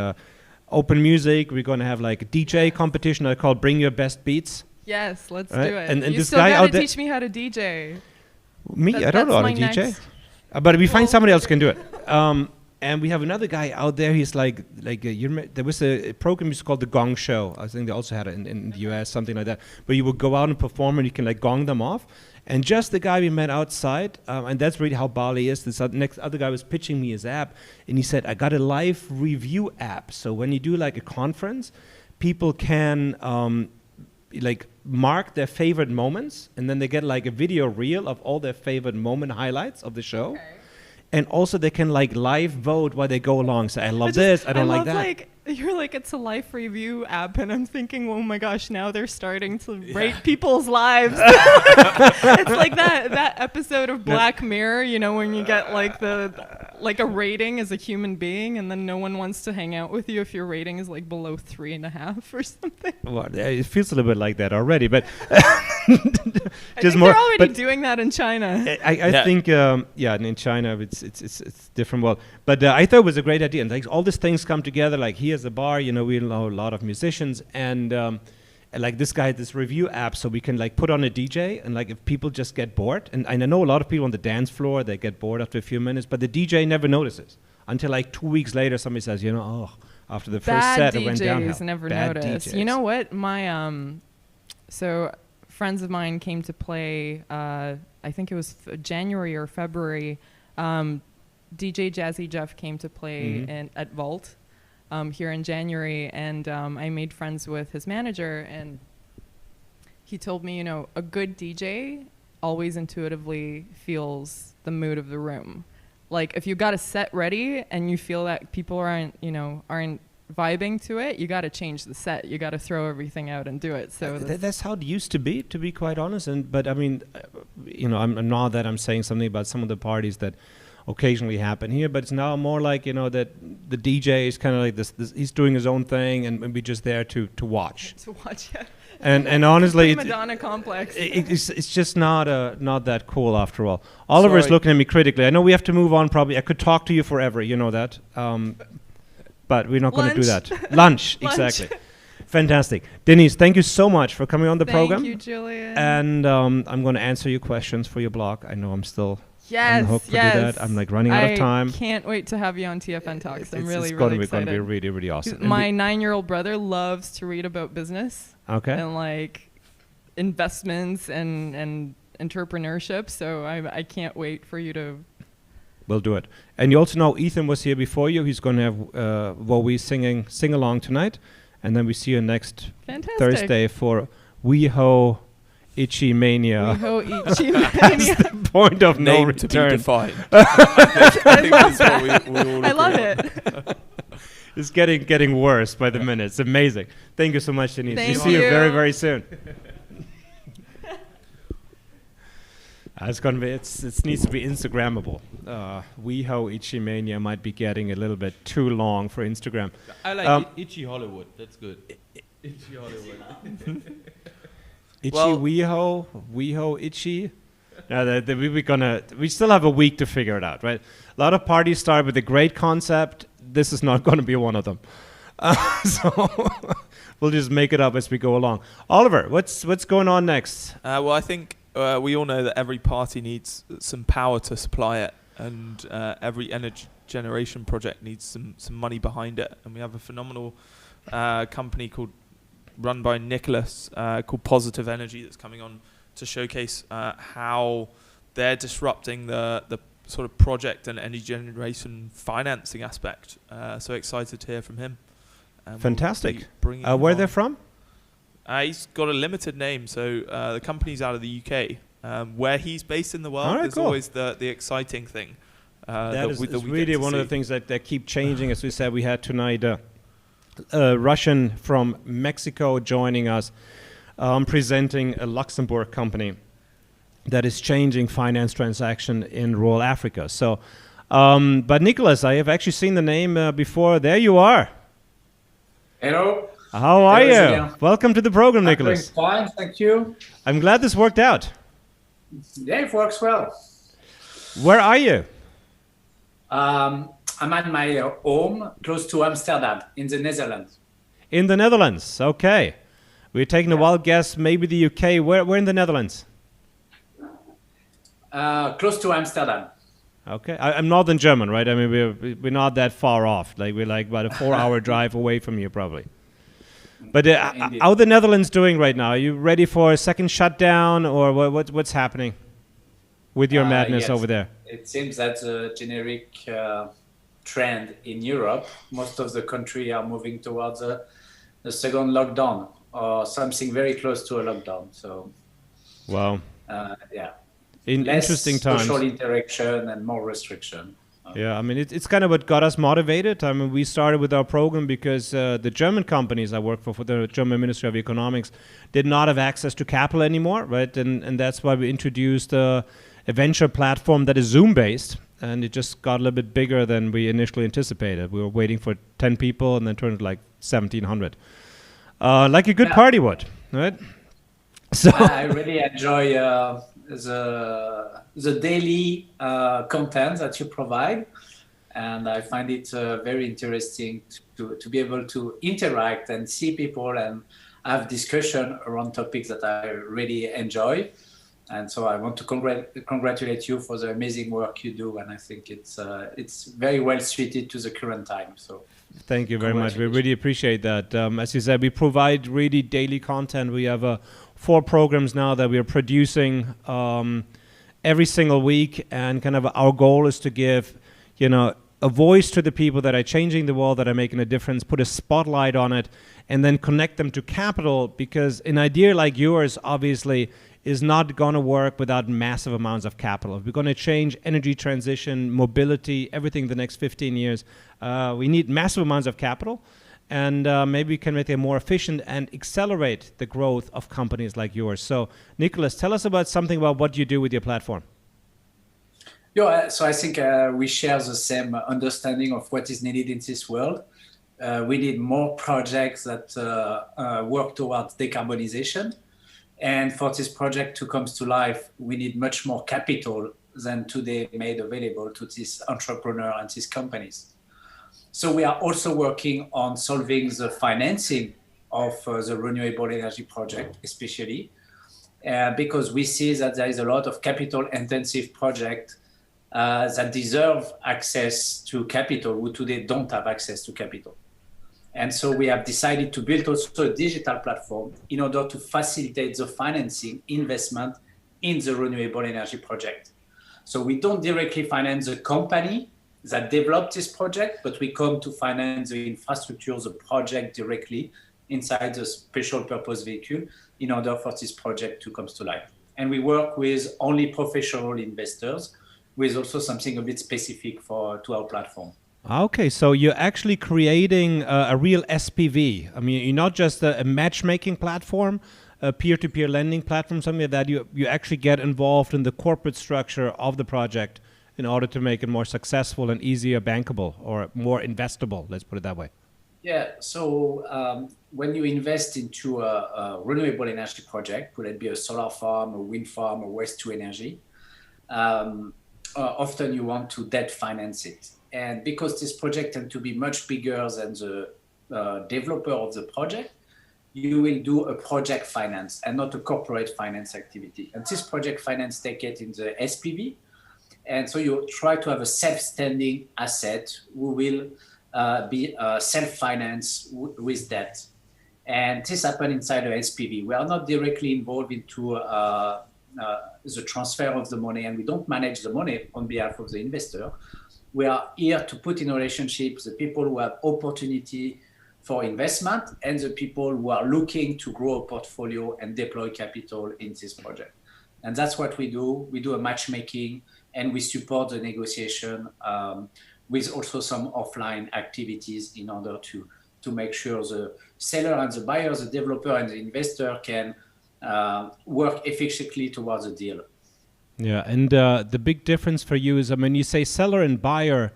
open music. We're going to have like a DJ competition I call Bring Your Best Beats. Yes, let's do it. And you this still guy gotta out there teach me how to DJ. Me? I don't know how to DJ. But we find somebody else can do it. And we have another guy out there. He's like there was a program called The Gong Show. I think they also had it in the US, something like that. But you would go out and perform, and you can like gong them off. And just the guy we met outside, and that's really how Bali is. This next other guy was pitching me his app, and he said, I got a live review app. So when you do like a conference, people can like mark their favorite moments, and then they get like a video reel of all their favorite moment highlights of the show. Okay. And also they can like live vote while they go along. So I love this, I don't like that. Like, you're like, it's a life review app, and I'm thinking, oh my gosh, now they're starting to rate people's lives. It's like that episode of Black Mirror, you know, when you get like a rating as a human being, and then no one wants to hang out with you if your rating is like below 3.5 or something. Well, it feels a little bit like that already, but just more. They're already doing that in China. I think, in China it's different. Well, but I thought it was a great idea, and like all these things come together. Like here's a bar, you know, we know a lot of musicians, and like this guy had this review app, so we can like put on a DJ, and like if people just get bored, and I know a lot of people on the dance floor, they get bored after a few minutes, but the DJ never notices until like 2 weeks later somebody says, you know, after the first set it went downhill. Bad DJs never notice. You know what? My so friends of mine came to play, I think it was January or February. DJ Jazzy Jeff came to play at Vault here in January, and I made friends with his manager, and he told me, you know, a good DJ always intuitively feels the mood of the room. Like if you got a set ready and you feel that people aren't vibing to it, you got to change the set. You got to throw everything out and do it. So that's how it used to be quite honest. But I mean, you know, I'm not that I'm saying something about some of the parties that occasionally happen here, but it's now more like, you know, that the DJ is kind of like this he's doing his own thing, and we're just there to watch. To watch, yeah. And honestly, Madonna complex. It's just not that cool after all. Oliver is looking at me critically. I know we have to move on. Probably I could talk to you forever. You know that. But we're not going to do that. Lunch, exactly. Fantastic. Deniz, thank you so much for coming on the program. Thank you, Julien. And I'm going to answer your questions for your blog. I know I'm still on the hook to do that. I'm like running out of time. I can't wait to have you on TFN Talks. I'm really excited. It's going to be really, really awesome. My 9-year-old brother loves to read about business. Okay. And like investments and entrepreneurship. So I can't wait for you to... We'll do it. And you also know Ethan was here before you. He's going to have Wowie sing along tonight. And then we see you next Thursday for WeHo Itchy Mania. WeHo Itchy Mania. That's the point of no return. To be defined. I love it. It's getting worse by the minute. It's amazing. Thank you so much, Deniz. Thank you. See you very, very soon. It's gonna be. It needs to be Instagrammable. WeHo Itchy Mania might be getting a little bit too long for Instagram. I like Itchy Hollywood. That's good. Itchy Hollywood. Itchy WeHo Itchy. We still have a week to figure it out, right? A lot of parties start with a great concept. this is not going to be one of them. So we'll just make it up as we go along. Oliver, what's going on next? Well, I think we all know that every party needs some power to supply it, and every energy generation project needs some money behind it. And we have a phenomenal company run by Nicolas called Positive Energy that's coming on to showcase how they're disrupting the sort of project and energy generation financing aspect. So excited to hear from him. Fantastic. We'll where they're from? He's got a limited name, so the company's out of the UK. Where he's based in the world is cool. always the exciting thing. That is really one of the things that keep changing. As we said, we had tonight a Russian from Mexico joining us, presenting a Luxembourg company that is changing finance transaction in rural Africa. So, but Nicolas, I have actually seen the name before. There you are. Hello. How are you? Julien. Welcome to the program, Nicolas. I'm doing fine, thank you. I'm glad this worked out. Yeah, it works well. Where are you? I'm at my home close to Amsterdam in the Netherlands. In the Netherlands. Okay. We're taking a wild guess, maybe the UK. Where in the Netherlands? Close to Amsterdam. Okay. I'm Northern German, right? I mean, we're not that far off. Like we're like about a 4-hour drive away from you, probably. But how are the Netherlands doing right now? Are you ready for a second shutdown, or what's happening with your madness yes. over there? It seems that the generic trend in Europe, most of the country are moving towards the second lockdown or something very close to a lockdown. So, wow. Yeah. Interesting times. Social interaction and more restriction. Yeah, I mean, it's kind of what got us motivated. I mean, we started with our program because the German companies I work for the German Ministry of Economics, did not have access to capital anymore, right? And that's why we introduced a venture platform that is Zoom-based, and it just got a little bit bigger than we initially anticipated. We were waiting for 10 people, and then turned to like 1,700. Like a good party would, right? So I really enjoy the daily content that you provide, and I find it very interesting to be able to interact and see people and have discussion around topics that I really enjoy. And so I want to congratulate you for the amazing work you do, and I think it's very well suited to the current time. So thank you very much. We really appreciate that. As you said, we provide really daily content. We have 4 programs now that we are producing every single week, and kind of our goal is to give, a voice to the people that are changing the world, that are making a difference, put a spotlight on it, and then connect them to capital, because an idea like yours obviously is not going to work without massive amounts of capital. If we're going to change energy transition, mobility, everything the next 15 years, we need massive amounts of capital. And maybe we can make it more efficient and accelerate the growth of companies like yours. So, Nicolas, tell us something about what you do with your platform. Yeah, so I think we share the same understanding of what is needed in this world. We need more projects that work towards decarbonization. And for this project to come to life, we need much more capital than today made available to these entrepreneurs and these companies. So we are also working on solving the financing of the renewable energy project, especially because we see that there is a lot of capital-intensive projects that deserve access to capital, who today don't have access to capital. And so we have decided to build also a digital platform in order to facilitate the financing investment in the renewable energy project. So we don't directly finance the company that developed this project, but we come to finance the infrastructure, the project directly inside the special purpose vehicle in order for this project to come to life. And we work with only professional investors, with also something a bit specific to our platform. Okay, so you're actually creating a real SPV. I mean, you're not just a matchmaking platform, a peer-to-peer lending platform, something like that. You actually get involved in the corporate structure of the project in order to make it more successful and easier bankable, or more investable, let's put it that way. Yeah, so when you invest into a renewable energy project, could it be a solar farm, a wind farm, or waste to energy, often you want to debt finance it. And because this project tends to be much bigger than the developer of the project, you will do a project finance and not a corporate finance activity. And this project finance take it in the SPV. And so you try to have a self-standing asset who will be self-financed with debt. And this happens inside a SPV. We are not directly involved into the transfer of the money, and we don't manage the money on behalf of the investor. We are here to put in relationships the people who have opportunity for investment and the people who are looking to grow a portfolio and deploy capital in this project. And that's what we do. We do a matchmaking and we support the negotiation with also some offline activities in order to make sure the seller and the buyer, the developer and the investor can work efficiently towards the deal. Yeah, and the big difference for you is, I mean, you say seller and buyer.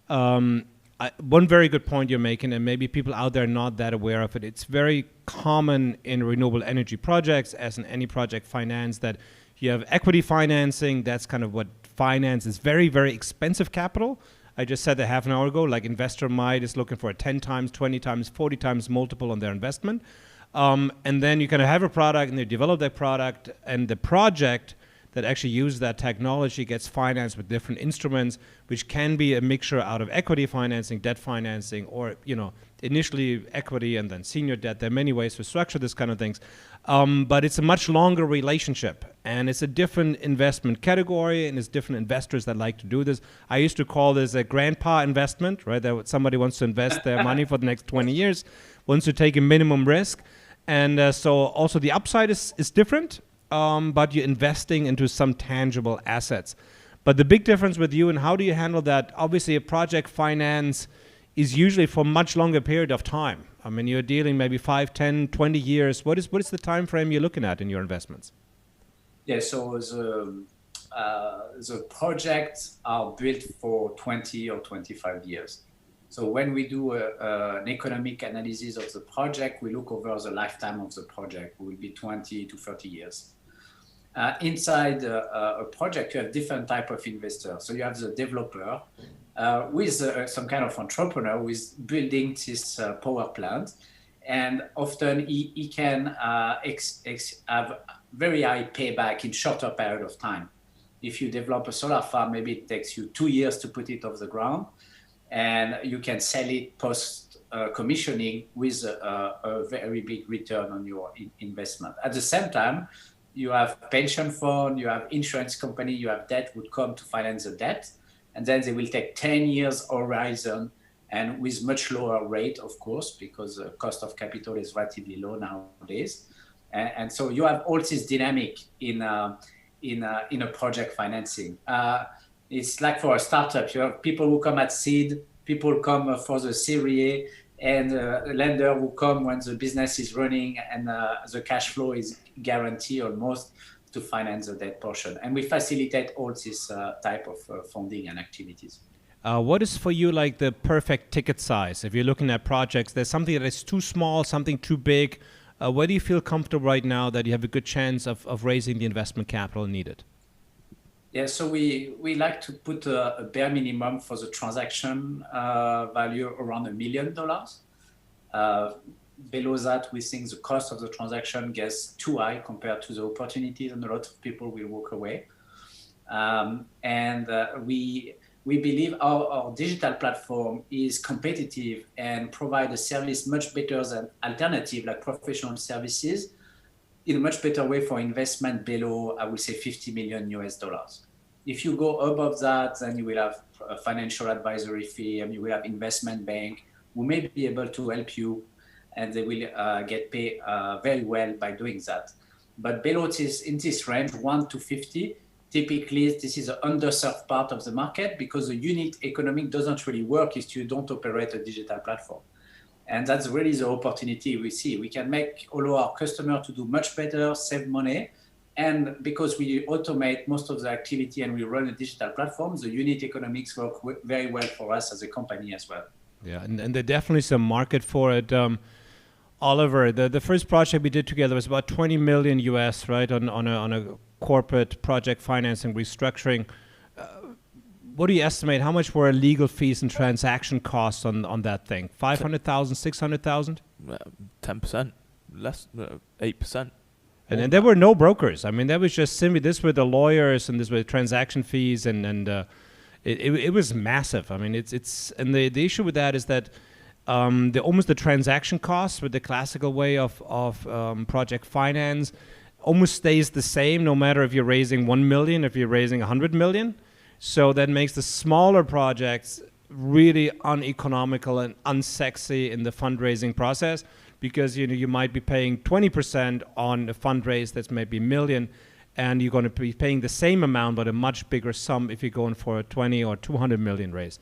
One very good point you're making, and maybe people out there are not that aware of it. It's very common in renewable energy projects, as in any project finance, that you have equity financing. That's kind of what finance is. Very, very expensive capital. I just said that half an hour ago, like investor is looking for a 10 times, 20 times, 40 times multiple on their investment. And then you kind of have a product and you develop that product, and the project that actually uses that technology gets financed with different instruments, which can be a mixture out of equity financing, debt financing, or, you know, initially equity and then senior debt. There are many ways to structure this kind of things. But it's a much longer relationship, and it's a different investment category, and it's different investors that like to do this. I used to call this a grandpa investment, right? That somebody wants to invest their money for the next 20 years, wants to take a minimum risk. And so also the upside is different, but you're investing into some tangible assets. But the big difference with you and how do you handle that, obviously a project finance is usually for a much longer period of time. I mean, you're dealing maybe 5, 10, 20 years. What is the time frame you're looking at in your investments? Yeah, so the projects are built for 20 or 25 years. So when we do an economic analysis of the project, we look over the lifetime of the project. It will be 20 to 30 years. Inside a project, you have different type of investors. So you have the developer with some kind of entrepreneur who is building this power plant. And often he can have very high payback in shorter period of time. If you develop a solar farm, maybe it takes you 2 years to put it off the ground, and you can sell it post commissioning with a very big return on your investment. At the same time, you have pension fund, you have insurance company, you have debt would come to finance the debt, and then they will take 10 years horizon and with much lower rate, of course, because the cost of capital is relatively low nowadays. And so you have all this dynamic in a project financing. It's like for a startup, you have people who come at seed, people come for the Series A, and a lender who come when the business is running and the cash flow is guaranteed almost to finance the debt portion. And we facilitate all this type of funding and activities. What is for you like the perfect ticket size? If you're looking at projects, there's something that is too small, something too big. Where do you feel comfortable right now that you have a good chance of raising the investment capital needed? Yeah, so we like to put a bare minimum for the transaction value around $1 million. Below that, we think the cost of the transaction gets too high compared to the opportunities, and a lot of people will walk away. We believe our digital platform is competitive and provide a service much better than alternative like professional services in a much better way for investment below, I would say, $50 million US. If you go above that, then you will have a financial advisory fee, and you will have investment bank who may be able to help you, and they will get paid very well by doing that. But below this, in this range, 1 to 50, typically this is an underserved part of the market because the unit economic doesn't really work if you don't operate a digital platform. And that's really the opportunity we see. We can allow our customer to do much better, save money. And because we automate most of the activity and we run a digital platform, the unit economics work very well for us as a company as well. Yeah, and there's definitely some market for it. Oliver, the first project we did together was about 20 million US, right, on a corporate project financing restructuring. what do you estimate? How much were legal fees and transaction costs on that thing? 500,000, 600,000? 10%, less, 8%. And then there were no brokers. I mean, that was just simply, this were the lawyers and this were transaction fees, and it was massive. I mean, it's and the issue with that is that the transaction costs with the classical way of project finance almost stays the same no matter if you're raising 1 million, if you're raising 100 million. So that makes the smaller projects really uneconomical and unsexy in the fundraising process, because you might be paying 20% on a fundraise that's maybe $1 million, and you're going to be paying the same amount but a much bigger sum if you're going for a 20 or 200 million raise.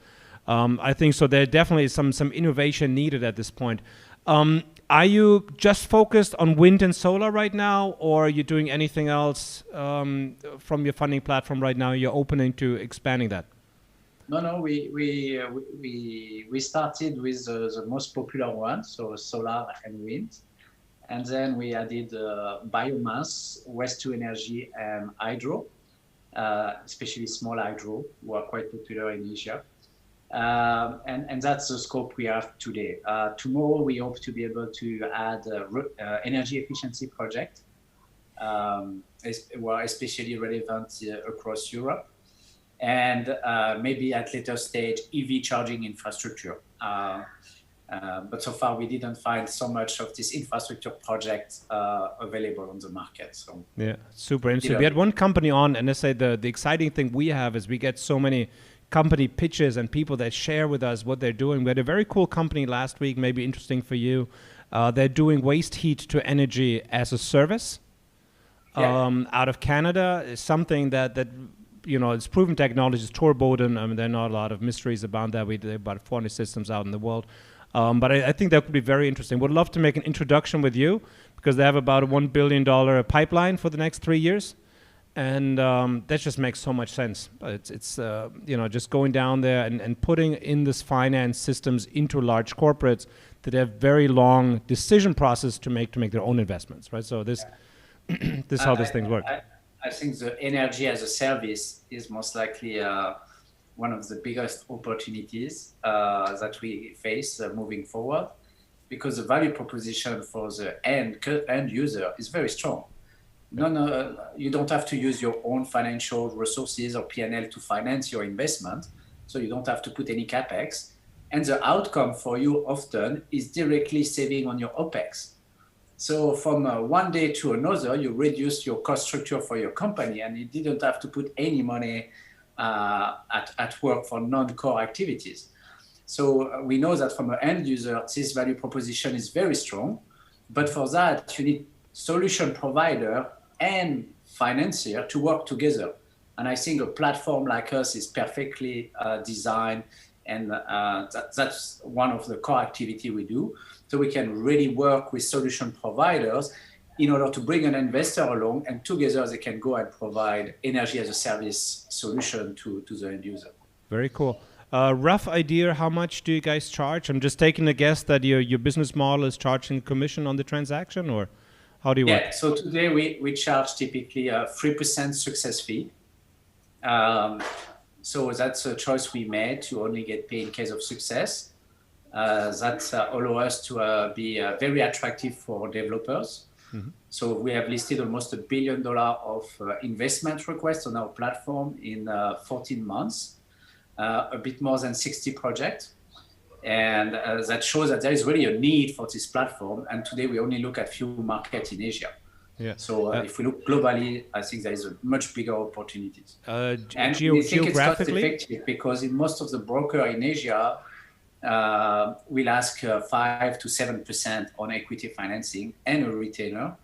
I think so. There definitely is some innovation needed at this point. Are you just focused on wind and solar right now, or are you doing anything else from your funding platform right now? You're opening to expanding that? No, we started with the most popular one, so solar and wind, and then we added biomass, waste to energy, and hydro, especially small hydro, who are quite popular in Asia. And that's the scope we have today. Tomorrow we hope to be able to add energy efficiency project, especially relevant across Europe, and maybe at later stage EV charging infrastructure. But so far we didn't find so much of this infrastructure project available on the market. So yeah, super interesting. We had one company on, and I say the exciting thing we have is we get so many company pitches and people that share with us what they're doing. We had a very cool company last week, maybe interesting for you. They're doing waste heat to energy as a service out of Canada. It's something that it's proven technology. It's Torboden. I mean, there are not a lot of mysteries about that. We have about 400 systems out in the world. But I think that could be very interesting. Would love to make an introduction with you, because they have about a $1 billion pipeline for the next 3 years. And that just makes so much sense. It's just going down there and putting in this finance systems into large corporates that have very long decision process to make their own investments, right? So this this is how these things work. I think the energy as a service is most likely one of the biggest opportunities that we face moving forward, because the value proposition for the end user is very strong. No, you don't have to use your own financial resources or P&L to finance your investment, so you don't have to put any capex. And the outcome for you often is directly saving on your OPEX. So from one day to another, you reduce your cost structure for your company, and you didn't have to put any money at work for non-core activities. So we know that from an end user, this value proposition is very strong, but for that, you need solution provider and financier to work together. And I think a platform like us is perfectly designed, and that's one of the core activity we do. So we can really work with solution providers in order to bring an investor along, and together they can go and provide energy as a service solution to the end user. Very cool. Rough idea, how much do you guys charge? I'm just taking a guess that your business model is charging commission on the transaction, or how do you work? Yeah, so today we charge typically a 3% success fee. So that's a choice we made to only get paid in case of success. That allows us to be very attractive for developers. Mm-hmm. So we have listed almost $1 billion of investment requests on our platform in 14 months, a bit more than 60 projects. And that shows that there is really a need for this platform. And today we only look at few markets in Asia. Yeah. So if we look globally, I think there is a much bigger opportunities. And we think it's cost effective because in most of the broker in Asia will ask 5 to 7% on equity financing and a retainer.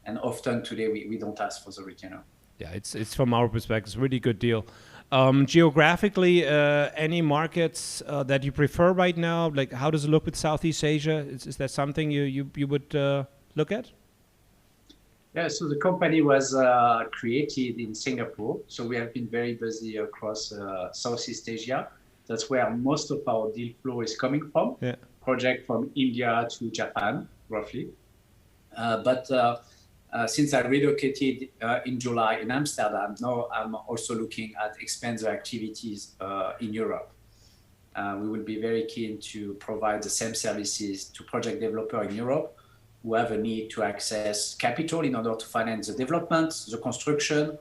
And often today we don't ask for the retainer. Yeah, it's from our perspective, it's a really good deal. Geographically, any markets that you prefer right now? Like, how does it look with Southeast Asia? Is that something you would look at? Yeah, so the company was created in Singapore. So we have been very busy across Southeast Asia. That's where most of our deal flow is coming from. Yeah. Project from India to Japan, roughly. But Since I relocated in July in Amsterdam, now I'm also looking at expand the activities in Europe. We will be very keen to provide the same services to project developers in Europe who have a need to access capital in order to finance the development, the construction,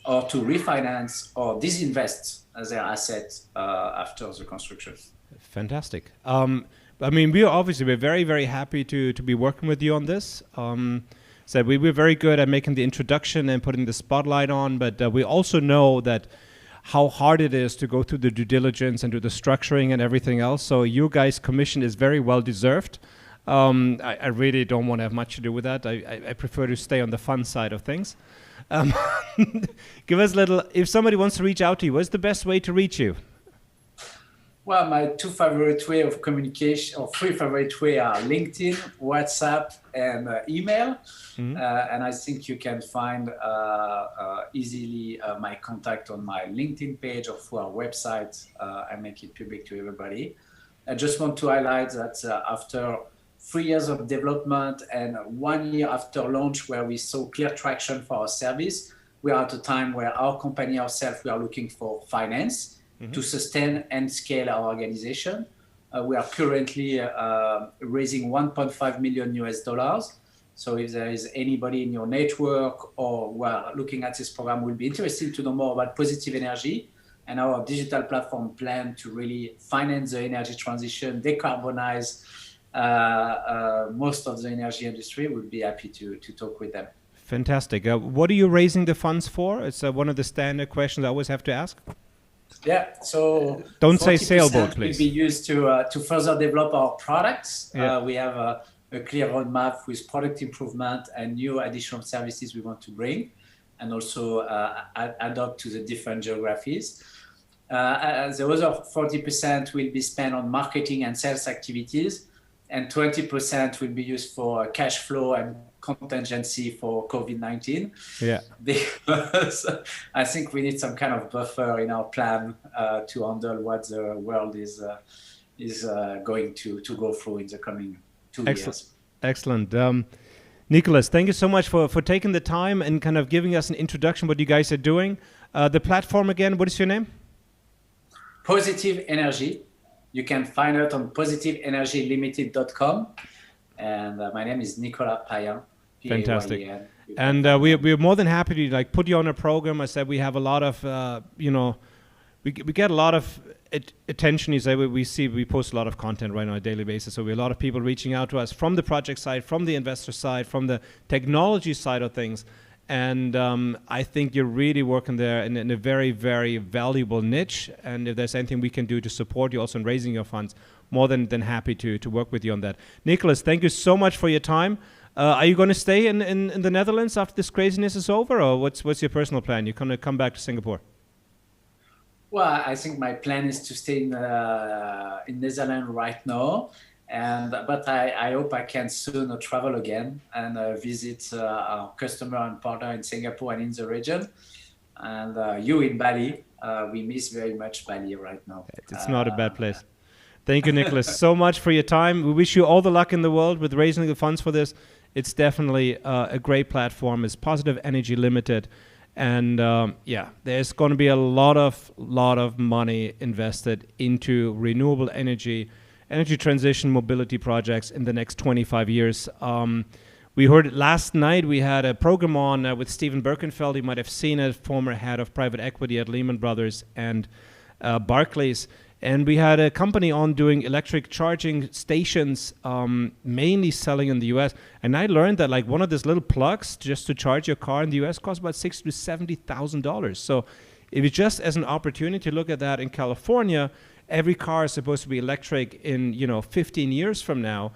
or to refinance or disinvest their assets after the construction. Fantastic. I mean, we're very, very happy to be working with you on this. So we were very good at making the introduction and putting the spotlight on, but we also know that how hard it is to go through the due diligence and do the structuring and everything else. So you guys' commission is very well deserved. I really don't want to have much to do with that. I prefer to stay on the fun side of things. Give us a little, if somebody wants to reach out to you, what's the best way to reach you? Well, my two favorite way of communication, or three favorite way, are LinkedIn, WhatsApp, and email. Mm-hmm. And I think you can find easily my contact on my LinkedIn page or through our website. I make it public to everybody. I just want to highlight that after 3 years of development and 1 year after launch, where we saw clear traction for our service, we are at a time where our company ourselves, we are looking for finance to sustain and scale our organization. We are currently raising $1.5 million US. So if there is anybody in your network or well looking at this program, will be interested to know more about positive energy and our digital platform plan to really finance the energy transition, decarbonize most of the energy industry, would be happy to talk with them. Fantastic. What are you raising the funds for? It's one of the standard questions I always have to ask. Yeah, so don't say sailboat, please. Will be used to further develop our products. Yeah. We have a clear roadmap with product improvement and new additional services we want to bring, and also adopt to the different geographies. The other 40% will be spent on marketing and sales activities, and 20% will be used for cash flow and contingency for COVID-19. Yeah. Because I think we need some kind of buffer in our plan to handle what the world is going to go through in the coming 2 years. Excellent. Nicolas, thank you so much for taking the time and kind of giving us an introduction what you guys are doing. The platform again, what is your name? Positive Energy. You can find it on positiveenergylimited.com. And my name is Nicolas Payern. Fantastic. And we're more than happy to put you on a program. I said we have a lot of, we get a lot of attention. You say we post a lot of content right on a daily basis. So we have a lot of people reaching out to us from the project side, from the investor side, from the technology side of things. And I think you're really working there in a very, very valuable niche. And if there's anything we can do to support you also in raising your funds, more than happy to work with you on that. Nicolas, thank you so much for your time. Are you going to stay in the Netherlands after this craziness is over, or what's your personal plan? You're going to come back to Singapore? Well, I think my plan is to stay in Netherlands right now. But I hope I can soon travel again and visit our customer and partner in Singapore and in the region. And you in Bali, we miss very much Bali right now. It's not a bad place. Thank you, Nicolas, so much for your time. We wish you all the luck in the world with raising the funds for this. It's definitely a great platform. It's Positive Energy Limited. And there's going to be a lot of money invested into renewable energy transition, mobility projects in the next 25 years. We heard last night, we had a program on with Steven Birkenfeld. You might have seen it, former head of private equity at Lehman Brothers and Barclays. And we had a company on doing electric charging stations, mainly selling in the US. And I learned that one of these little plugs just to charge your car in the US costs about $60,000 to $70,000. So if you just as an opportunity to look at that in California, every car is supposed to be electric in 15 years from now.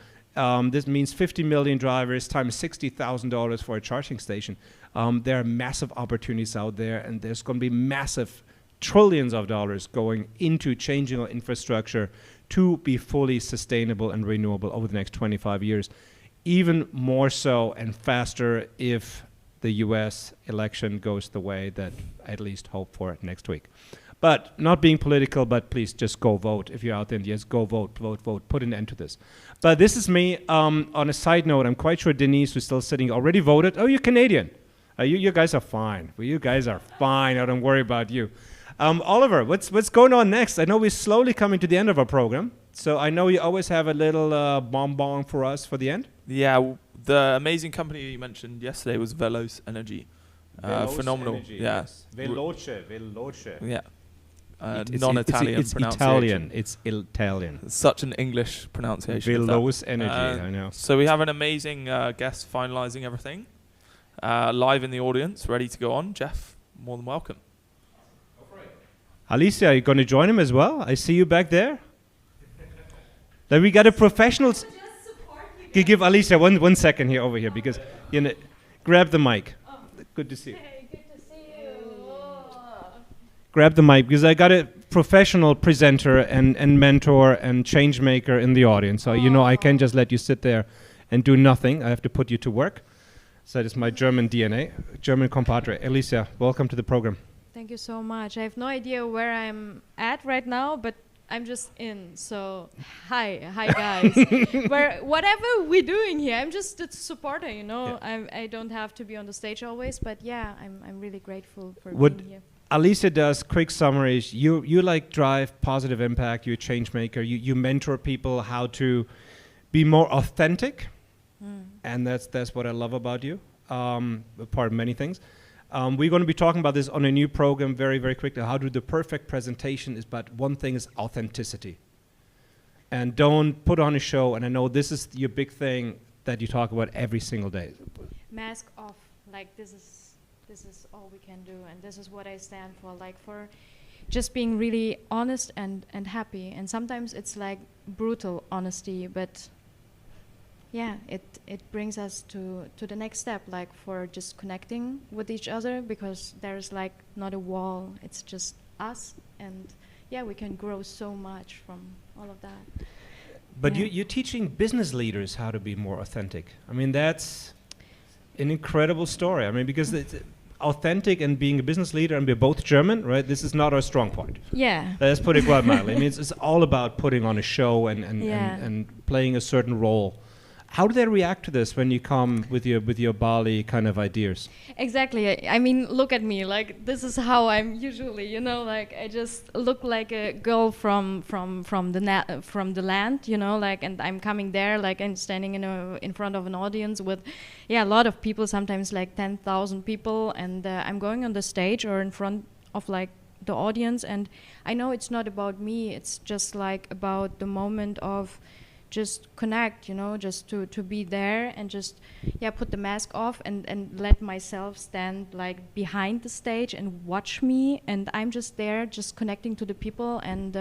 This means 50 million drivers times $60,000 for a charging station. There are massive opportunities out there, and there's going to be massive trillions of dollars going into changing our infrastructure to be fully sustainable and renewable over the next 25 years. Even more so and faster if the US election goes the way that I at least hope for next week. But not being political, but please just go vote. If you're out there, yes, go vote, vote, vote. Put an end to this. But this is me. On a side note, I'm quite sure Denise, who's still sitting, already voted. Oh, you're Canadian. You guys are fine. Well, you guys are fine. I don't worry about you. Oliver, what's going on next? I know we're slowly coming to the end of our program. So I know you always have a little bonbon for us for the end. Yeah, the amazing company you mentioned yesterday was Veloce Energy. Phenomenal. Energy, yeah. Yes. Veloce. Yeah. Non-Italian it's pronunciation. Italian. It's Italian. Such an English pronunciation. Veloce Energy. I know. So we have an amazing guest finalizing everything. Live in the audience, ready to go on. Jeff, more than welcome. Alicia, are you going to join him as well? I see you back there. Then we got a professional. Give Alicia 1 second here over here because grab the mic. Oh. Good to see you. Hey, good to see you. Grab the mic because I got a professional presenter and mentor and change maker in the audience. So I can't just let you sit there and do nothing. I have to put you to work. So that is my German DNA, German compadre. Alicia, welcome to the program. Thank you so much. I have no idea where I'm at right now, but I'm just in. So hi guys. Whatever we're doing here, I'm just a supporter. Yeah. I don't have to be on the stage always, but yeah, I'm really grateful for being here. Alicia does quick summaries. You drive positive impact. You're a change maker. You mentor people how to be more authentic, and that's what I love about you. Apart of many things. We're going to be talking about this on a new program very, very quickly. How to do the perfect presentation is, but one thing is authenticity. And don't put on a show, and I know this is your big thing that you talk about every single day. Mask off, like this is all we can do, and this is what I stand for, like for just being really honest and happy. And sometimes it's like brutal honesty, but yeah, it brings us to the next step, like for just connecting with each other, because there's like not a wall, it's just us, and yeah, we can grow so much from all of that. But you're teaching business leaders how to be more authentic. I mean, that's an incredible story. I mean, because it's authentic and being a business leader, and we're both German, right? This is not our strong point. Yeah. Let's put it quite mildly. I mean, it's all about putting on a show and playing a certain role. How do they react to this when you come with your Bali kind of ideas? Exactly. I mean, look at me. Like, this is how I'm usually. Like I just look like a girl from the land. Like, and I'm coming there, like, and standing in front of an audience with, a lot of people. Sometimes like 10,000 people, and I'm going on the stage or in front of like the audience, and I know it's not about me. It's just like about the moment of just connect, just to be there and just put the mask off and let myself stand like behind the stage and watch me, and I'm just there just connecting to the people and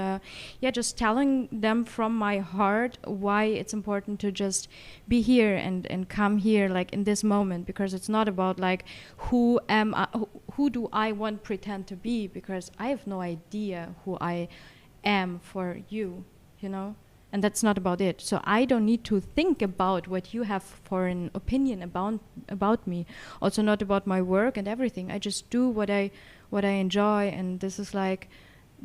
just telling them from my heart why it's important to just be here and come here like in this moment, because it's not about like who do I want to pretend to be, because I have no idea who I am for you, And that's not about it. So I don't need to think about what you have for an opinion about me. Also not about my work and everything. I just do what I enjoy, and this is like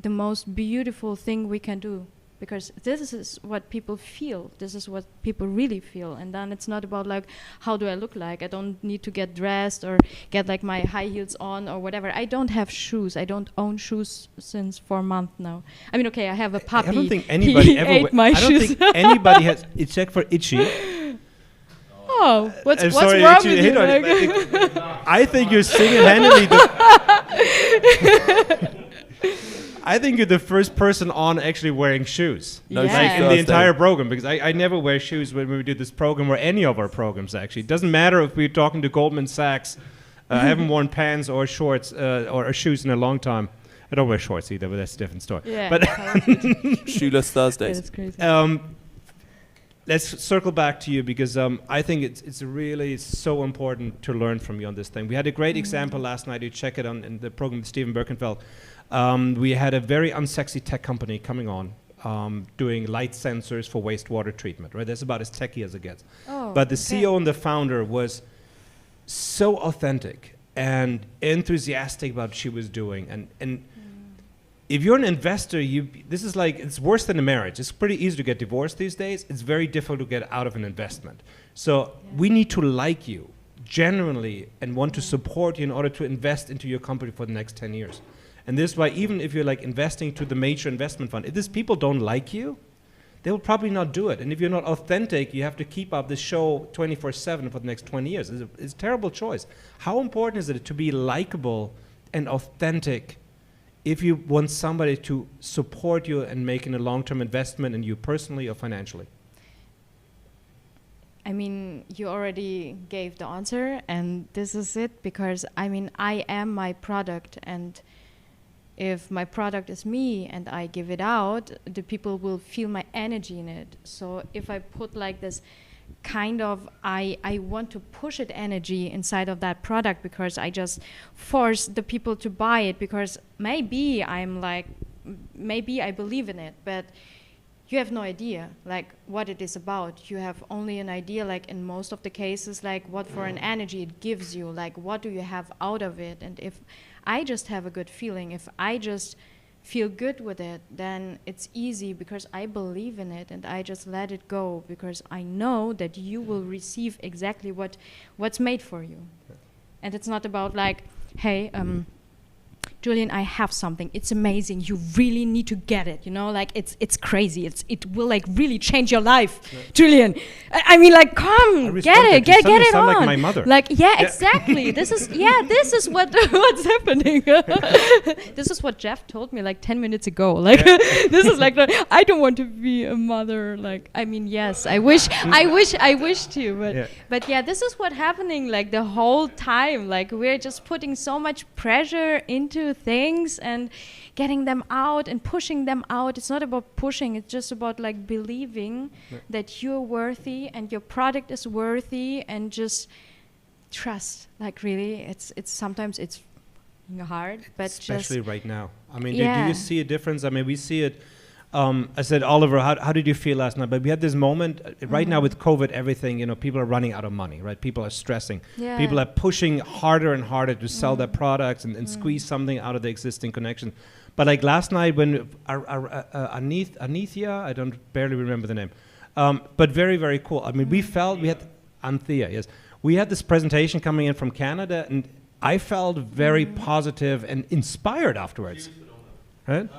the most beautiful thing we can do, because this is what people feel. This is what people really feel. And then it's not about like, how do I look like? I don't need to get dressed or get like my high heels on or whatever. I don't have shoes. I don't own shoes since 4 months now. I mean, okay, I have a puppy. I don't think anybody ever ate my shoes. I don't think anybody has, except for Itchy. Oh, what's sorry, wrong Itchy, with you? I think you're single-handedly I think you're the first person on actually wearing shoes. No, like in the entire program, because I never wear shoes when we do this program or any of our programs, actually. It doesn't matter if we're talking to Goldman Sachs. I haven't worn pants or shorts or shoes in a long time. I don't wear shorts either, but that's a different story. Yeah, but Shoeless Thursdays. Yeah, that's crazy. Let's circle back to you, because I think it's really so important to learn from you on this thing. We had a great example last night. You check it in the program with Steven Birkenfeld. We had a very unsexy tech company coming on, doing light sensors for wastewater treatment, right? That's about as techy as it gets. Oh, but the CEO and the founder was so authentic and enthusiastic about what she was doing. And if you're an investor, this is like, it's worse than a marriage. It's pretty easy to get divorced these days. It's very difficult to get out of an investment. So we need to like you genuinely and want to support you in order to invest into your company for the next 10 years. And this is why even if you're like investing to the major investment fund, if these people don't like you, they will probably not do it. And if you're not authentic, you have to keep up this show 24/7 for the next 20 years. It's a terrible choice. How important is it to be likable and authentic if you want somebody to support you and making a long-term investment in you personally or financially? I mean, you already gave the answer, and this is it, because I mean, I am my product, and if my product is me and I give it out, the people will feel my energy in it. So if I put like this kind of, I want to push it energy inside of that product because I just force the people to buy it because maybe I'm like, maybe I believe in it, but you have no idea like what it is about. You have only an idea, like in most of the cases, like what for an energy it gives you, like what do you have out of it. And if I just have a good feeling, if I just feel good with it, then it's easy because I believe in it and I just let it go because I know that you will receive exactly what's made for you. And it's not about like, hey, Julien, I have something. It's amazing. You really need to get it. You know, like it's crazy. It will like really change your life, yeah. Julien. I mean, like, come, get it, get it on. Like my mother. Like, yeah, exactly. This is what's happening. This is what Jeff told me like 10 minutes ago. Like, this is like, I don't want to be a mother. Like, I mean, yes, I wish to, but yeah, this is what's happening like the whole time. Like, we're just putting so much pressure into things and getting them out and pushing them out. It's not about pushing, it's just about like believing that you're worthy and your product is worthy, and just trust. Like, really, it's sometimes it's hard, but especially right now. I mean, do you see a difference? I mean, we see it. I said, Oliver, how did you feel last night? But we had this moment right now with COVID, everything, you know, people are running out of money, right? People are stressing. Yeah. People are pushing harder and harder to sell their products and squeeze something out of the existing connection. But like last night when Anithia, I don't barely remember the name, but very, very cool. I mean, we had Anthea, yes. We had this presentation coming in from Canada, and I felt very positive and inspired afterwards. Right?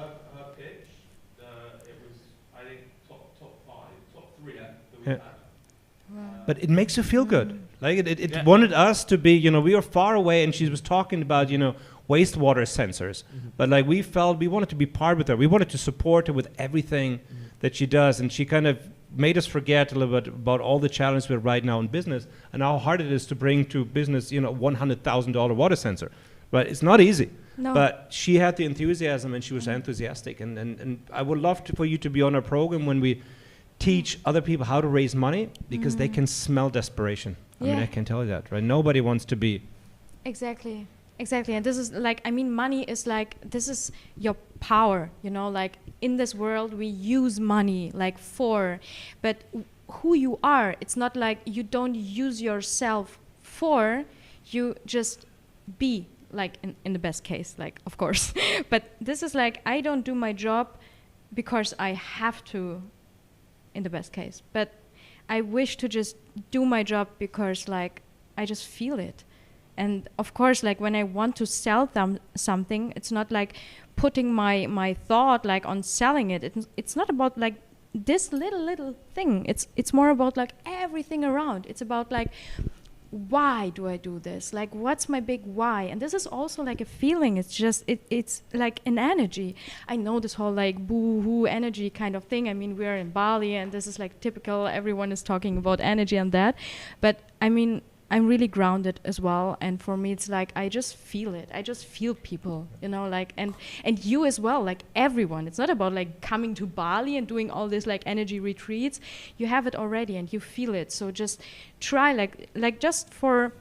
But it makes you feel good. Like it wanted us to be, you know, we were far away, and she was talking about, you know, wastewater sensors. But like we felt we wanted to be part with her. We wanted to support her with everything that she does. And she kind of made us forget a little bit about all the challenges we're right now in business and how hard it is to bring to business, you know, $100,000 water sensor. But it's not easy. No. But she had the enthusiasm, and she was enthusiastic. And I would love for you to be on our program when we teach other people how to raise money, because they can smell desperation. I mean, I can tell you that, right? Nobody wants to be. Exactly. And this is like, I mean, money is like, this is your power, you know, like in this world we use money like but who you are, it's not like you don't use yourself for, you just be, like in the best case, like, of course. But this is like, I don't do my job because I have to, in the best case, but I wish to just do my job because like I just feel it. And of course, like when I want to sell them something, it's not like putting my thought like on selling it. It's not about like this little thing. It's more about like everything around. It's about like, why do I do this? Like, what's my big why? And this is also like a feeling. It's just, it's like an energy. I know this whole like boo-hoo energy kind of thing. I mean, we're in Bali and this is like typical. Everyone is talking about energy and that. But I mean, I'm really grounded as well. And for me, it's like, I just feel it. I just feel people, you know, like, and you as well, like everyone. It's not about like coming to Bali and doing all this like energy retreats. You have it already and you feel it. So just try like just for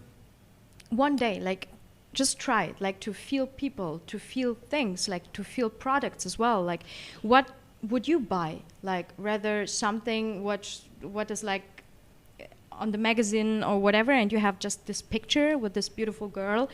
one day, like just try it, like to feel people, to feel things, like to feel products as well. Like what would you buy? Like rather something what is like on the magazine or whatever, and you have just this picture with this beautiful girl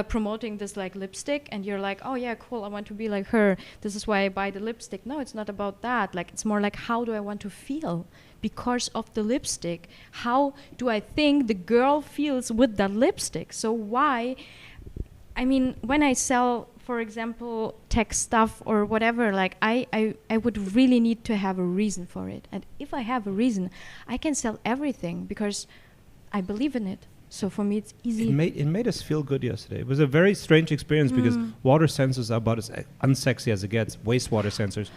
promoting this like lipstick, and you're like, oh yeah, cool, I want to be like her. This is why I buy the lipstick. No, it's not about that. Like, it's more like, how do I want to feel because of the lipstick? How do I think the girl feels with that lipstick? So why? I mean, when I sell, for example, tech stuff or whatever, like I would really need to have a reason for it. And if I have a reason, I can sell everything because I believe in it. So for me, it's easy. It made us feel good yesterday. It was a very strange experience because water sensors are about as unsexy as it gets, wastewater sensors.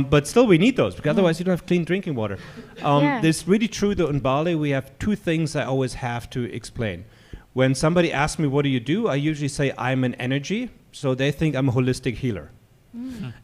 But still, we need those because otherwise you don't have clean drinking water. It's really true that in Bali, we have two things I always have to explain. When somebody asks me, what do? I usually say I'm an energy. So they think I'm a holistic healer.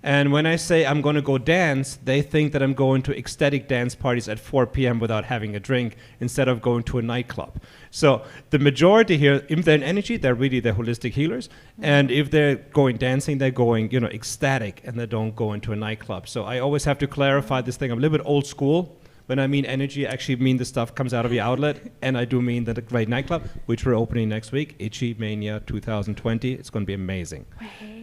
And when I say I'm going to go dance, they think that I'm going to ecstatic dance parties at 4 p.m. without having a drink instead of going to a nightclub. So the majority here, if they're an energy, they're really the holistic healers. And if they're going dancing, they're going, ecstatic, and they don't go into a nightclub. So I always have to clarify this thing. I'm a little bit old school. When I mean energy, I actually mean the stuff comes out of the outlet, and I do mean the great nightclub, which we're opening next week, Itchy Mania 2020. It's going to be amazing.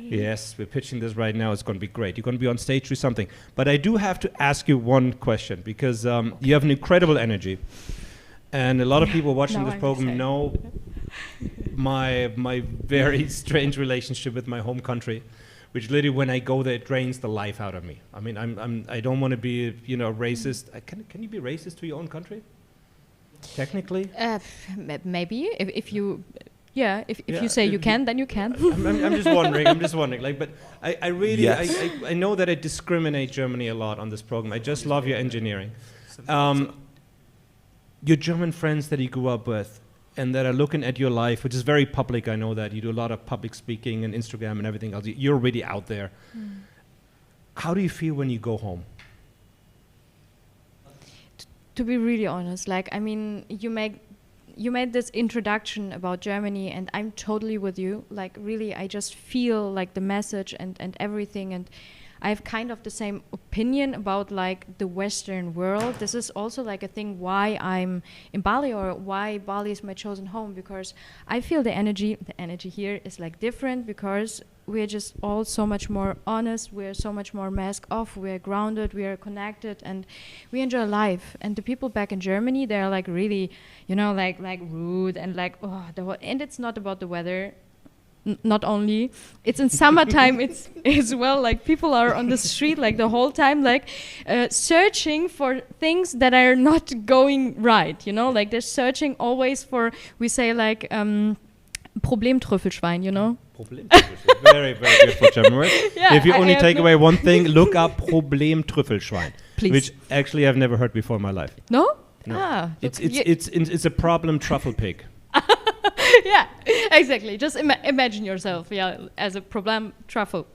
Yes, we're pitching this right now. It's going to be great. You're going to be on stage or something. But I do have to ask you one question, because you have an incredible energy. And a lot of people watching this program know my very strange relationship with my home country, which literally, when I go there, it drains the life out of me. I mean, I don't want to be, racist. Can you be racist to your own country? Technically? Maybe if you say you can, then you can. I'm just wondering. Like, but I really, I know that I discriminate Germany a lot on this program. I just love your engineering. Your German friends that you grew up with, and that are looking at your life, which is very public. I know that you do a lot of public speaking and Instagram and everything else. You're really out there. How do you feel when you go home? To be really honest, you made this introduction about Germany, and I'm totally with you. Like, really, I just feel like the message and everything, and I have kind of the same opinion about like the Western world. This is also like a thing why I'm in Bali, or why Bali is my chosen home, because I feel the energy here is like different, because we're just all so much more honest, we're so much more mask off, we're grounded, we are connected, and we enjoy life. And the people back in Germany, they're like really, like rude and like, and it's not about the weather. Not only, it's in summertime, it's as well, like people are on the street like the whole time, like searching for things that are not going right, like they're searching always for, we say like Problemtrüffelschwein, Problemtrüffelschwein. Very, very beautiful German word. Yeah, if you only take away one thing, look up Problemtrüffelschwein, please. Which actually I've never heard before in my life. No? It's a problem truffle pig. Yeah, exactly. Just imagine yourself, as a problem truffle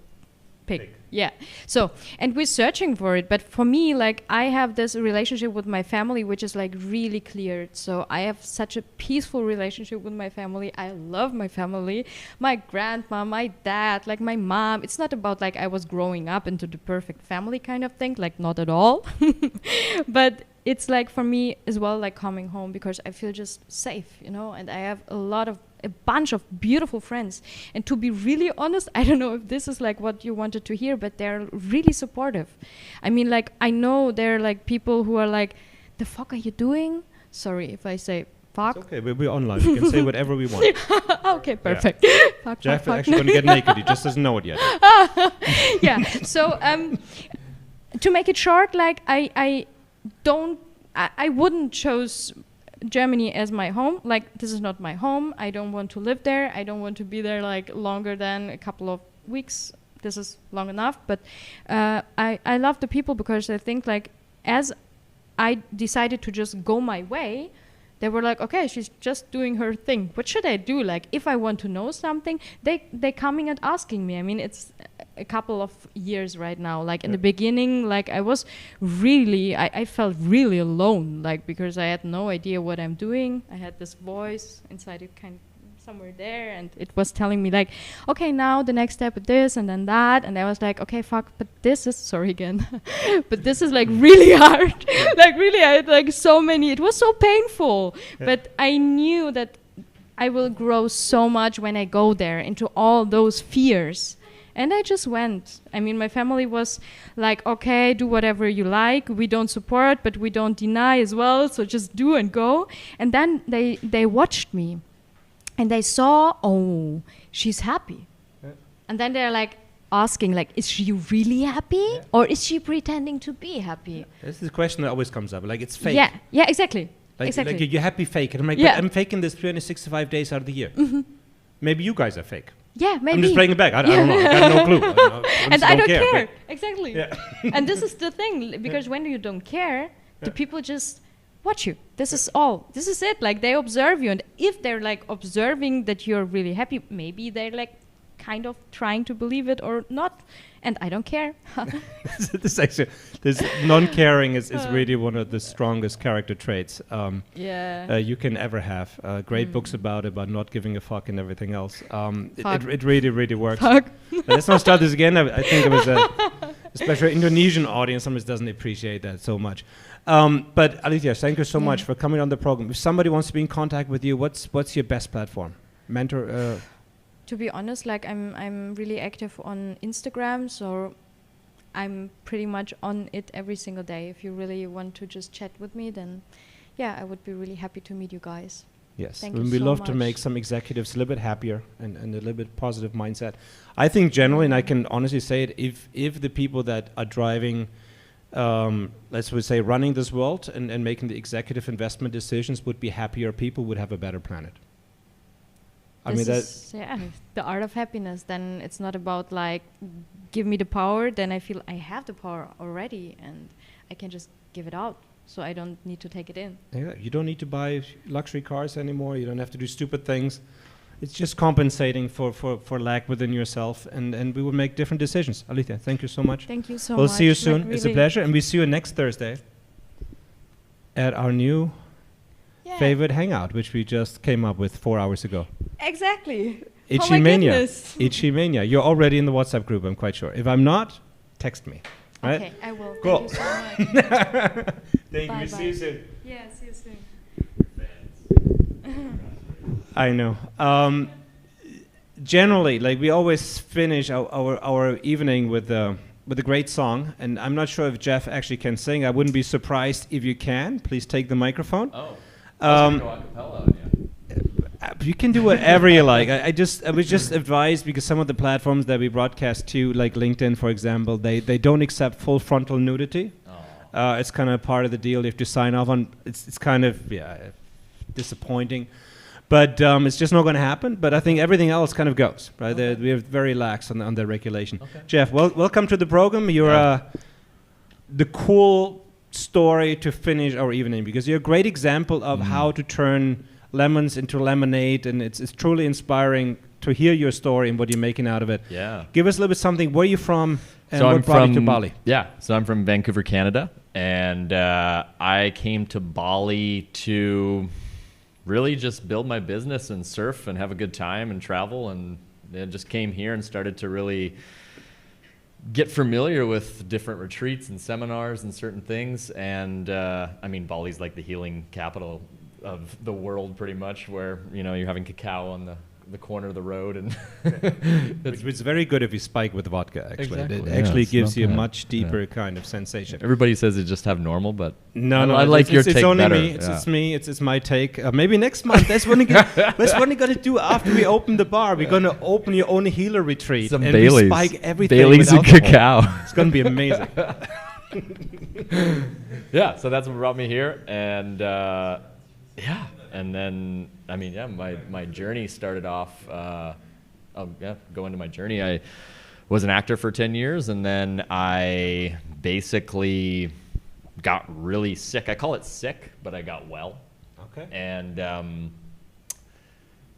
pig. Yeah. So, and we're searching for it. But for me, like, I have this relationship with my family, which is like really cleared. So I have such a peaceful relationship with my family. I love my family, my grandma, my dad, like my mom. It's not about like I was growing up into the perfect family kind of thing, like not at all. But it's like for me as well, like coming home, because I feel just safe, and I have a bunch of beautiful friends. And to be really honest, I don't know if this is like what you wanted to hear, but they're really supportive. I mean, like, I know they're like people who are like, the fuck are you doing? Sorry if I say fuck. It's okay, we're online. We can say whatever we want. Okay, perfect. Yeah. Fuck, Jeff fuck, is actually going to get naked. He just doesn't know it yet. Yeah. So to make it short, like I wouldn't choose Germany as my home. Like, this is not my home. I don't want to live there. I don't want to be there like longer than a couple of weeks. This is long enough. But I love the people, because I think like as I decided to just go my way, they were like, okay, she's just doing her thing. What should I do? Like, if I want to know something, they coming and asking me. I mean, it's a couple of years right now. Like in the beginning, like I was really, I felt really alone, like, because I had no idea what I'm doing. I had this voice inside, it kind of somewhere there, and it was telling me like, okay, now the next step is this and then that, and I was like, okay, fuck, but this is, sorry again, but this is like really hard. Like really, I had like so many, it was so painful, but I knew that I will grow so much when I go there into all those fears. And I just went. I mean, my family was like, okay, do whatever you like. We don't support, but we don't deny as well. So just do and go. And then they watched me. And they saw, oh, she's happy. Yeah. And then they're like asking, like, is she really happy? Yeah. Or is she pretending to be happy? This is a question that always comes up. Like, it's fake. Yeah, exactly. Like, exactly. Like you're happy fake. And I'm like, but I'm faking this 365 days out of the year. Mm-hmm. Maybe you guys are fake. Yeah, maybe. I'm just playing it back. I don't know. I got no clue. And I don't care. Exactly. Yeah. And this is the thing, because when you don't care, the people just watch you. This is all. This is it. Like, they observe you. And if they're like observing that you're really happy, maybe they're like kind of trying to believe it or not. And I don't care. This non-caring is really one of the strongest character traits you can ever have. Great books about not giving a fuck and everything else. It really, really works. Let's not start this again. I think it was especially Indonesian audience sometimes doesn't appreciate that so much. But Alicia, thank you so much for coming on the program. If somebody wants to be in contact with you, what's your best platform? Mentor? To be honest, like I'm really active on Instagram, so I'm pretty much on it every single day. If you really want to just chat with me, then I would be really happy to meet you guys. Yes, Thank we you so love much. to make some executives a little bit happier and a little bit positive mindset. I think generally, and I can honestly say it, if the people that are driving, let's say running this world and making the executive investment decisions would be happier people, would have a better planet. I mean, that's the art of happiness. Then it's not about like, give me the power. Then I feel I have the power already and I can just give it out. So I don't need to take it in. Yeah, you don't need to buy luxury cars anymore. You don't have to do stupid things. It's just compensating for lack within yourself. And we will make different decisions. Alicia, thank you so much. Thank you so much. We'll see you soon. Like It's a pleasure. And we see you next Thursday at our new favorite hangout, which we just came up with 4 hours ago. Exactly. Itchy Mania. Itchy Mania. You're already in the WhatsApp group, I'm quite sure. If I'm not, text me. Right? Okay, I will. Cool. Thank you so much. Thank you. See you soon. Yeah, see you soon. I know. Generally, like we always finish our evening with a great song, and I'm not sure if Jeff actually can sing. I wouldn't be surprised if you can. Please take the microphone. Oh. I was gonna go a cappella, you can do whatever you like. I was just advised because some of the platforms that we broadcast to, like LinkedIn, for example, they don't accept full frontal nudity. Oh. It's kind of part of the deal. You have to sign off on. It's kind of disappointing, but it's just not going to happen. But I think everything else kind of goes right. Okay. We are very lax on the regulation. Okay. Jeff, welcome to the program. You're the cool story to finish our evening because you're a great example of how to turn lemons into lemonade, and it's truly inspiring to hear your story and what you're making out of it. Yeah. Give us a little bit something. Where are you from and so what brought you to Bali? Yeah, so I'm from Vancouver, Canada, and I came to Bali to really just build my business and surf and have a good time and travel, and then just came here and started to really get familiar with different retreats and seminars and certain things. And I mean, Bali's like the healing capital of the world pretty much, where you're having cacao on the corner of the road, and it's very good if you spike with vodka. Actually, exactly. It actually gives you a much deeper kind of sensation. Everybody says they just have normal, but no, I like your take only better. Me. It's me. It's my take. Maybe next month. That's what we're gonna do after we open the bar. We're gonna open your own healer retreat Some and Baileys. we spike everything. Baileys with and alcohol. cacao. It's gonna be amazing. Yeah, so that's what brought me here, and and then my journey started off. Go into my journey. I was an actor for 10 years, and then I basically got really sick. I call it sick, but I got well. Okay. And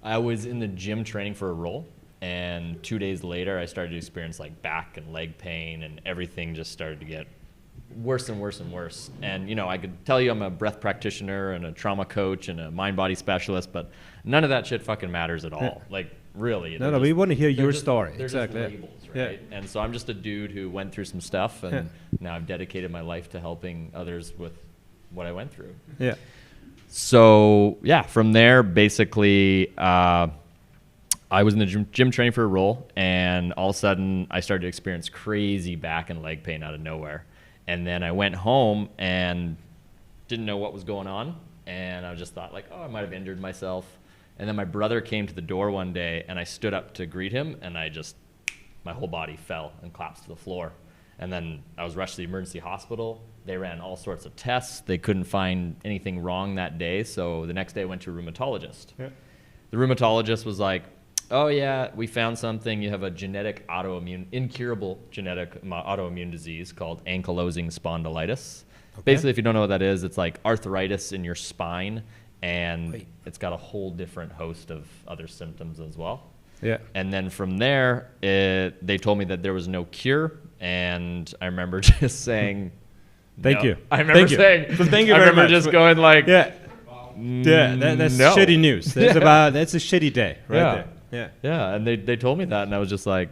I was in the gym training for a role, and 2 days later, I started to experience like back and leg pain, and everything just started to get worse and worse and worse. And, you know, I could tell you I'm a breath practitioner and a trauma coach and a mind-body specialist, but none of that shit fucking matters at all. Yeah. Like, really. No, we want to hear your just, story. They're Exactly. just labels, right? And so I'm just a dude who went through some stuff, and now I've dedicated my life to helping others with what I went through. Yeah. So, yeah, from there, basically, I was in the gym training for a role, and all of a sudden, I started to experience crazy back and leg pain out of nowhere. And then I went home and didn't know what was going on, and I just thought, like, oh, I might have injured myself. And then my brother came to the door one day, and I stood up to greet him, and my whole body fell and collapsed to the floor. And then I was rushed to the emergency hospital. They ran all sorts of tests. They couldn't find anything wrong that day, so the next day I went to a rheumatologist. Yeah. The rheumatologist was like, oh yeah, we found something. You have a incurable genetic autoimmune disease called ankylosing spondylitis. Okay. Basically, if you don't know what that is, it's like arthritis in your spine, and it's got a whole different host of other symptoms as well. Yeah. And then from there, they told me that there was no cure, and I remember just saying, Thank you. I remember saying, so thank you I very remember much. just going like, yeah, that's no. shitty news. That's that's a shitty day right there. Yeah. Yeah, and they told me that, and I was just like,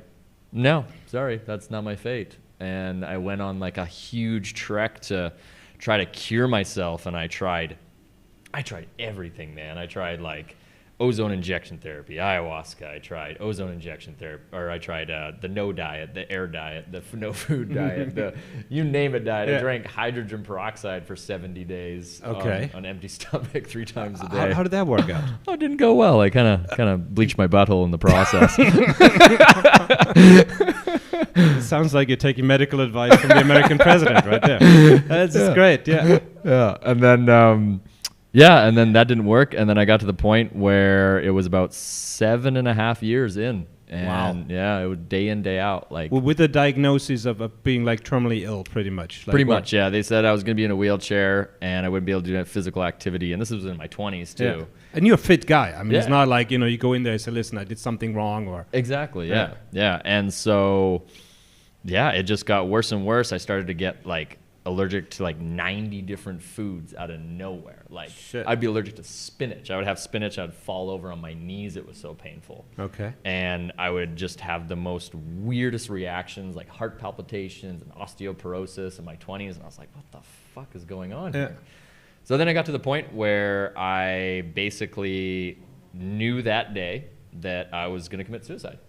no, sorry, that's not my fate. And I went on like a huge trek to try to cure myself, and I tried everything, man. I tried like ozone injection therapy, ayahuasca. I tried ozone injection therapy, or I tried the no diet, the air diet, the no food diet, the you name it diet. I drank hydrogen peroxide for 70 days on empty stomach 3 times a day. How did that work out? Oh, it didn't go well. I kind of bleached my butthole in the process. It sounds like you're taking medical advice from the American president right there. That's just great. Yeah. Yeah, and then. Yeah, and then that didn't work, and then I got to the point where it was about 7.5 years in, and yeah, it was day in, day out, like with the diagnosis of being like terminally ill, pretty much. Like pretty much, yeah. They said I was going to be in a wheelchair, and I wouldn't be able to do physical activity, and this was in my 20s too. Yeah. And you're a fit guy. I mean, it's not like you go in there and say, "Listen, I did something wrong," or exactly, yeah. And so, yeah, it just got worse and worse. I started to get like allergic to like 90 different foods out of nowhere. Like I'd be allergic to spinach. I would have spinach, I'd fall over on my knees. It was so painful. Okay. And I would just have the most weirdest reactions, like heart palpitations and osteoporosis in my 20s. And I was like, what the fuck is going on here? So then I got to the point where I basically knew that day that I was going to commit suicide.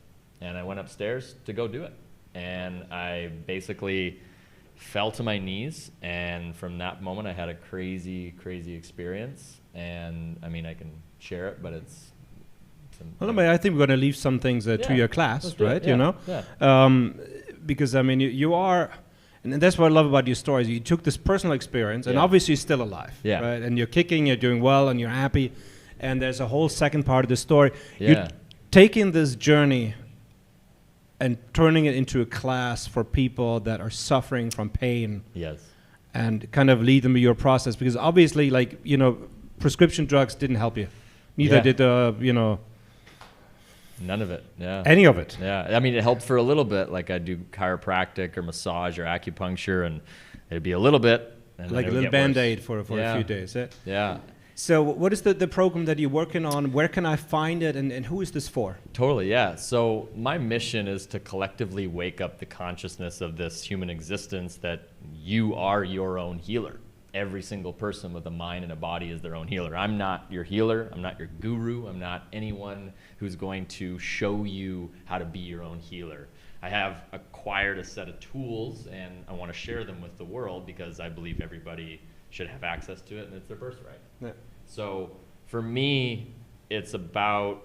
And I went upstairs to go do it. And I basically fell to my knees, and from that moment I had a crazy experience, and I mean I can share it, but it's I think we're going to leave some things to your class, right? Because I mean you are, and that's what I love about your stories. You took this personal experience, and obviously you're still alive, right? And you're kicking, you're doing well, and you're happy, and there's a whole second part of the story. You're taking this journey and turning it into a class for people that are suffering from pain. Yes. And kind of lead them to your process, because obviously, like, prescription drugs didn't help you. Neither did none of it. Yeah. Any of it. Yeah. I mean, it helped for a little bit. Like I'd do chiropractic or massage or acupuncture, and it'd be a little bit. And like a little Band-Aid for a few days. Yeah. So what is the program that you're working on? Where can I find it? And who is this for? Totally, yeah. So my mission is to collectively wake up the consciousness of this human existence that you are your own healer. Every single person with a mind and a body is their own healer. I'm not your healer. I'm not your guru. I'm not anyone who's going to show you how to be your own healer. I have acquired a set of tools, and I want to share them with the world because I believe everybody should have access to it, and it's their birthright. Yeah. So for me, it's about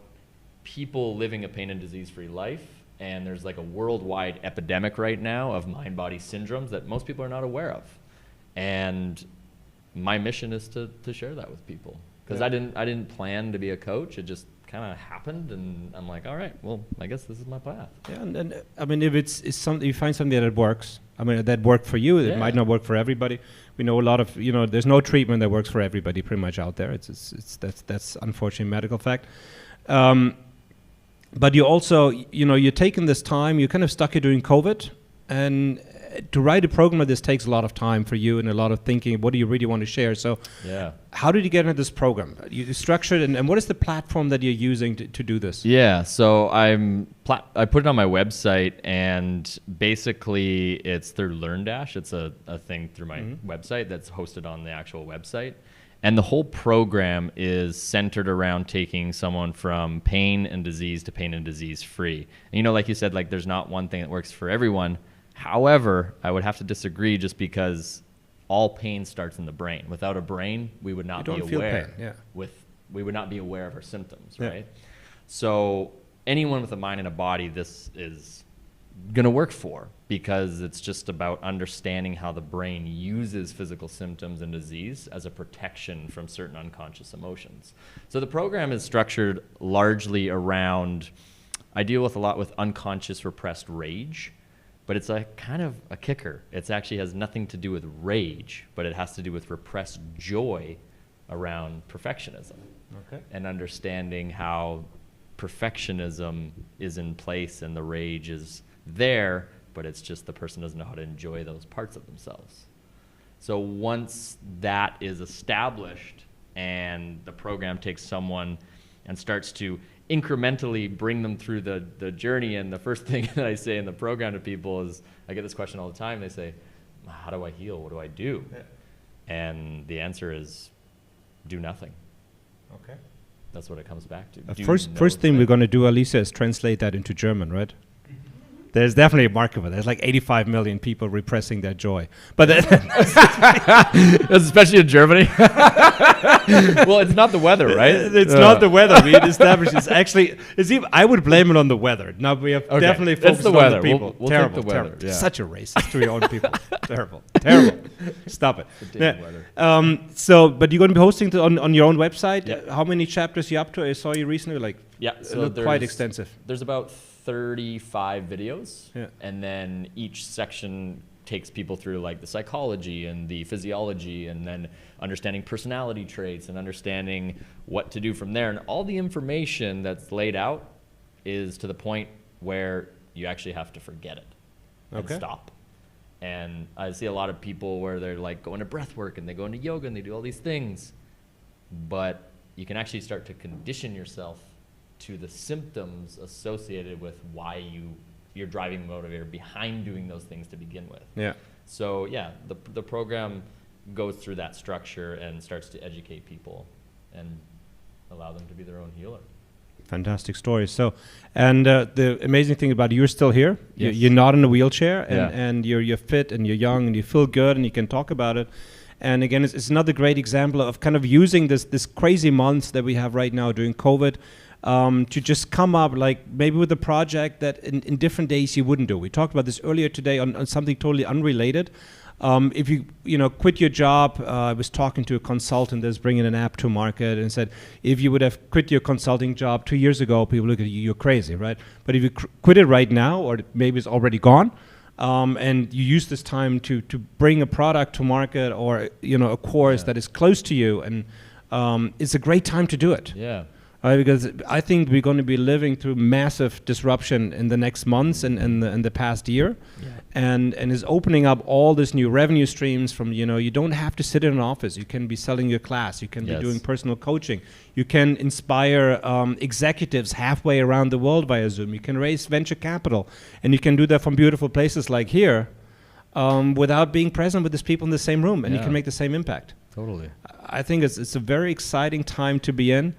people living a pain and disease-free life, and there's like a worldwide epidemic right now of mind-body syndromes that most people are not aware of. And my mission is to share that with people, because I didn't plan to be a coach. It just kind of happened, and I'm like, all right, well, I guess this is my path. Yeah, and I mean, if it's something, you find something that works. I mean, that worked for you. It might not work for everybody. We know a lot of, there's no treatment that works for everybody pretty much out there. That's unfortunately a medical fact. But you also, you're taking this time. You're kind of stuck here during COVID, and to write a program like this takes a lot of time for you and a lot of thinking. What do you really want to share? So how did you get into this program? You structured it, and what is the platform that you're using to do this? Yeah, so I put it on my website, and basically it's through LearnDash. It's a thing through my website that's hosted on the actual website. And the whole program is centered around taking someone from pain and disease to pain and disease free. And, you know, like you said, like there's not one thing that works for everyone. However, I would have to disagree just because all pain starts in the brain. Without a brain, we would not be aware. We would not be aware of our symptoms, right? So anyone with a mind and a body, this is going to work for, because it's just about understanding how the brain uses physical symptoms and disease as a protection from certain unconscious emotions. So the program is structured largely around, I deal with a lot with unconscious repressed rage, but it's a kind of a kicker. It actually has nothing to do with rage, but it has to do with repressed joy around perfectionism. And understanding how perfectionism is in place and the rage is there, but it's just the person doesn't know how to enjoy those parts of themselves. So once that is established and the program takes someone and starts to incrementally bring them through the journey, and the first thing that I say in the program to people is, I get this question all the time, they say, how do I heal? What do I do? And the answer is, do nothing. That's what it comes back to. First thing we're going to do, Alicia, is translate that into German, right? There's definitely a market for that. There's like 85 million people repressing their joy. But especially in Germany. Well, it's not the weather, right? It's not the weather. We established it's actually, I would blame it on the weather. Now we have definitely focused on the people. We'll terrible, take the weather. terrible. Such a racist to your own people. Terrible. Stop it. But you're going to be hosting it on your own website. How many chapters are you up to? I saw you recently. So quite extensive. There's about 35 videos, and then each section takes people through like the psychology and the physiology, and then understanding personality traits and understanding what to do from there. And all the information that's laid out is to the point where you actually have to forget it and stop. And I see a lot of people where they're like going to breath work and they go into yoga and they do all these things, but you can actually start to condition yourself to the symptoms associated with why you're driving motivator behind doing those things to begin with. So the program goes through that structure and starts to educate people and allow them to be their own healer. Fantastic stories. So, and the amazing thing about you're still here. You're not in a wheelchair, and you're fit and you're young and you feel good and you can talk about it. And again, it's another great example of kind of using this crazy months that we have right now during COVID. To just come up like maybe with a project that in different days you wouldn't do. We talked about this earlier today on something totally unrelated. If you quit your job, I was talking to a consultant that's bringing an app to market and said, if you would have quit your consulting job 2 years ago, people look at you, you're crazy, right? But if you quit it right now, or maybe it's already gone, and you use this time to bring a product to market or a course that is close to you, and it's a great time to do it. Because I think we're going to be living through massive disruption in the next months and in the past year, and is opening up all these new revenue streams from, you don't have to sit in an office. You can be selling your class. You can be doing personal coaching. You can inspire executives halfway around the world via Zoom. You can raise venture capital, and you can do that from beautiful places like here without being present with these people in the same room, and you can make the same impact. Totally. I think it's a very exciting time to be in.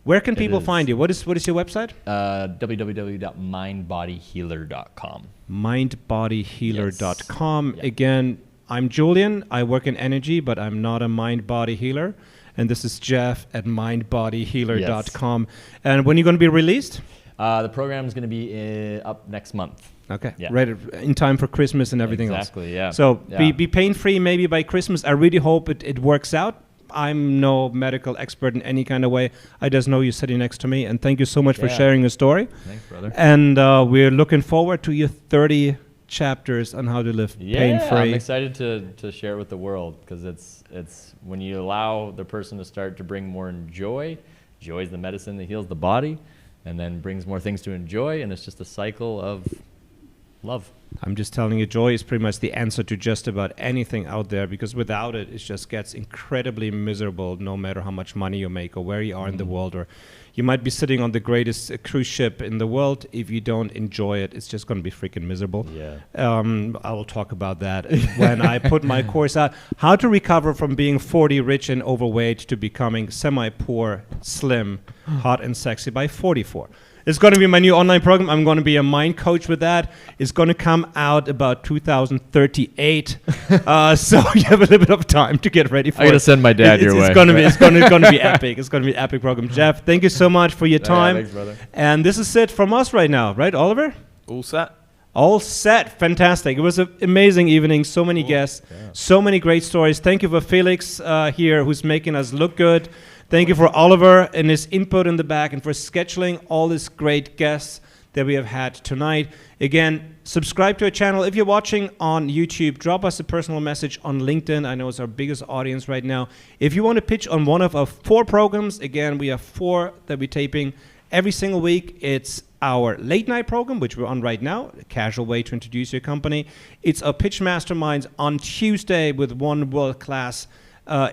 Where can people find you? What is your website? www.mindbodyhealer.com. Mindbodyhealer.com. Again, I'm Julien. I work in energy, but I'm not a mind-body healer. And this is Jeff at mindbodyhealer.com. And when are you going to be released? The program is going to be up next month. Okay, right in time for Christmas and everything else. Exactly, yeah. So be pain-free maybe by Christmas. I really hope it works out. I'm no medical expert in any kind of way. I just know you're sitting next to me, and thank you so much for sharing your story. Thanks, brother. And we're looking forward to your 30 chapters on how to live pain-free. I'm excited to share it with the world, because it's when you allow the person to start to bring more joy. Joy is the medicine that heals the body, and then brings more things to enjoy, and it's just a cycle of Love. I'm just telling you, joy is pretty much the answer to just about anything out there, because without it, it just gets incredibly miserable no matter how much money you make or where you are in the world. Or you might be sitting on the greatest cruise ship in the world. If you don't enjoy it, it's just going to be freaking miserable. Yeah. I will talk about that when I put my course out. How to recover from being 40, rich and overweight to becoming semi-poor, slim, hot and sexy by 44. It's going to be my new online program. I'm going to be a mind coach with that. It's going to come out about 2038. So you have a little bit of time to get ready for it. I got to send my dad your way. It's going to be epic. It's going to be an epic program. Jeff, thank you so much for your time. Thanks, brother. And this is it from us right now, right, Oliver? All set. All set. Fantastic. It was an amazing evening. So many guests, so many great stories. Thank you for Felix here, who's making us look good. Thank you for Oliver and his input in the back, and for scheduling all these great guests that we have had tonight. Again, subscribe to our channel. If you're watching on YouTube, drop us a personal message on LinkedIn. I know it's our biggest audience right now. If you want to pitch on one of our 4 programs, again, we have 4 that we're taping every single week. It's our late night program, which we're on right now, a casual way to introduce your company. It's our pitch masterminds on Tuesday with one world-class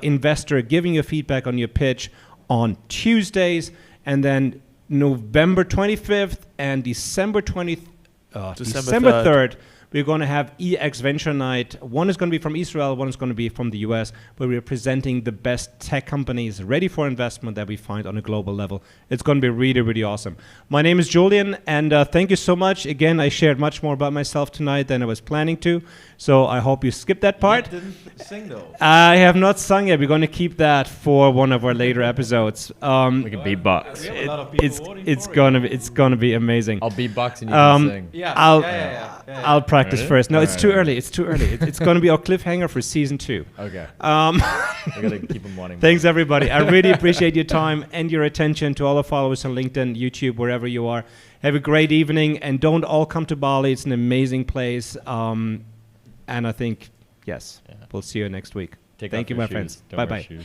investor giving you feedback on your pitch on Tuesdays. And then November 25th and December 3rd, we're going to have exventure night. One is going to be from Israel, one is going to be from the US, where we're presenting the best tech companies ready for investment that we find on a global level. It's going to be really, really awesome. My name is Julien, and thank you so much. Again, I shared much more about myself tonight than I was planning to, so I hope you skipped that part. You didn't sing, though. I have not sung yet. We're going to keep that for one of our later episodes. We can beatbox. We have a lot of people voting for it. It's gonna be amazing. I'll beatbox and you can sing. Yeah. I'll practice Ready? first. No, All it's right. too early. It's too early. It's going to be our cliffhanger for season 2. Okay. I gotta keep them wanting. Thanks, everybody. I really appreciate your time and your attention. To all our followers on LinkedIn, YouTube, wherever you are. Have a great evening, and don't all come to Bali. It's an amazing place. And I think, yes, we'll see you next week. Take Thank off you, your my shoes. friends. Don't wear Bye-bye. shoes.